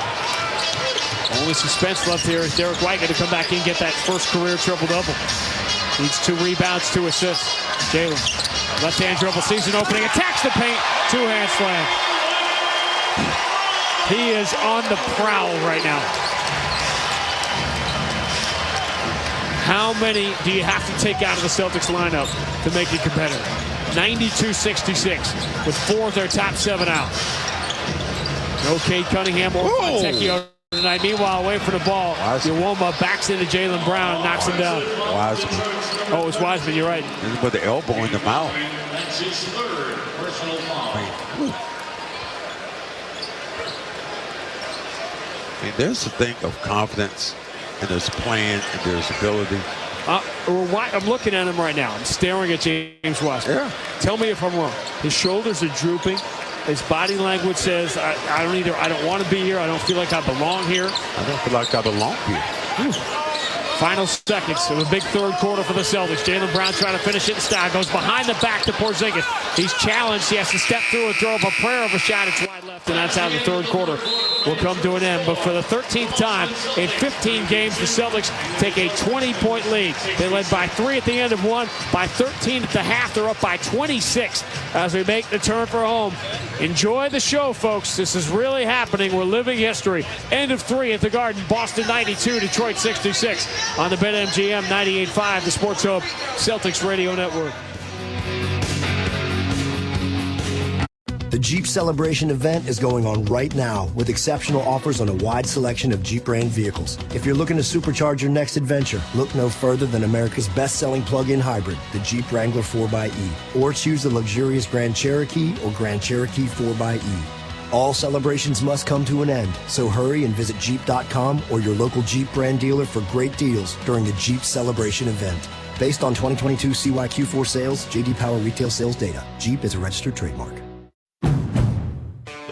Only suspense left here is Derek White going to come back in and get that first career triple-double. Needs 2 rebounds, 2 assists. Jaylen, left-hand dribble, season opening, attacks the paint, 2-hand slam. He is on the prowl right now. How many do you have to take out of the Celtics lineup to make it competitive? 92-66 with 4 of their top 7 out. No Cade Cunningham or Fontecchio tonight. Meanwhile, away from the ball, Uwoma backs into Jaylen Brown and knocks him down. Wiseman. Oh, it's Wiseman, you're right. He put the elbow in the mouth. That's his 3rd personal foul. I mean, there's a thing of confidence, and there's plan, and there's ability. I'm looking at him right now. I'm staring at James Wiseman. Yeah. Tell me if I'm wrong. His shoulders are drooping. His body language says, I don't want to be here. I don't feel like I belong here. I don't feel like I belong here. Final seconds of a big third quarter for the Celtics. Jaylen Brown trying to finish it in style. Goes behind the back to Porzingis. He's challenged. He has to step through and throw up a prayer of a shot. It's wide left, and that's how the third quarter will come to an end. But for the 13th time in 15 games, the Celtics take a 20-point lead. They led by 3 at the end of one. By 13 at the half, they're up by 26 as we make the turn for home. Enjoy the show, folks. This is really happening. We're living history. End of 3 at the Garden. Boston 92, Detroit 66 on the BetMGM 98.5, the Sports Hub Celtics Radio Network. The Jeep Celebration event is going on right now with exceptional offers on a wide selection of Jeep brand vehicles. If you're looking to supercharge your next adventure, look no further than America's best-selling plug-in hybrid, the Jeep Wrangler 4xE. Or choose the luxurious Grand Cherokee or Grand Cherokee 4xE. All celebrations must come to an end, so hurry and visit Jeep.com or your local Jeep brand dealer for great deals during the Jeep Celebration event. Based on 2022 CYQ4 sales, J.D. Power retail sales data. Jeep is a registered trademark.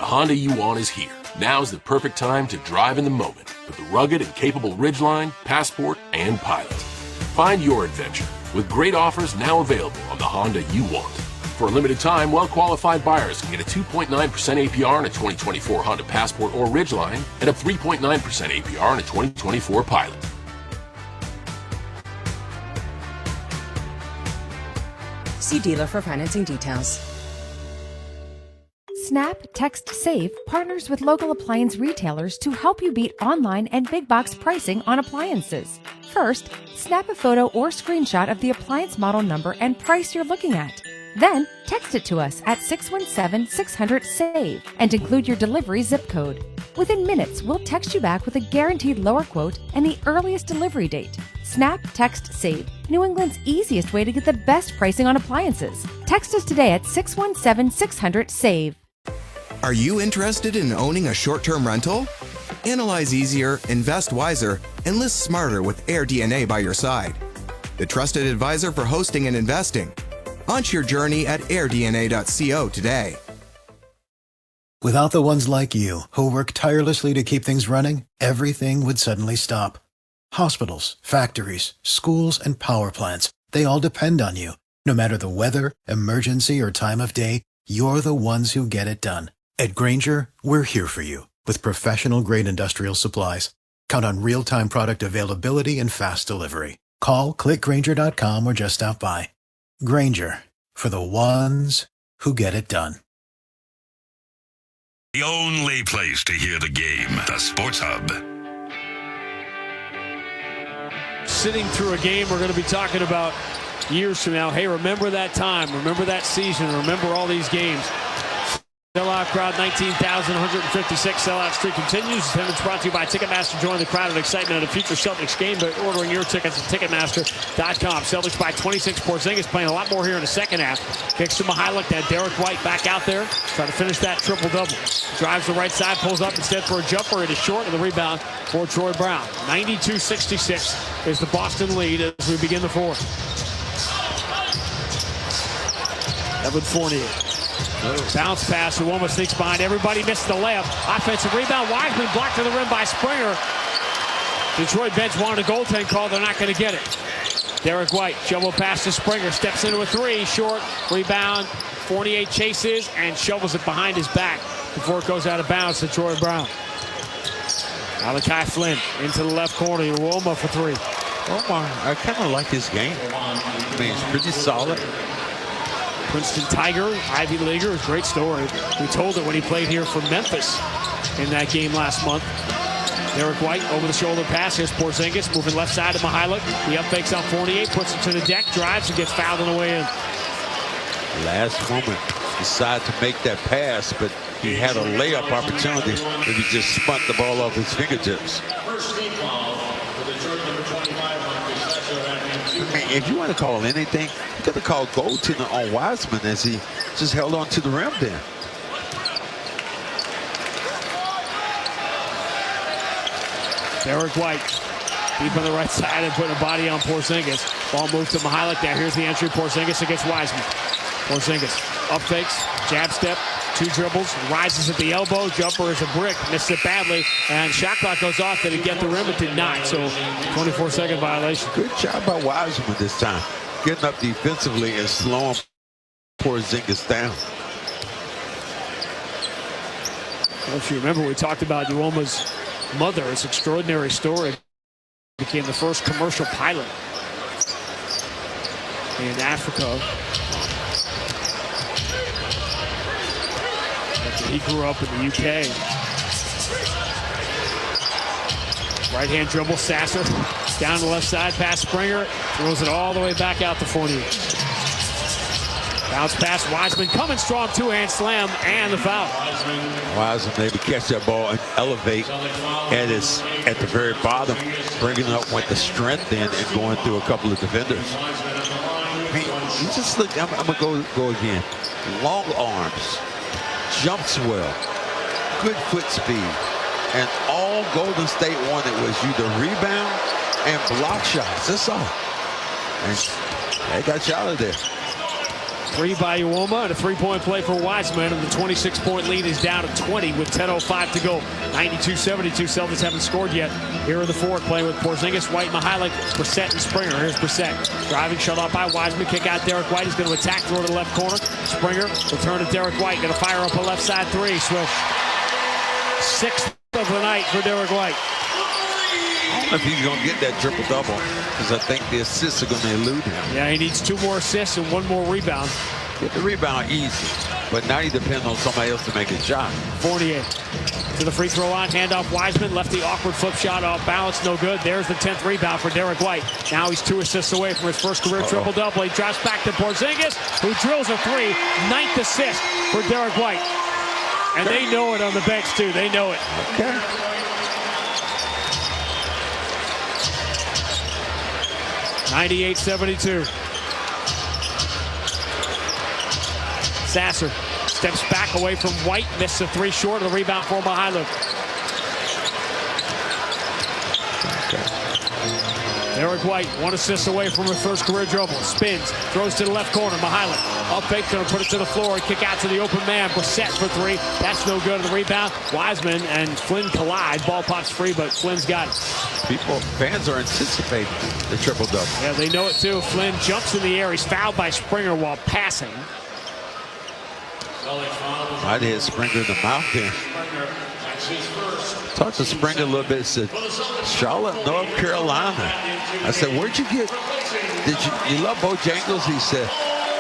The Honda you want is here. Now's the perfect time to drive in the moment with the rugged and capable Ridgeline, Passport, and Pilot. Find your adventure with great offers now available on the Honda you want. For a limited time, well-qualified buyers can get a 2.9% APR on a 2024 Honda Passport or Ridgeline and a 3.9% APR on a 2024 Pilot. See dealer for financing details. Snap, Text, Save partners with local appliance retailers to help you beat online and big box pricing on appliances. First, snap a photo or screenshot of the appliance model number and price you're looking at. Then, text it to us at 617-600-SAVE and include your delivery zip code. Within minutes, we'll text you back with a guaranteed lower quote and the earliest delivery date. Snap, Text, Save, New England's easiest way to get the best pricing on appliances. Text us today at 617-600-SAVE. Are you interested in owning a short-term rental? Analyze easier, invest wiser, and list smarter with AirDNA by your side. The trusted advisor for hosting and investing. Launch your journey at airdna.co today. Without the ones like you, who work tirelessly to keep things running, everything would suddenly stop. Hospitals, factories, schools, and power plants, they all depend on you. No matter the weather, emergency, or time of day, you're the ones who get it done. At Grainger, we're here for you with professional-grade industrial supplies. Count on real-time product availability and fast delivery. Call, click Grainger.com, or just stop by. Grainger, for the ones who get it done. The only place to hear the game, the Sports Hub. Sitting through a game we're going to be talking about years from now. Hey, remember that time, remember that season, remember all these games. Sellout crowd, 19,156. Sellout streak continues. Attendance brought to you by Ticketmaster. Join the crowd and excitement at a future Celtics game by ordering your tickets at Ticketmaster.com. Celtics by 26. Porzingis playing a lot more here in the second half. Kicks to Mihajlovic. That Derek White back out there. Trying to finish that triple-double. Drives the right side, pulls up instead for a jumper. It is short, and the rebound for Troy Brown. 92-66 is the Boston lead as we begin the fourth. Evan Fournier. Bounce pass, Uoma sneaks behind. Everybody missed the layup. Offensive rebound. Wiseman blocked to the rim by Springer. Detroit bench wanted a goaltend call. They're not going to get it. Derek White, shovel pass to Springer. Steps into a three. Short. Rebound. Fournier chases and shovels it behind his back before it goes out of bounds to Troy Brown. Malachi Flynn into the left corner. Uoma for three. Omar, I kind of like his game. I mean, it's pretty solid. Princeton Tiger, Ivy Leaguer, a great story. We told it when he played here for Memphis in that game last month. Derek White, over the shoulder pass. Here's Porzingis, moving left side to Mihajlovic. The up fakes on Fournier, puts it to the deck, drives, and gets fouled on the way in. Last moment, decided to make that pass, but he had a layup opportunity, and he just spun the ball off his fingertips. I mean, if you want to call anything, you got to call goaltender on Wiseman as he just held on to the rim there. Derek White, deep on the right side and putting a body on Porzingis. Ball moves to Mihajlovic there. Here's the entry. Porzingis against Wiseman. Porzingis up fakes, jab step, two dribbles, rises at the elbow. Jumper is a brick, missed it badly, and shot clock goes off. Did it get the rim? It did not. So 24-second violation. Good job by Wiseman this time, getting up defensively and slowing Porzingis down. Well, if you remember, we talked about Uoma's mother. It's an extraordinary story. Became the first commercial pilot in Africa. He grew up in the UK. Right-hand dribble, Sasser down the left side, past Springer, throws it all the way back out to Fournier. Bounce pass, Wiseman coming strong, two-hand slam, and the foul. Wiseman maybe catch that ball and elevate at the very bottom, bringing it up with the strength in and going through a couple of defenders. I mean, you just look, I'm going to go again. Long arms, jumps well, good foot speed, and all Golden State wanted was you to rebound and block shots. That's all. And they got you out of there. 3 by Uoma and a three-point play for Wiseman, and the 26-point lead is down to 20 with 10:05 to go. 92-72. Celtics haven't scored yet. Here in the fourth, playing with Porzingis, White, Mihalik, Brissett, and Springer. Here's Brissett. Driving, shut off by Wiseman. Kick out Derek White. He's going to attack, throw to the left corner. Springer, return to Derek White. Going to fire up a left side three. Swish. 6th of the night for Derek White. I don't know if he's going to get that triple-double because I think the assists are going to elude him. Yeah, he needs 2 more assists and 1 more rebound. Get the rebound easy, but now he depends on somebody else to make a shot. Fournier to the free throw line, handoff Wiseman, lefty awkward flip shot off balance, no good. There's the 10th rebound for Derek White. Now he's 2 assists away from his first career triple-double. He drops back to Porzingis, who drills a 3, 9th assist for Derek White. And they know it on the bench too, they know it. Okay. (98-72). Sasser steps back away from White, misses a 3 short of the rebound for Mihalik. Derek White, 1 assist away from his first career dribble. Spins, throws to the left corner. Mihalik up fake, gonna put it to the floor. Kick out to the open man. Brissett for 3. That's no good. The rebound. Wiseman and Flynn collide. Ball pops free, but Flynn's got it. Fans are anticipating the triple-double. Yeah, they know it too. Flynn jumps in the air. He's fouled by Springer while passing. Might hit Springer in the mouth there. Talked to Springer a little bit. Said, Charlotte, North Carolina. I said, where'd you get? You love Bojangles? He said,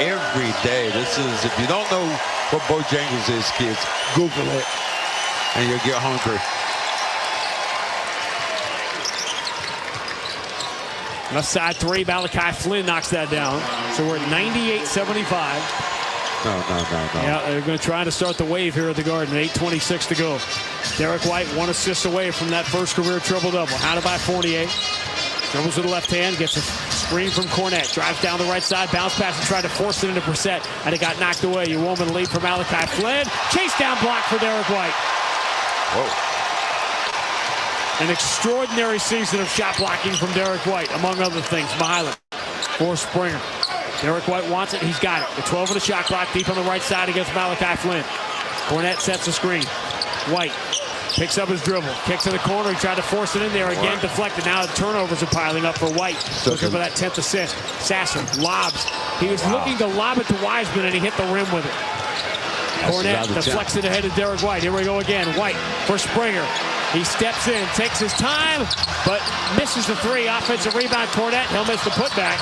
every day. This is, if you don't know what Bojangles is, kids, Google it, and you'll get hungry. Left side 3, Malachi Flynn knocks that down. So we're at 98-75. No. Yeah, they're going to try to start the wave here at the Garden. 8:26 to go. Derek White, 1 assist away from that first career triple-double. Hounded by Fournier. Dribbles with the left hand, gets a screen from Cornette. Drives down the right side, bounce pass and tried to force it into Brissett. And it got knocked away. You want the lead for Malachi Flynn. Chase down block for Derek White. Whoa. An extraordinary season of shot blocking from Derek White, among other things. Mihalik for Springer. Derek White wants it. He's got it. The 12 of the shot clock deep on the right side against Malachi Flynn. Cornette sets the screen. White picks up his dribble. Kick to the corner. He tried to force it in there. Again, deflected. Now the turnovers are piling up for White. Looking for that 10th assist. Sasser lobs. He was looking to lob it to Wiseman, and he hit the rim with it. Cornette deflects it ahead of Derek White. Here we go again. White for Springer. He steps in, takes his time, but misses the 3. Offensive rebound, Cornette. He'll miss the putback.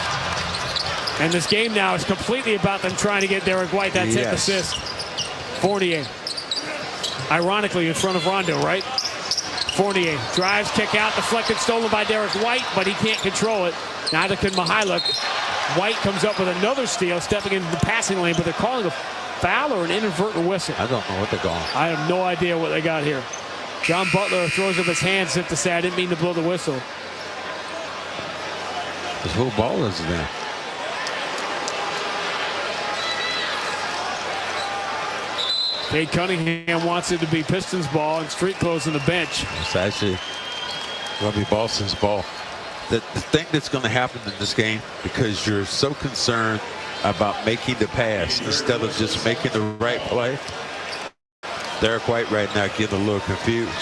And this game now is completely about them trying to get Derek White that 10th assist. Fournier. Ironically, in front of Rondo, right? Fournier drives, kick out, deflected, stolen by Derek White, but he can't control it. Neither can Mihalik. White comes up with another steal, stepping into the passing lane, but they're calling a foul or an inadvertent whistle. I don't know what they're calling. I have no idea what they got here. John Butler throws up his hands as if to say, I didn't mean to blow the whistle. This whole ball is there. Cade Cunningham wants it to be Pistons ball and street clothes on the bench. It's actually going to be Boston's ball. The thing that's going to happen in this game, because you're so concerned about making the pass instead of just making the right play, Derek White right now getting a little confused.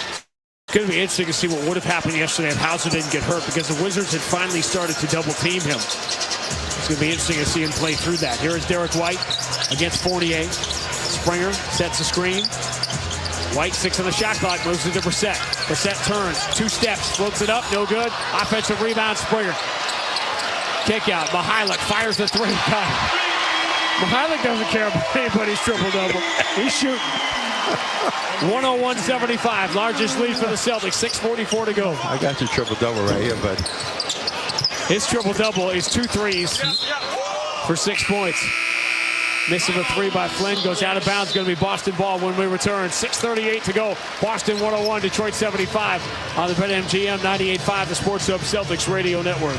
It's going to be interesting to see what would have happened yesterday if Hauser didn't get hurt, because the Wizards had finally started to double team him. It's going to be interesting to see him play through that. Here is Derek White against Fournier. Springer sets the screen. White 6 on the shot clock, moves into Brissett. Brissett turns, 2 steps, floats it up, no good. Offensive rebound, Springer. Kick out, Mihalik fires the 3. Mihalik doesn't care about anybody's triple-double. He's shooting. 101-75, largest lead for the Celtics, 6:44 to go. I got your triple-double right here, bud. His triple-double is 2 threes for 6 points. Miss of a three by Flynn. Goes out of bounds. Going to be Boston ball when we return. 6:38 to go. Boston 101, Detroit 75 on the BetMGM 98.5, the Sports Hub Celtics Radio Network.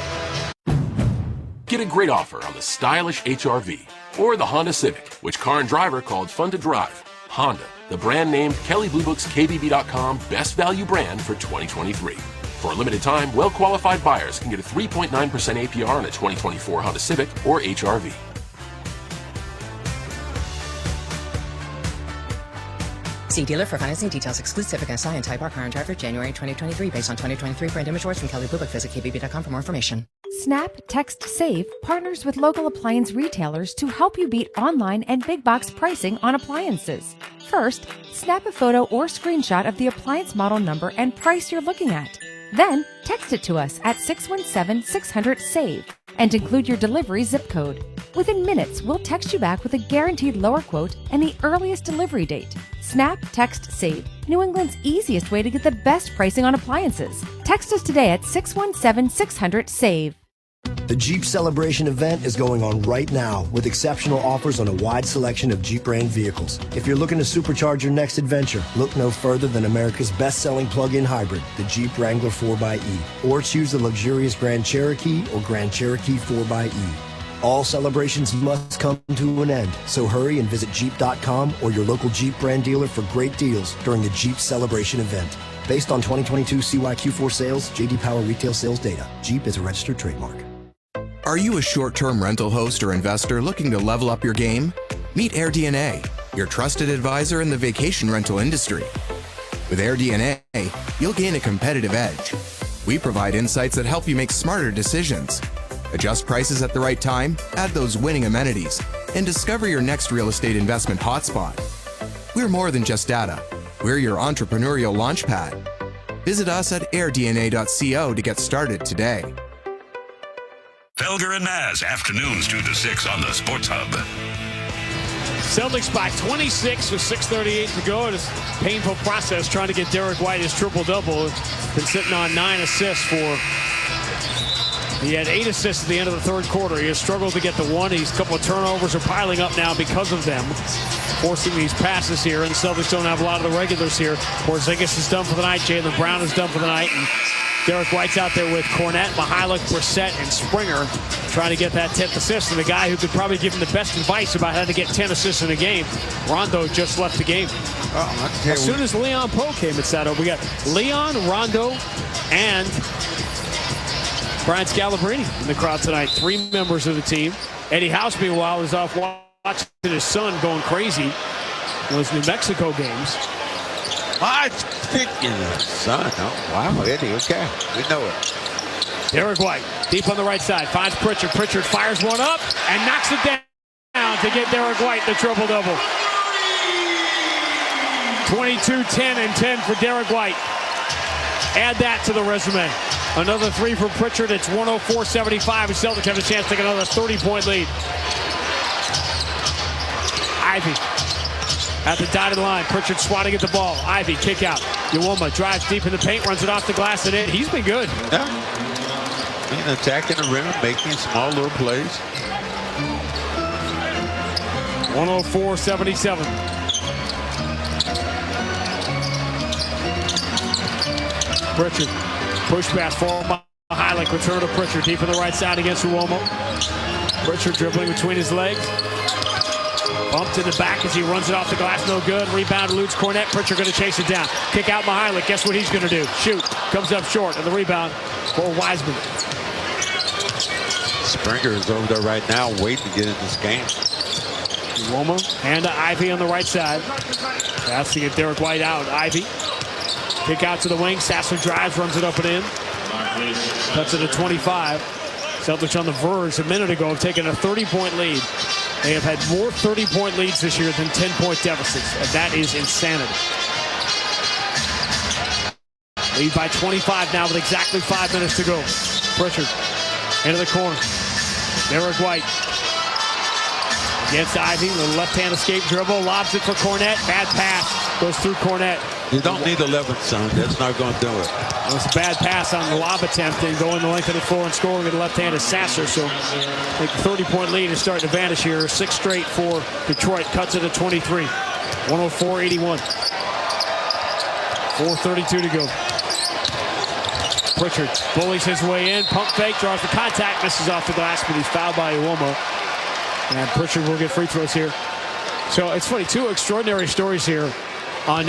Get a great offer on the stylish HR-V or the Honda Civic. Which car and driver called fun to drive? Honda, the brand named Kelley Blue Book's KBB.com Best Value Brand for 2023. For a limited time, well-qualified buyers can get a 3.9% APR on a 2024 Honda Civic or HR-V. See dealer for financing details. Exclude Civic SI and Type R car and driver January 2023 based on 2023 brand image words from Kelley Blue Book. Visit kbb.com for more information. Snap, Text, Save partners with local appliance retailers to help you beat online and big box pricing on appliances. First, snap a photo or screenshot of the appliance model number and price you're looking at. Then, text it to us at 617-600-SAVE and include your delivery zip code. Within minutes, we'll text you back with a guaranteed lower quote and the earliest delivery date. Snap, Text, Save, New England's easiest way to get the best pricing on appliances. Text us today at 617-600-SAVE. The Jeep Celebration event is going on right now with exceptional offers on a wide selection of Jeep brand vehicles. If you're looking to supercharge your next adventure, look no further than America's best-selling plug-in hybrid, the Jeep Wrangler 4xe. Or choose the luxurious Grand Cherokee or Grand Cherokee 4xe. All celebrations must come to an end, so hurry and visit Jeep.com or your local Jeep brand dealer for great deals during the Jeep Celebration event. Based on 2022 CYQ4 sales, J.D. Power retail sales data. Jeep is a registered trademark. Are you a short-term rental host or investor looking to level up your game? Meet AirDNA, your trusted advisor in the vacation rental industry. With AirDNA, you'll gain a competitive edge. We provide insights that help you make smarter decisions. Adjust prices at the right time, add those winning amenities, and discover your next real estate investment hotspot. We're more than just data. We're your entrepreneurial launchpad. Visit us at airdna.co to get started today. Felger and Maz, afternoons 2 to 6 on the Sports Hub. Celtics by 26 with 6:38 to go. It's a painful process trying to get Derek White his triple-double. Been sitting on 9 assists for... He had 8 assists at the end of the third quarter. He has struggled to get the one. He's a couple of turnovers are piling up now because of them, forcing these passes here. And the Celtics don't have a lot of the regulars here. Porzingis is done for the night. Jaylen Brown is done for the night. And Derek White's out there with Cornette, Mihalik, Brissett, and Springer trying to get that 10th assist. And the guy who could probably give him the best advice about how to get 10 assists in a game, Rondo, just left the game. As soon as Leon Poe came, it's that over. We got Leon, Rondo, and Brian Scalabrine in the crowd tonight. 3 members of the team. Eddie House, meanwhile, is off watching his son going crazy in those New Mexico games. In the sun. Oh, wow, Eddie, okay. We know it. Derek White, deep on the right side, finds Pritchard. Pritchard fires one up and knocks it down to get Derek White the triple-double. 22, 10, and 10 for Derek White. Add that to the resume. Another 3 for Pritchard. It's 104-75. The Celtics have a chance to take another 30-point lead. Ivy at the dotted line. Pritchard swatting at the ball. Ivy, kick out. Uwoma drives deep in the paint, runs it off the glass and in. He's been good. Yeah. He's attacking the rim, making small little plays. 104-77. Pritchard, push pass forward. Mihalik, return to Pritchard, deep in the right side against Uwoma. Pritchard dribbling between his legs. Bumped in the back as he runs it off the glass, no good. Rebound eludes Cornette. Pritchard going to chase it down. Kick out Mihalik. Guess what he's going to do? Shoot. Comes up short. And the rebound for Wiseman. Springer is over there right now waiting to get in this game. Uwoma and Ivy on the right side. That's to get Derek White out. Ivy. Kick out to the wing. Sasser drives, runs it up and in. Cuts it to 25. Celtics on the verge a minute ago of taking a 30-point lead. They have had more 30-point leads this year than 10-point deficits, and that is insanity. Lead by 25 now with exactly 5 minutes to go. Pritchard into the corner. Derek White against Ivy. The left-hand escape dribble. Lobs it for Cornette. Bad pass. Goes through Cornette. You don't need 11, son. That's not going to do it. It was a bad pass on the lob attempt and going the length of the floor and scoring with the left-handed Sasser. So I think the 30-point lead is starting to vanish here. 6 straight for Detroit. Cuts it to 23. 104-81. 4:32 to go. Pritchard bullies his way in. Pump fake, draws the contact, misses off the glass, but he's fouled by Uomo. And Pritchard will get free throws here. So it's funny, 2 extraordinary stories here on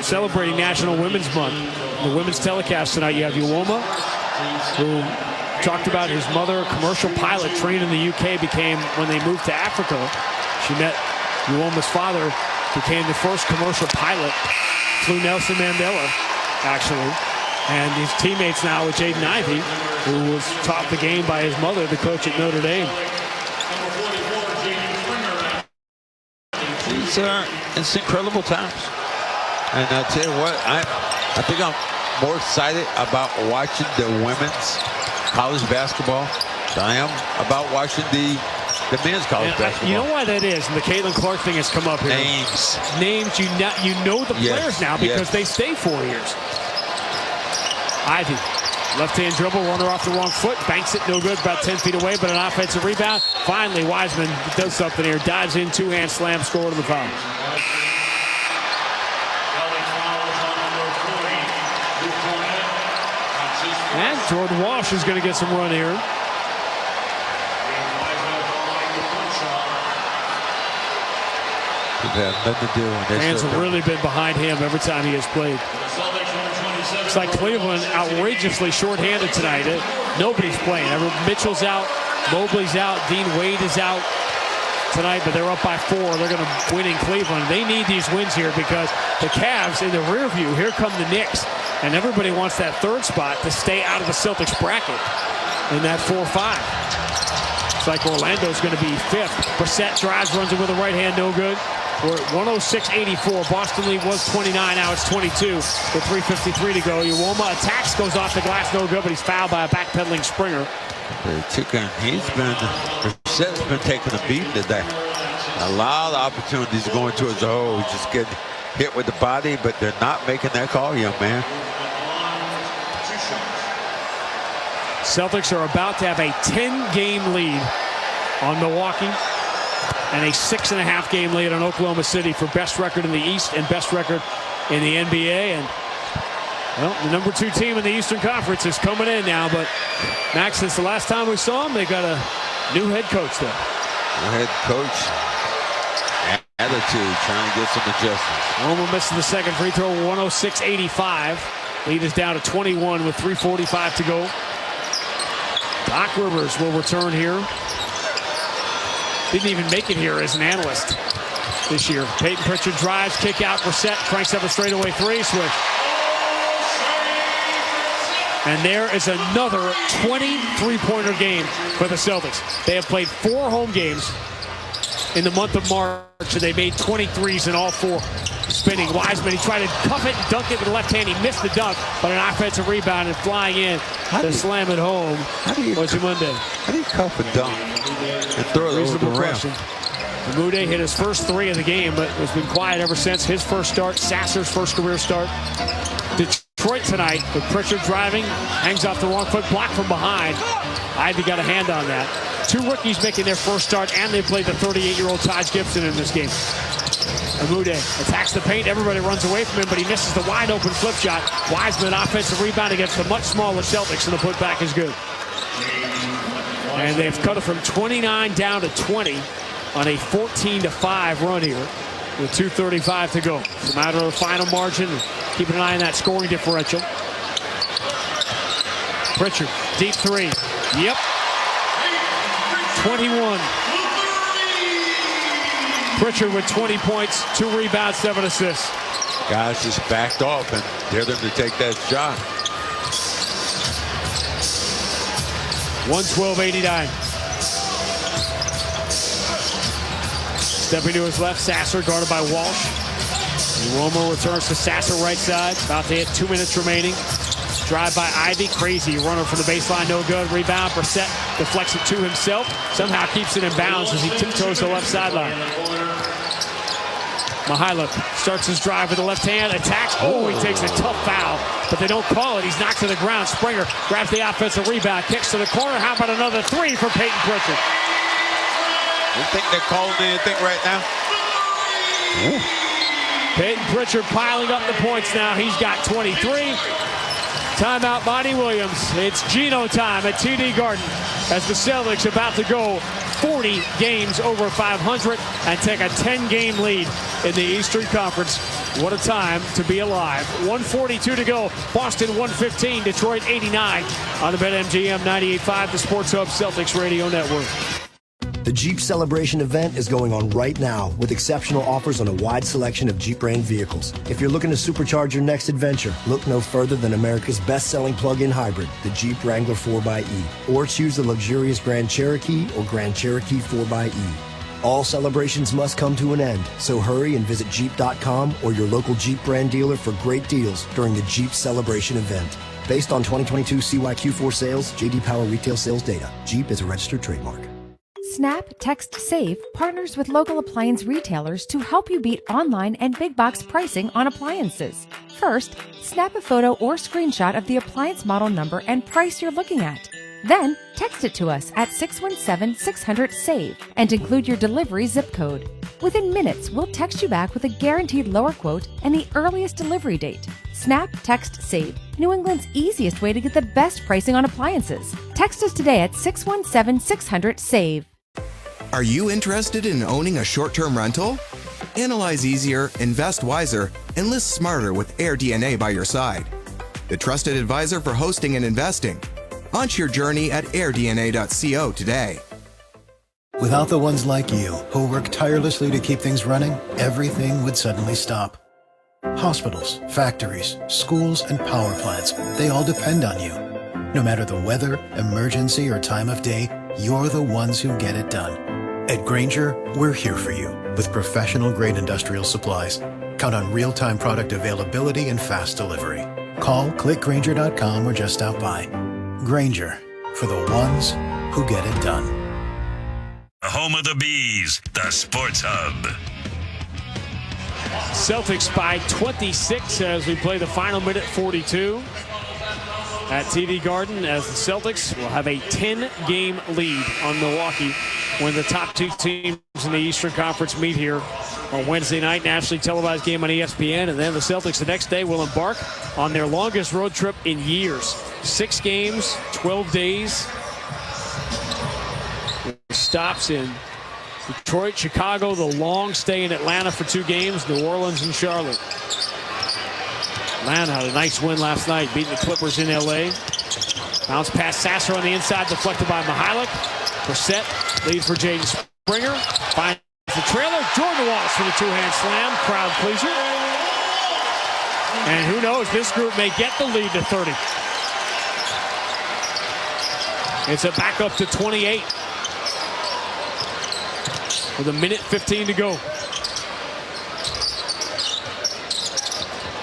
celebrating National Women's Month. The women's telecast tonight, you have Uomo, who talked about his mother, commercial pilot, trained in the UK, became, when they moved to Africa, she met Uomo's father, became the first commercial pilot, flew Nelson Mandela, actually. And his teammates now with Jaden Ivey, who was taught the game by his mother, the coach at Notre Dame. It's incredible times. And I'll tell you what, I think I'm more excited about watching the women's college basketball than I am about watching the men's college basketball. You know why that is? And the Caitlin Clark thing has come up here. Names, you know the players now because they stay 4 years. Ivy, left-hand dribble, runner off the wrong foot, banks it, no good, about 10 feet away, but an offensive rebound. Finally, Wiseman does something here, dives in, 2-hand slam, score to the foul. And Jordan Walsh is going to get some run here. Fans have really been behind him every time he has played. It's like Cleveland outrageously shorthanded tonight. Nobody's playing. Mitchell's out, Mobley's out, Dean Wade is out tonight, but they're up by 4. They're going to win in Cleveland. They need these wins here because the Cavs in the rear view, here come the Knicks, and everybody wants that 3rd spot to stay out of the Celtics bracket in that 4-5. It's like Orlando's going to be 5th. Brissett drives, runs it with a right hand, no good. We're at 106-84. Boston lead was 29. Now it's 22 with 3:53 to go. Uomo attacks, goes off the glass, no good, but he's fouled by a backpedaling Springer. Brissett's been taking a beating today. A lot of opportunities going towards the hole. He's just getting hit with the body, but they're not making that call, young man. Celtics are about to have a 10-game lead on Milwaukee and a 6.5-game lead on Oklahoma City for best record in the East and best record in the NBA. And well, the number 2 team in the Eastern Conference is coming in now, but Max, since the last time we saw them, they got a new head coach there. New head coach, attitude, trying to get some adjustments. Oklahoma misses the second free throw, 106-85. Lead is down to 21 with 3:45 to go. Doc Rivers will return here. Didn't even make it here as an analyst this year. Peyton Pritchard drives, kick out, Brissett cranks up a straightaway 3, switch. And there is another 23-pointer game for the Celtics. They have played 4 home games in the month of March, and they made 23s in all 4. Spinning, Wiseman, he tried to cuff it and dunk it with the left hand. He missed the dunk, but an offensive rebound and flying in to slam it home was Monday. How do you cuff and dunk and throw it over the rim? Mude hit his first 3 of the game, but has been quiet ever since. His first start, Sasser's first career start. Detroit tonight with Pritchard driving, hangs off the wrong foot, blocked from behind. Ivy got a hand on that. 2 rookies making their first start, and they played the 38-year-old Taj Gibson in this game. Amude attacks the paint. Everybody runs away from him, but he misses the wide-open flip shot. Wiseman offensive rebound against the much smaller Celtics, and the putback is good. And they've cut it from 29 down to 20 on a 14-5 run here with 2:35 to go. It's a matter of the final margin. Keeping an eye on that scoring differential. Pritchard, deep 3. Yep. 21. Pritchard with 20 points, 2 rebounds, 7 assists. Guys just backed off and dare them to take that shot. 112-89. Stepping to his left, Sasser guarded by Walsh. Uomo returns to Sasser right side. About to hit 2 minutes remaining. Drive by Ivy, crazy runner from the baseline, no good. Rebound, Brissett deflects it to himself. Somehow keeps it in bounds as he tiptoes to the left sideline. Mihailuk starts his drive with the left hand, attacks. Oh, he takes a tough foul, but they don't call it. He's knocked to the ground. Springer grabs the offensive rebound, kicks to the corner. How about another three for Peyton Pritchard? You think they're calling anything right now? Ooh. Peyton Pritchard piling up the points now. He's got 23. Timeout, Monty Williams. It's Geno time at TD Garden as the Celtics about to go 40 games over 500 and take a 10-game lead in the Eastern Conference. What a time to be alive. 1:42 to go. Boston 115, Detroit 89 on the BetMGM 98.5, the Sports Hub Celtics Radio Network. The Jeep Celebration event is going on right now with exceptional offers on a wide selection of Jeep brand vehicles. If you're looking to supercharge your next adventure, look no further than America's best-selling plug-in hybrid, the Jeep Wrangler 4xE. Or choose the luxurious Grand Cherokee or Grand Cherokee 4xE. All celebrations must come to an end, so hurry and visit Jeep.com or your local Jeep brand dealer for great deals during the Jeep Celebration event. Based on 2022 CYQ4 sales, J.D. Power retail sales data. Jeep is a registered trademark. Snap, Text, Save partners with local appliance retailers to help you beat online and big box pricing on appliances. First, snap a photo or screenshot of the appliance model number and price you're looking at. Then, text it to us at 617-600-SAVE and include your delivery zip code. Within minutes, we'll text you back with a guaranteed lower quote and the earliest delivery date. Snap, Text, Save, New England's easiest way to get the best pricing on appliances. Text us today at 617-600-SAVE. Are you interested in owning a short-term rental? Analyze easier, invest wiser, and list smarter with AirDNA by your side. The trusted advisor for hosting and investing. Launch your journey at airdna.co today. Without the ones like you, who work tirelessly to keep things running, everything would suddenly stop. Hospitals, factories, schools, and power plants, they all depend on you. No matter the weather, emergency, or time of day, you're the ones who get it done. At Grainger, we're here for you with professional-grade industrial supplies. Count on real-time product availability and fast delivery. Call, click Grainger.com, or just stop by. Grainger, for the ones who get it done. The home of the Bees, the Sports Hub. Celtics by 26 as we play the final minute 42 at TD Garden as the Celtics will have a 10-game lead on Milwaukee when the top two teams in the Eastern Conference meet here on Wednesday night, nationally televised game on ESPN. And then the Celtics the next day will embark on their longest road trip in years. 6 games, 12 days. Stops in Detroit, Chicago, the long stay in Atlanta for 2 games, New Orleans and Charlotte. Atlanta had a nice win last night, beating the Clippers in L.A. Bounce past Sasser on the inside, deflected by Mihailuk. Brissett leads for Jaden Springer. Finds the trailer. Jordan Walsh for the two-hand slam. Crowd pleaser. And who knows, this group may get the lead to 30. It's a back up to 28. With a minute 15 to go.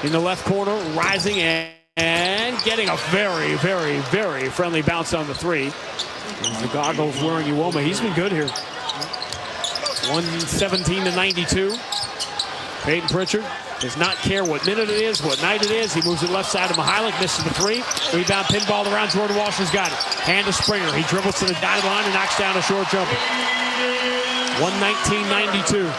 In the left corner, rising and getting a very, very, very friendly bounce on the 3. The goggles wearing Uoma. He's been good here. 117-92. Peyton Pritchard does not care what minute it is, what night it is. He moves it left side to Mihailuk, misses the 3. Rebound, pinball around. Jordan Walsh has got it. Hand to Springer. He dribbles to the dotted line and knocks down a short jumper. 119-92.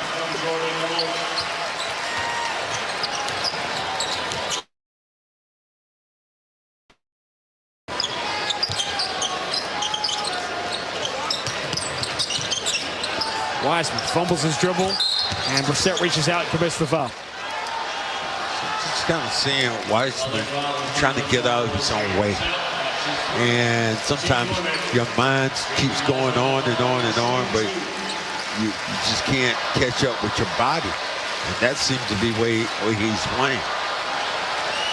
Wiseman fumbles his dribble, and Brissett reaches out and commits the foul. Just kind of seeing Wiseman trying to get out of his own way. And sometimes your mind keeps going on and on and on, but you just can't catch up with your body. And that seems to be the way he's playing.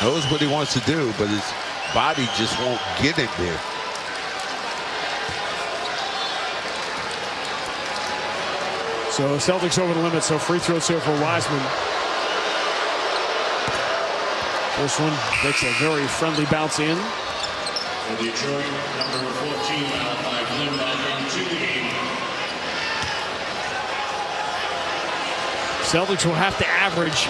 Knows what he wants to do, but his body just won't get in there. So Celtics over the limit, so free throws here for Wiseman. First one takes a very friendly bounce in. For Detroit, number 14, out by Glenn Malcolm, 2 game. Celtics will have to average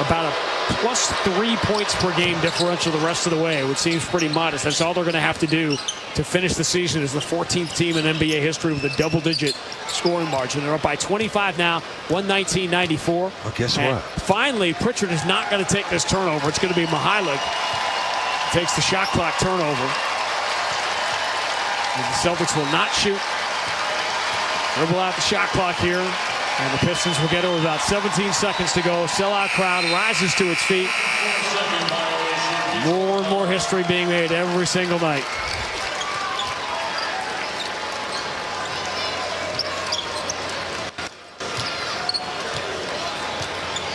about a plus 3 points per game differential the rest of the way, which seems pretty modest. That's all they're going to have to do to finish the season as the 14th team in NBA history with a double-digit scoring margin. They're up by 25 now, 119-94. Well, guess what? Finally, Pritchard is not going to take this turnover. It's going to be Mihailik. Takes the shot clock turnover. And the Celtics will not shoot. Dribble out the shot clock here. And the Pistons will get it with about 17 seconds to go. Sellout crowd rises to its feet. More and more history being made every single night.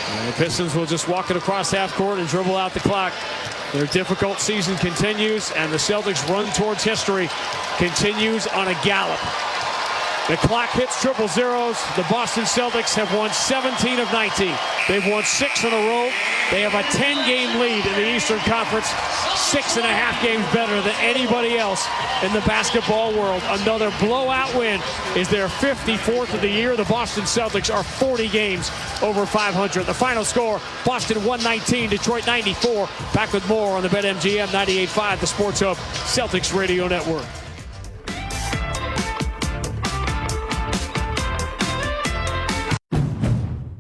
And the Pistons will just walk it across half court and dribble out the clock. Their difficult season continues, and the Celtics' run towards history continues on a gallop. The clock hits triple zeros. The Boston Celtics have won 17 of 19. They've won 6 in a row. They have a 10-game lead in the Eastern Conference, 6.5 games better than anybody else in the basketball world. Another blowout win is their 54th of the year. The Boston Celtics are 40 games over 500. The final score, Boston 119, Detroit 94. Back with more on the BetMGM 98.5, the Sports Hub Celtics Radio Network.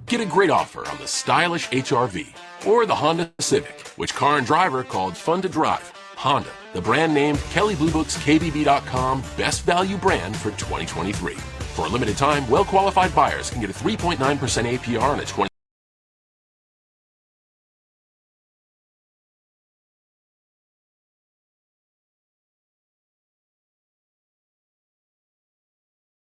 Get a great offer on the stylish HR-V or the Honda Civic, which car and driver called fun to drive. Honda, the brand named Kelley Blue Book's KBB.com best value brand for 2023. For a limited time, well-qualified buyers can get a 3.9% APR on a